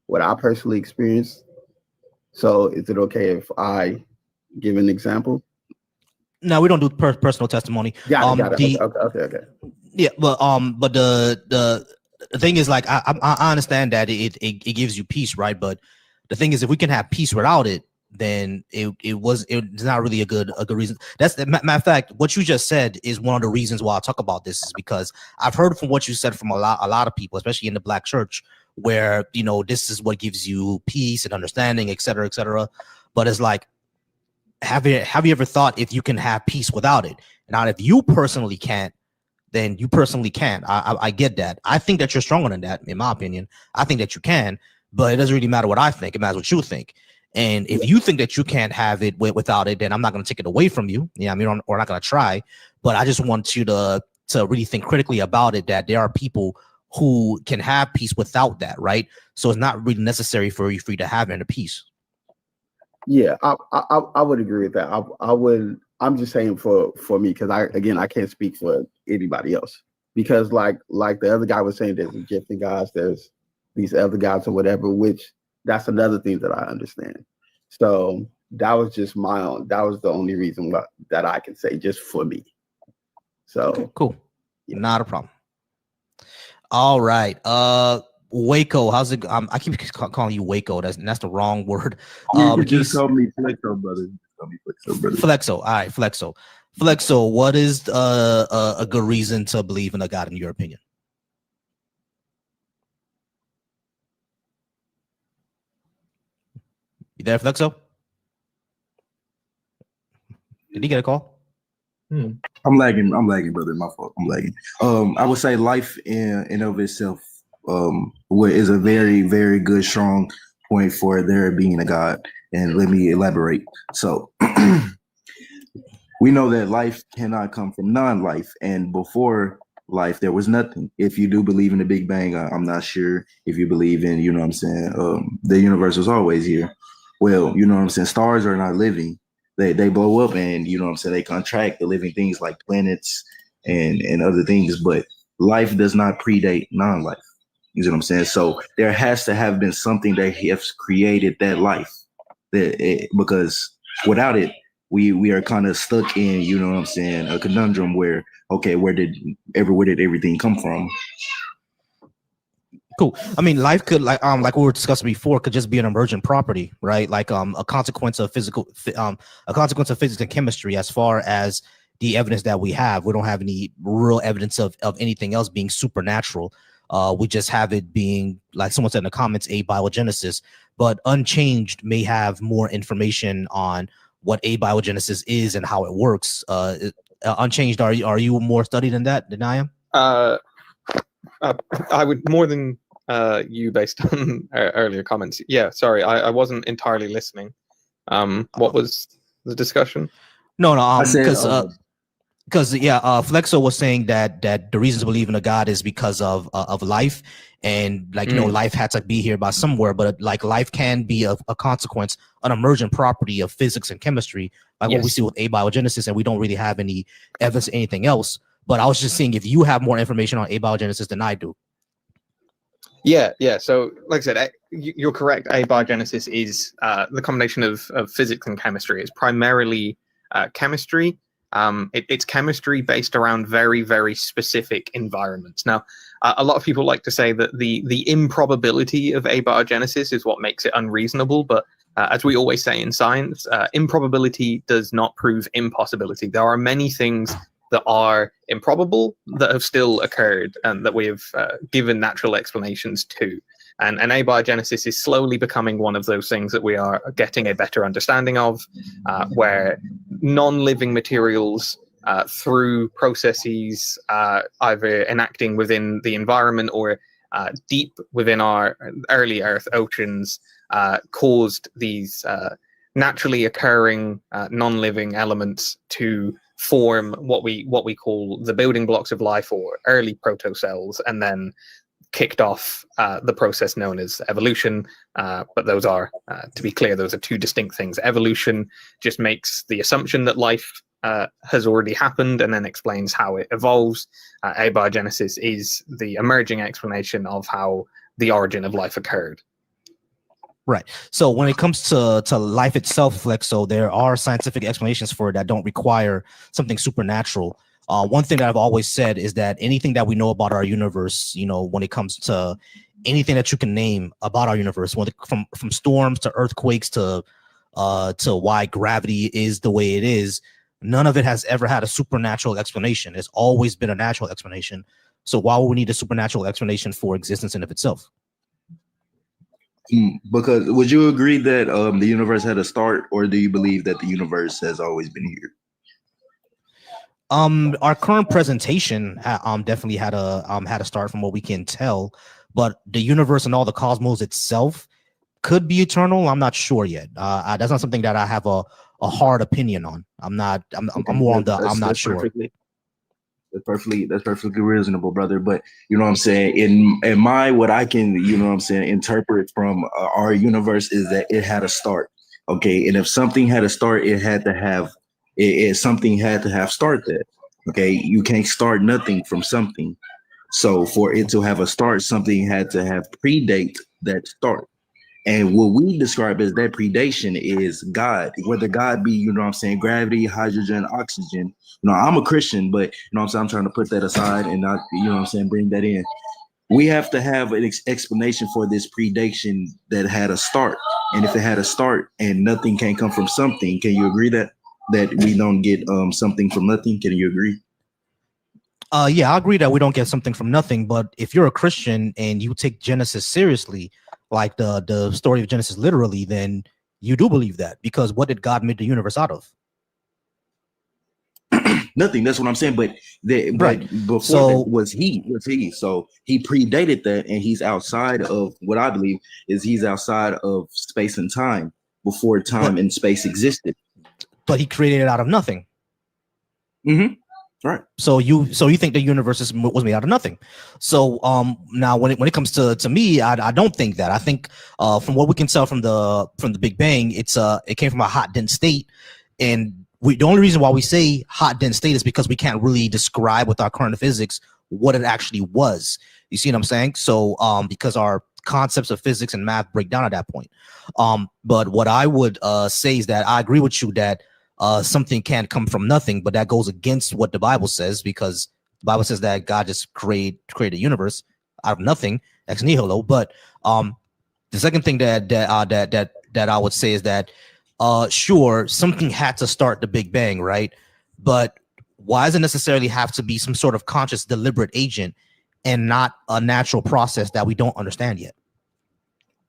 what I personally experienced. So is it okay if I give an example? No, we don't do personal testimony. Got it. Okay. Yeah, but the thing is, like, I understand that it gives you peace, right? But The thing is, if we can have peace without it, then it's not really a good reason. That's the matter of fact. What you just said is one of the reasons why I talk about this, is because I've heard from what you said from a lot of people, especially in the Black church, where this is what gives you peace and understanding, et cetera, et cetera. But it's like, have you ever thought if you can have peace without it? Now, if you personally can't, then you personally can't. I get that. I think that you're stronger than that, in my opinion. I think that you can, but it doesn't really matter what I think. It matters what you think. And if you think that you can't have it without it, then I'm not going to take it away from you. Yeah, I mean, we're not going to try. But I just want you to really think critically about it, that there are people who can have peace without that, right? So it's not really necessary for you to have inner peace. Yeah, I would agree with that. I would. I'm just saying for me, because I can't speak for anybody else, because like the other guy was saying, there's Egyptian gods, there's these other gods or whatever, which that's another thing that I understand. So that was just my own. That was the only reason that I can say, just for me. So okay, cool, yeah. Not a problem. All right, Waco, how's it? I keep calling you Waco. That's the wrong word. You just called me Flexo, brother. Flexo. All right, Flexo. Flexo, what is a good reason to believe in a God, in your opinion? You there, Flexo? Did he get a call? I'm lagging, brother. My fault. I'm lagging. I would say life in of itself is a very, very good, strong point for there being a God. And let me elaborate. So we know that life cannot come from non-life, and before life there was nothing. If you do believe in the Big Bang, I'm not sure if you believe in, what I'm saying, the universe was always here. Well, what I'm saying, stars are not living. They blow up, and what I'm saying, they contract the living things like planets and other things, but life does not predate non-life. You know what I'm saying? So there has to have been something that has created that life, because without it, we are kind of stuck in, what I'm saying, a conundrum where, okay, where did everything come from? Cool. I mean, life could, like we were discussing before, could just be an emergent property, right? Like a consequence of physics and chemistry. As far as the evidence that we have, we don't have any real evidence of anything else being supernatural. We just have it being, like someone said in the comments, abiogenesis. But Unchanged may have more information on what abiogenesis is and how it works. Unchanged, are you more studied than that than I am? I would more than you, based on earlier comments. Yeah, sorry, I wasn't entirely listening. What was the discussion? No, because Flexo was saying that the reason to believe in a God is because of life, and life had to be here by somewhere, but like life can be a consequence, an emergent property of physics and chemistry, like what we see with abiogenesis, and we don't really have any evidence of anything else. But I was just seeing if you have more information on abiogenesis than I do. Yeah. So, like I said, you're correct. Abiogenesis is the combination of physics and chemistry. It's primarily chemistry. It's chemistry based around very, very specific environments. Now, a lot of people like to say that the improbability of abiogenesis is what makes it unreasonable. But as we always say in science, improbability does not prove impossibility. There are many things that are improbable that have still occurred and that we have given natural explanations to. And abiogenesis is slowly becoming one of those things that we are getting a better understanding of, where non-living materials through processes either enacting within the environment or deep within our early Earth oceans caused these naturally occurring non-living elements to form what we call the building blocks of life, or early protocells, and then kicked off the process known as evolution. But those are, to be clear, those are two distinct things. Evolution just makes the assumption that life has already happened and then explains how it evolves. Abiogenesis is the emerging explanation of how the origin of life occurred. Right. So when it comes to life itself, Flexo, there are scientific explanations for it that don't require something supernatural. one thing that I've always said is that anything that we know about our universe, you know, when it comes to anything that you can name about our universe, from storms to earthquakes to why gravity is the way it is, none of it has ever had a supernatural explanation. It's always been a natural explanation. So why would we need a supernatural explanation for existence in of itself? Because would you agree that the universe had a start, or do you believe that the universe has always been here? Our current presentation definitely had a start from what we can tell, but the universe and all the cosmos itself could be eternal. I'm not sure yet. That's not something that I have a hard opinion on. I'm more on the I'm not sure. That's perfectly reasonable, brother. But you know what I'm saying, in my, what I can, you know what I'm saying, interpret from our universe is that it had a start. Okay, and if something had a start, it had to have something had to have started. Okay, you can't start nothing from something. So for it to have a start, something had to have predate that start. And what we describe as that predation is God, whether God be, you know what I'm saying, gravity, hydrogen, oxygen. You know, I'm a Christian, but you know what I'm saying, I'm trying to put that aside and not, you know what I'm saying, bring that in. We have to have an explanation for this predation that had a start. And if it had a start and nothing can come from something, can you agree that we don't get something from nothing? Can you agree? Yeah, I agree that we don't get something from nothing. But if you're a Christian and you take Genesis seriously, like the story of Genesis literally, then you do believe that, because what did God make the universe out of? Nothing. That's what I'm saying. But before that was he. So he predated that, and he's outside of what I believe is he's outside of space and time before time and space existed. But he created it out of nothing. Mm-hmm. Right. So you think the universe was made out of nothing. So now when it comes to me, I don't think that. I think from what we can tell from the Big Bang, it came from a hot dense state, and the only reason why we say hot dense state is because we can't really describe with our current physics what it actually was. You see what I'm saying? So because our concepts of physics and math break down at that point. But what I would say is that I agree with you that something can't come from nothing, but that goes against what the Bible says, because the Bible says that God just created a universe out of nothing, ex nihilo. But the second thing that I would say is that sure, something had to start the Big Bang, right? But why does it necessarily have to be some sort of conscious, deliberate agent and not a natural process that we don't understand yet?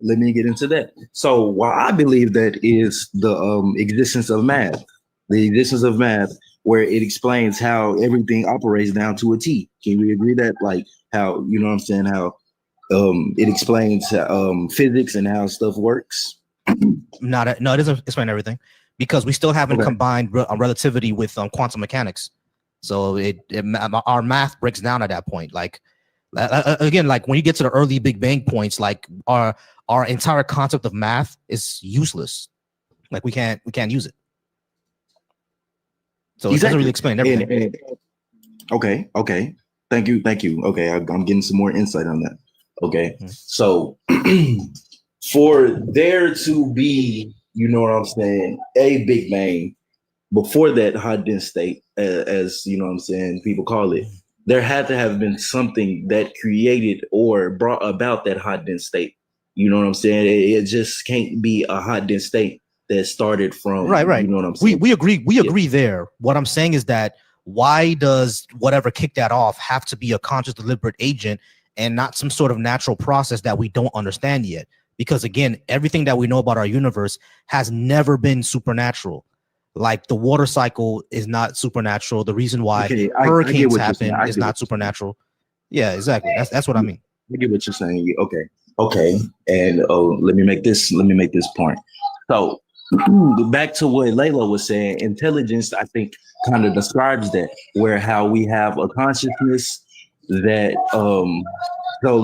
Let me get into that. So why I believe that is the existence of math. The existence of math, where it explains how everything operates down to a T. Can we agree that, like, how, you know what I'm saying, how it explains physics and how stuff works? No, it doesn't explain everything, because we still haven't combined relativity with quantum mechanics. So our math breaks down at that point. Like again, like when you get to the early Big Bang points, like our entire concept of math is useless. Like we can't use it. So it doesn't really explain everything. Okay. Thank you. Okay, I'm getting some more insight on that. Okay, so for there to be, you know what I'm saying, a Big Bang before that hot dense state, as you know what I'm saying, people call it, there had to have been something that created or brought about that hot dense state. You know what I'm saying? It just can't be a hot dense state that started from right. You know what I'm saying? We agree there. What I'm saying is that why does whatever kicked that off have to be a conscious, deliberate agent and not some sort of natural process that we don't understand yet? Because again, everything that we know about our universe has never been supernatural. Like the water cycle is not supernatural. The reason why hurricanes happen is not supernatural. Yeah, exactly. That's what I mean. I get what you're saying. Okay. And let me make this point. So back to what Layla was saying, intelligence, I think, kind of describes that, where how we have a consciousness that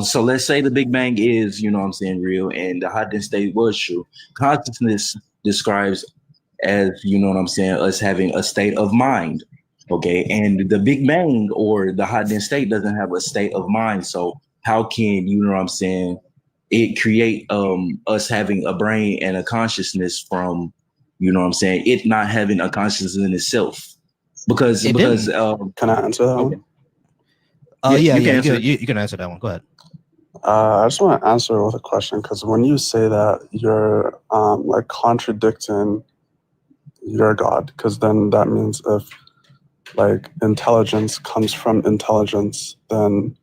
so let's say the Big Bang is, you know what I'm saying, real, and the hot dense state was true. Consciousness describes as, you know what I'm saying, us having a state of mind. Okay, and the Big Bang or the hot dense state doesn't have a state of mind. So how can, you know what I'm saying, it create us having a brain and a consciousness from, you know what I'm saying, it not having a consciousness in itself? Because It because didn't. Can I answer that one? You can answer that one. Go ahead. I just want to answer with a question, because when you say that, you're like contradicting your God, because then that means if like intelligence comes from intelligence, then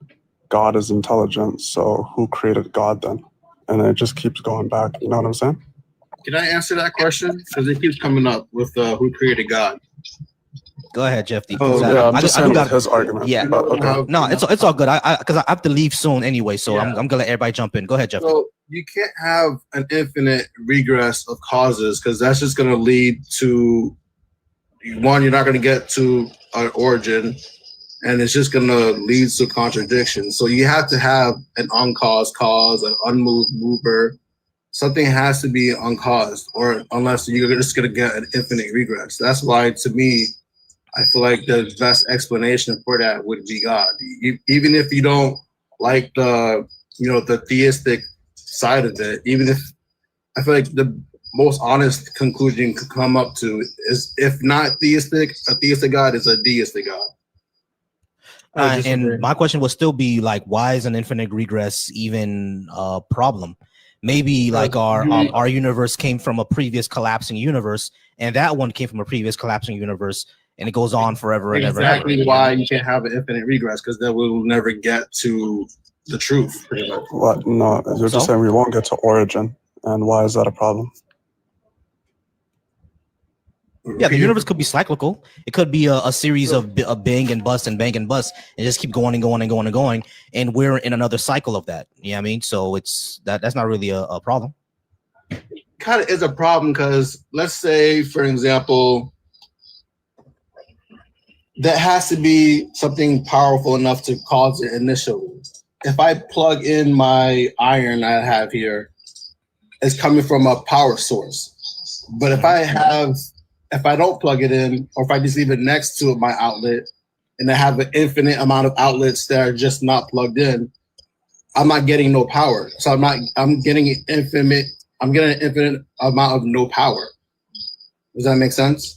God is intelligent. So who created God then? And it just keeps going back. You know what I'm saying? Can I answer that question? Because it keeps coming up with who created God. Go ahead, Jeff D. Oh, yeah, I'm just saying with his argument. Yeah, but okay. no, it's all good. Because I have to leave soon anyway, so I'm gonna let everybody jump in. Go ahead, Jeff. So you can't have an infinite regress of causes, because that's just going to lead to one. You're not going to get to an origin, and it's just going to lead to contradiction. So you have to have an uncaused cause, an unmoved mover. Something has to be uncaused, or unless you're just going to get an infinite regress. That's why, to me, I feel like the best explanation for that would be God. Even if you don't like the theistic side of it, even if I feel like the most honest conclusion could come up to is, if not theistic, a theistic God is a deistic God. And my question would still be like, why is an infinite regress even a problem? Maybe like our universe came from a previous collapsing universe, and that one came from a previous collapsing universe, and it goes on forever and ever. Exactly why you can't have an infinite regress, because then we'll never get to the truth, pretty much. What? No, you're just saying we won't get to origin. And why is that a problem? Yeah, the universe could be cyclical. It could be a series of bang and bust and bang and bust, and just keep going and going and going and going. And we're in another cycle of that. You know what I mean? So that's not really a problem. Kind of is a problem, because let's say, for example, that has to be something powerful enough to cause it initially. If I plug in my iron I have here, it's coming from a power source. But if I don't plug it in, or if I just leave it next to my outlet, and I have an infinite amount of outlets that are just not plugged in, I'm not getting no power. So I'm getting an infinite amount of no power. Does that make sense?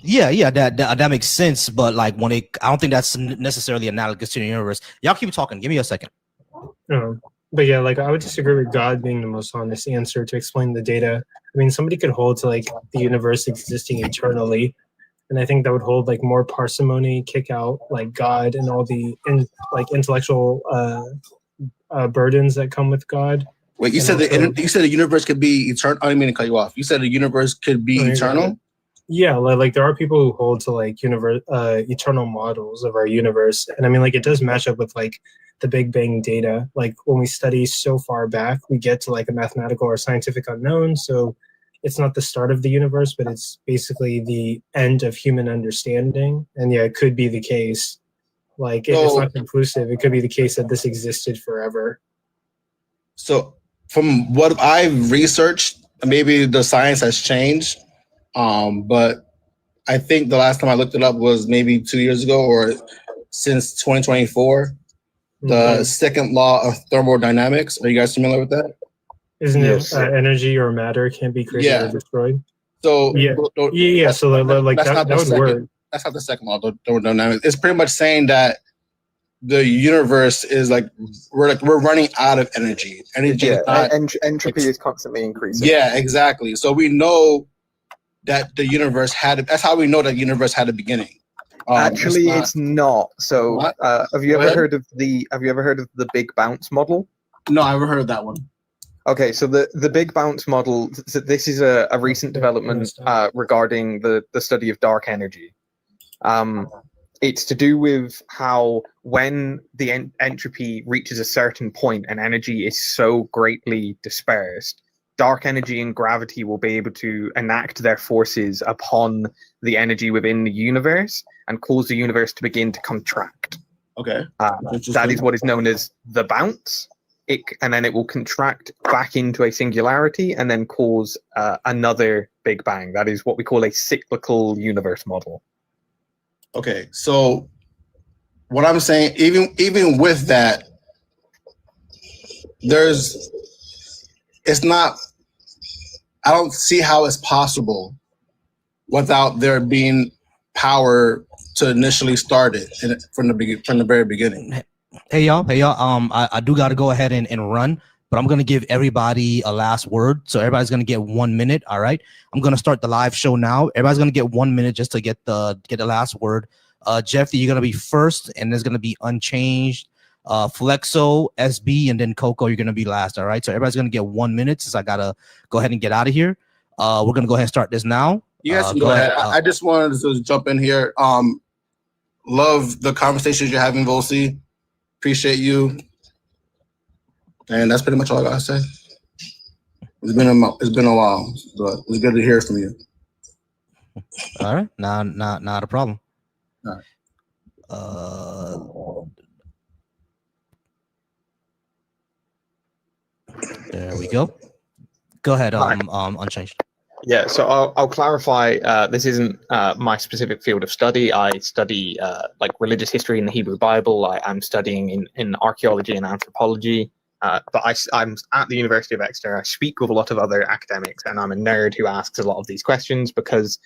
Yeah, that makes sense. But like I don't think that's necessarily analogous to the universe. Y'all keep talking. Give me a second. But yeah, like I would disagree with God being the most honest answer to explain the data. I mean, somebody could hold to like the universe existing eternally, and I think that would hold like more parsimony, kick out like God and all the intellectual burdens that come with God. Wait, you said the universe could be eternal. I didn't mean to cut you off. You said the universe could be eternal. Yeah, like there are people who hold to like eternal models of our universe, and I mean, like it does match up with like the Big Bang data. Like when we study so far back, we get to like a mathematical or scientific unknown. So it's not the start of the universe, but it's basically the end of human understanding. And yeah, it could be the case. Like it's not conclusive. It could be the case that this existed forever. So from what I've researched, maybe the science has changed. But I think the last time I looked it up was maybe 2 years ago, or since 2024. The second law of thermodynamics. Are you guys familiar with that? Isn't it energy or matter can't be created or destroyed? So yeah. So like that would work. That's not the second law of thermodynamics. It's pretty much saying that the universe is like we're running out of energy. Entropy is constantly increasing. Yeah, exactly. So we know that the universe that's how we know that the universe had a beginning. Actually, it's not. So, have you ever heard of the Big Bounce model? No, I haven't heard of that one. Okay, so the Big Bounce model. So this is a recent development regarding the study of dark energy. It's to do with how when the entropy reaches a certain point and energy is so greatly dispersed, dark energy and gravity will be able to enact their forces upon the energy within the universe and cause the universe to begin to contract. Okay. That is what is known as the bounce. And then it will contract back into a singularity and then cause another Big Bang. That is what we call a cyclical universe model. Okay, so what I'm saying, even with that, I don't see how it's possible without there being power to initially start it from the very beginning. Hey y'all. I do got to go ahead and run, but I'm gonna give everybody a last word. So everybody's gonna get 1 minute. All right. I'm gonna start the live show now. Everybody's gonna get 1 minute just to get the last word. Jeffy, you're gonna be first, and there's gonna be Unchanged, Flexo, SB, and then Coco. You're gonna be last. All right. So everybody's gonna get 1 minute since I gotta go ahead and get out of here. We're gonna go ahead and start this now. You guys can go ahead. I just wanted to jump in here. Love the conversations you're having, Volsi. Appreciate you. And that's pretty much all I gotta say. It's been a while, but it's good to hear from you. All right, not a problem. All right. There we go. Go ahead, Unchanged. Yeah, so I'll clarify. This isn't my specific field of study. I study like religious history in the Hebrew Bible. I'm studying in archaeology and anthropology. But I'm at the University of Exeter. I speak with a lot of other academics, and I'm a nerd who asks a lot of these questions because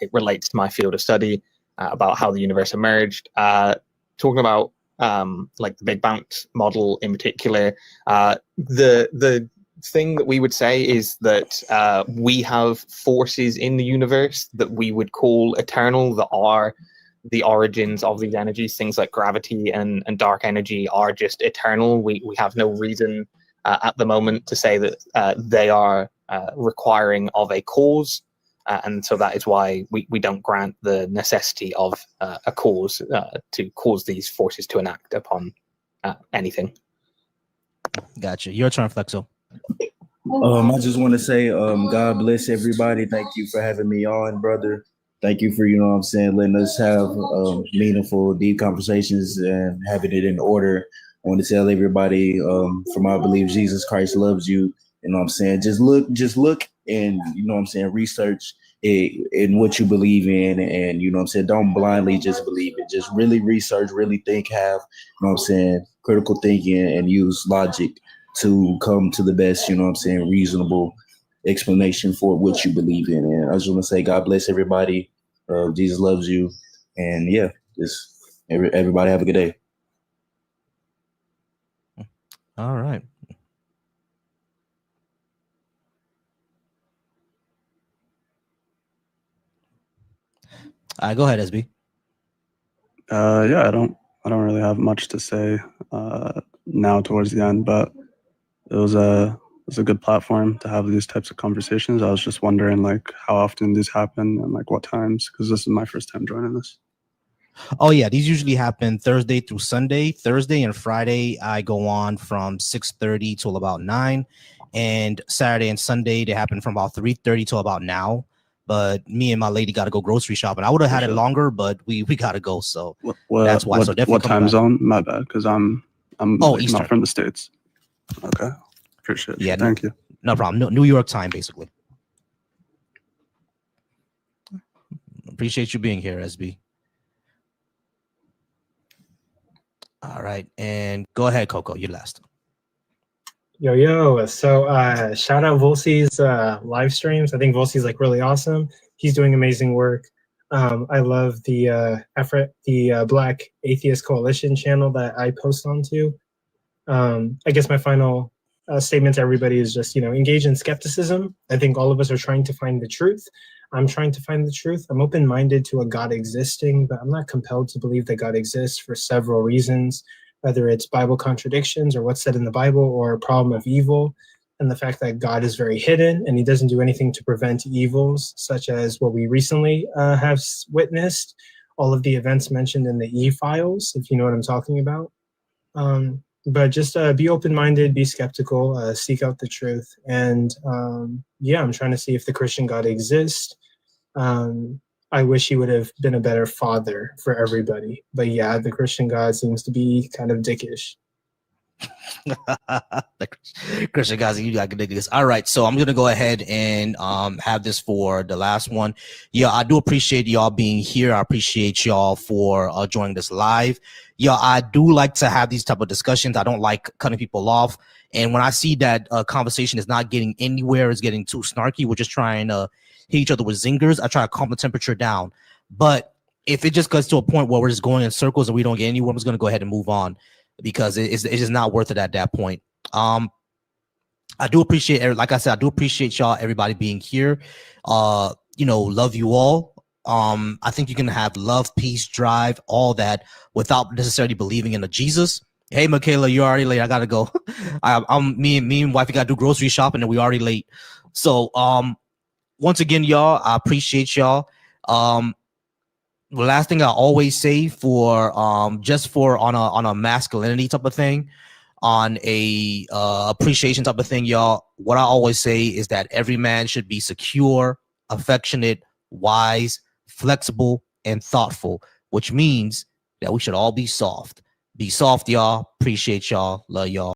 it relates to my field of study about how the universe emerged. Talking about like the Big Bounce model in particular, the thing that we would say is that we have forces in the universe that we would call eternal, that are the origins of these energies. Things like gravity and dark energy are just eternal. We have no reason at the moment to say that they are requiring of a cause. And so that is why we don't grant the necessity of a cause to cause these forces to enact upon anything. Gotcha. Your turn, Flexo. I just want to say, God bless everybody. Thank you for having me on, brother. Thank you for, letting us have meaningful, deep conversations and having it in order. I want to tell everybody, from I believe Jesus Christ loves you. Just look and, research in what you believe in, and, don't blindly just believe it. Just really research, really think, have, critical thinking, and use logic to come to the best, reasonable explanation for what you believe in. And I just want to say, God bless everybody. Jesus loves you. And yeah, just everybody have a good day. All right. Go ahead, SB. Yeah, I don't really have much to say now towards the end, but it was a good platform to have these types of conversations. I was just wondering like how often these happen and like what times, because this is my first time joining this. Oh yeah, these usually happen Thursday through Sunday. Thursday and Friday I go on from 6:30 till about 9, and Saturday and Sunday they happen from about 3:30 till about now. But me and my lady got to go grocery shopping. I would have had it longer, but we got to go, so that's why. So definitely what time zone? My bad, because I'm Eastern. Not from the States. Okay, appreciate it. Yeah, thank you. No problem. New York time, basically. Appreciate you being here, SB. All right, and go ahead, Coco. You're last. Yo. So shout out Volsi's live streams. I think Volsi's like really awesome. He's doing amazing work. I love the effort, the Black Atheist Coalition channel that I post onto. I guess my final statement to everybody is just, engage in skepticism. I think all of us are trying to find the truth. I'm trying to find the truth. I'm open-minded to a God existing, but I'm not compelled to believe that God exists for several reasons, whether it's Bible contradictions or what's said in the Bible or a problem of evil, and the fact that God is very hidden and he doesn't do anything to prevent evils, such as what we recently have witnessed, all of the events mentioned in the E-files, if you know what I'm talking about. But just be open-minded, be skeptical, seek out the truth. And I'm trying to see if the Christian God exists. I wish he would have been a better father for everybody. But yeah, the Christian God seems to be kind of dickish. Christian guys, you got to dig this. All right, so I'm gonna go ahead and have this for the last one. Yeah, I do appreciate y'all being here. I appreciate y'all for joining this live. Yeah, I do like to have these type of discussions. I don't like cutting people off. And when I see that conversation is not getting anywhere, it's getting too snarky, we're just trying to hit each other with zingers, I try to calm the temperature down. But if it just gets to a point where we're just going in circles and we don't get anywhere, I'm just going to go ahead and move on because it's just not worth it at that point. I do appreciate, like I said, I do appreciate y'all, everybody being here. Love you all. I think you can have love, peace, drive, all that without necessarily believing in a Jesus. Hey, Michaela, you're already late. I gotta go. Me and wifey gotta do grocery shopping, and we already late. So, once again, y'all, I appreciate y'all. The last thing I always say for just for on a masculinity type of thing, on a appreciation type of thing, y'all, what I always say is that every man should be secure, affectionate, wise, flexible, and thoughtful, which means that we should all be soft. Be soft, y'all. Appreciate y'all. Love y'all.